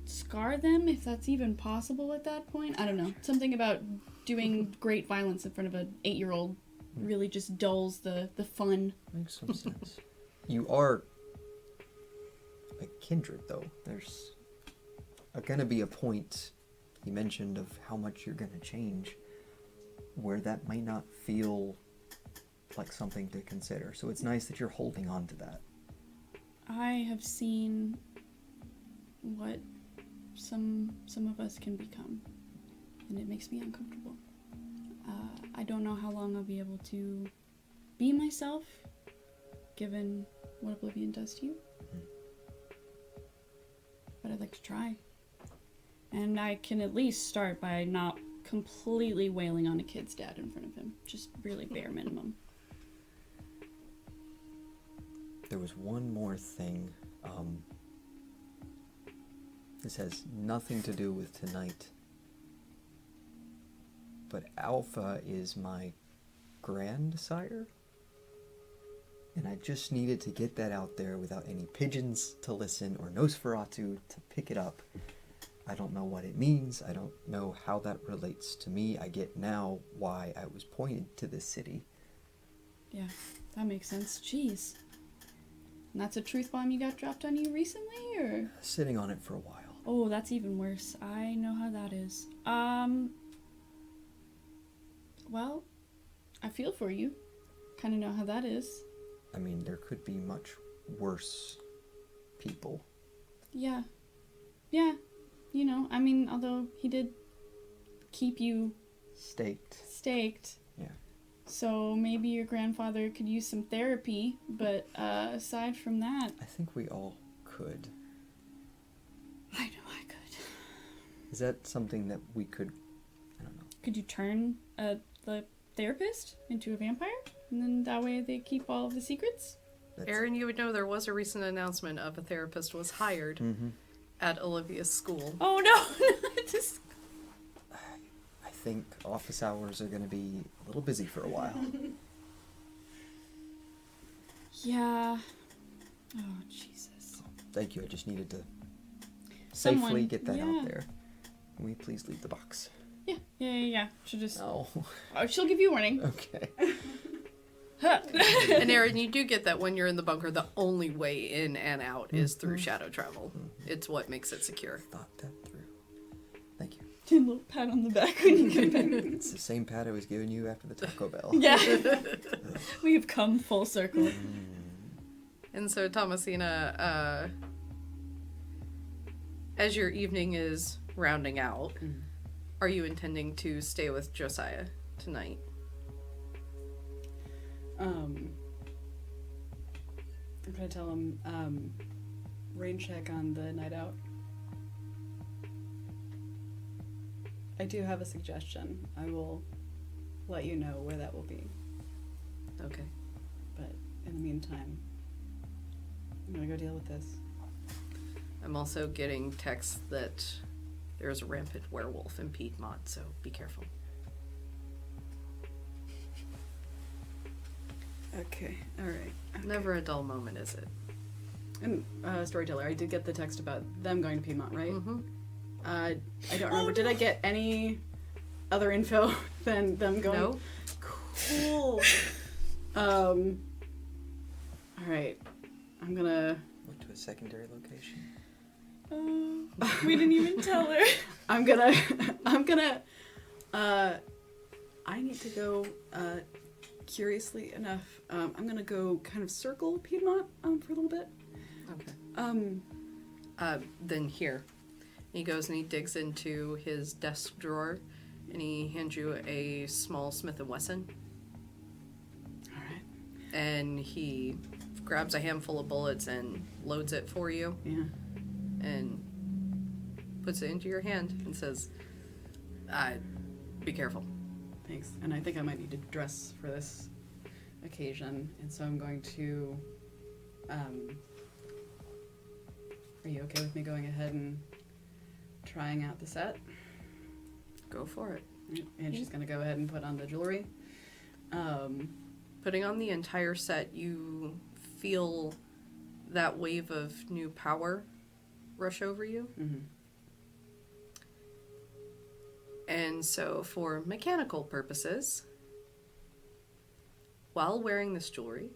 scar them, if that's even possible at that point. I don't know. Something about doing great violence in front of an 8-year-old really just dulls the fun. Makes some sense. You are a kindred, though. There's gonna be a point you mentioned of how much you're gonna change where that might not feel like something to consider. So it's nice that you're holding on to that. I have seen what some of us can become, and it makes me uncomfortable. I don't know how long I'll be able to be myself, given what Oblivion does to you. But I'd like to try. And I can at least start by not completely wailing on a kid's dad in front of him. Just really bare minimum. There was one more thing. This has nothing to do with tonight. But Alpha is my grandsire. And I just needed to get that out there without any pigeons to listen or Nosferatu to pick it up. I don't know what it means. I don't know how that relates to me. I get now why I was pointed to this city. Yeah, that makes sense. Jeez. And that's a truth bomb you got dropped on you recently, or? Sitting on it for a while. Oh, that's even worse. I know how that is. Well, I feel for you. Kind of know how that is. I mean, there could be much worse people. Yeah. Yeah. You know, I mean, although he did keep you staked. Yeah. So maybe your grandfather could use some therapy, but aside from that... I think we all could. I know I could. Is that something that we could... I don't know. Could you turn the therapist into a vampire? And then that way they keep all of the secrets? Aaron, you would know there was a recent announcement of a therapist was hired at Olivia's school. Oh no! Just... I think office hours are going to be a little busy for a while. Yeah. Oh, Jesus. Thank you. I just needed to Someone, safely get that yeah. out there. Can we please leave the box? Yeah. She'll just... No. Oh, she'll give you a warning. Okay. And Aaron, you do get that when you're in the bunker, the only way in and out is through shadow travel. It's what makes it secure. Thought that through. Thank you. A little pat on the back when you get back. It's the same pat I was giving you after the Taco Bell. Yeah. We've come full circle. And so, Thomasina, as your evening is rounding out, are you intending to stay with Josiah tonight? I'm gonna tell him, rain check on the night out. I do have a suggestion. I will let you know where that will be. Okay. But in the meantime, I'm gonna go deal with this. I'm also getting texts that there's a rampant werewolf in Piedmont, so be careful. Okay, alright. Okay. Never a dull moment, is it? And, storyteller, I did get the text about them going to Piedmont, right? Mm-hmm. I don't remember. Did I get any other info than them going? No. Cool. Alright. I'm gonna... Went to a secondary location. We didn't even tell her. I'm gonna, I need to go, curiously enough, I'm gonna go kind of circle Piedmont, for a little bit. Okay. Then here. He goes and he digs into his desk drawer and he hands you a small Smith & Wesson. Alright. And he grabs a handful of bullets and loads it for you. Yeah. And puts it into your hand and says, be careful. Thanks. And I think I might need to dress for this occasion, and so I'm going to, are you okay with me going ahead and trying out the set? Go for it. And she's gonna go ahead and put on the jewelry. Putting on the entire set, you feel that wave of new power rush over you. Mm-hmm. And so for mechanical purposes, while wearing this jewelry,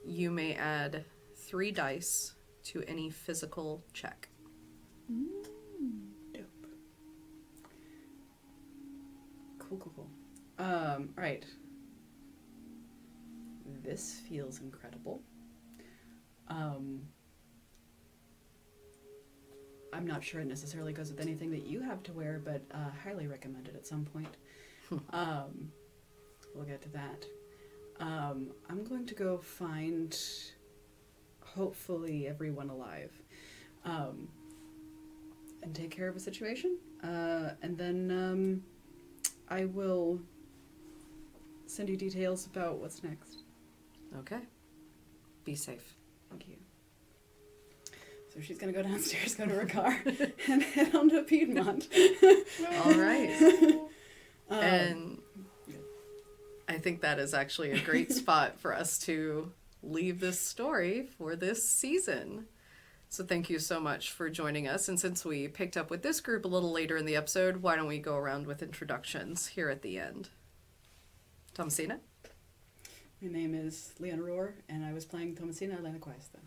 you may add 3 dice to any physical check. Dope. Cool. Right. This feels incredible. I'm not sure it necessarily goes with anything that you have to wear, but highly recommended at some point. We'll get to that. I'm going to go find, hopefully, everyone alive, and take care of a situation. And then I will send you details about what's next. Okay. Be safe. Thank you. So she's going to go downstairs, go to her car, and head on to Piedmont. All right. And I think that is actually a great spot for us to leave this story for this season. So thank you so much for joining us. And since we picked up with this group a little later in the episode, why don't we go around with introductions here at the end? Thomasina? My name is Leon Rohr, and I was playing Thomasina Elena Quaesta.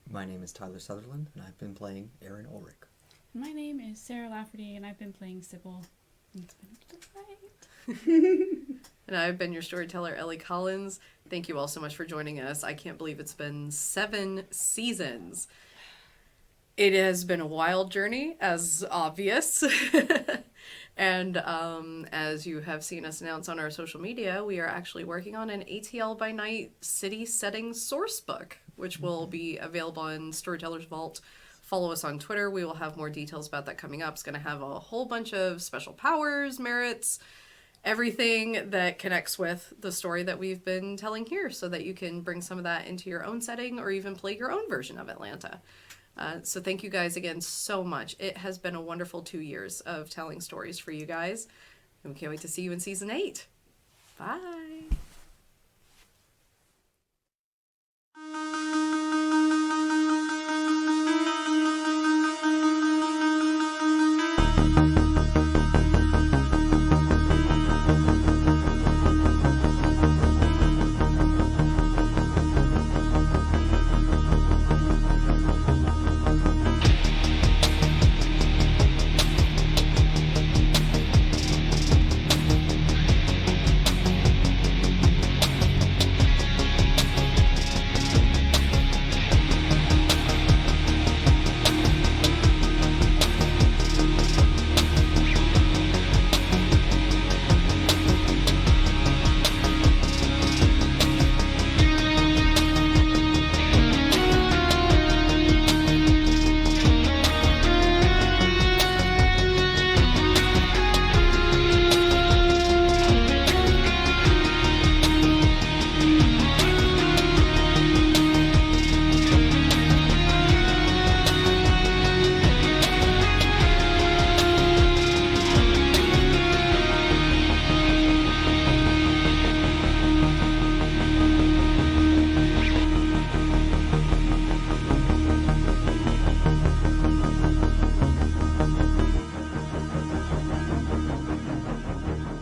My name is Tyler Sutherland, and I've been playing Aaron Ulrich. My name is Sarah Lafferty, and I've been playing Sybil. It's been a delight. And I've been your storyteller, Ellie Collins. Thank you all so much for joining us. I can't believe it's been 7 seasons. It has been a wild journey, as obvious. And as you have seen us announce on our social media, we are actually working on an ATL By Night city setting source book, which will be available in Storyteller's Vault. Follow us on Twitter. We will have more details about that coming up. It's going to have a whole bunch of special powers, merits, everything that connects with the story that we've been telling here, so that you can bring some of that into your own setting or even play your own version of Atlanta. So thank you guys again so much. It has been a wonderful 2 years of telling stories for you guys. And we can't wait to see you in season 8. Bye.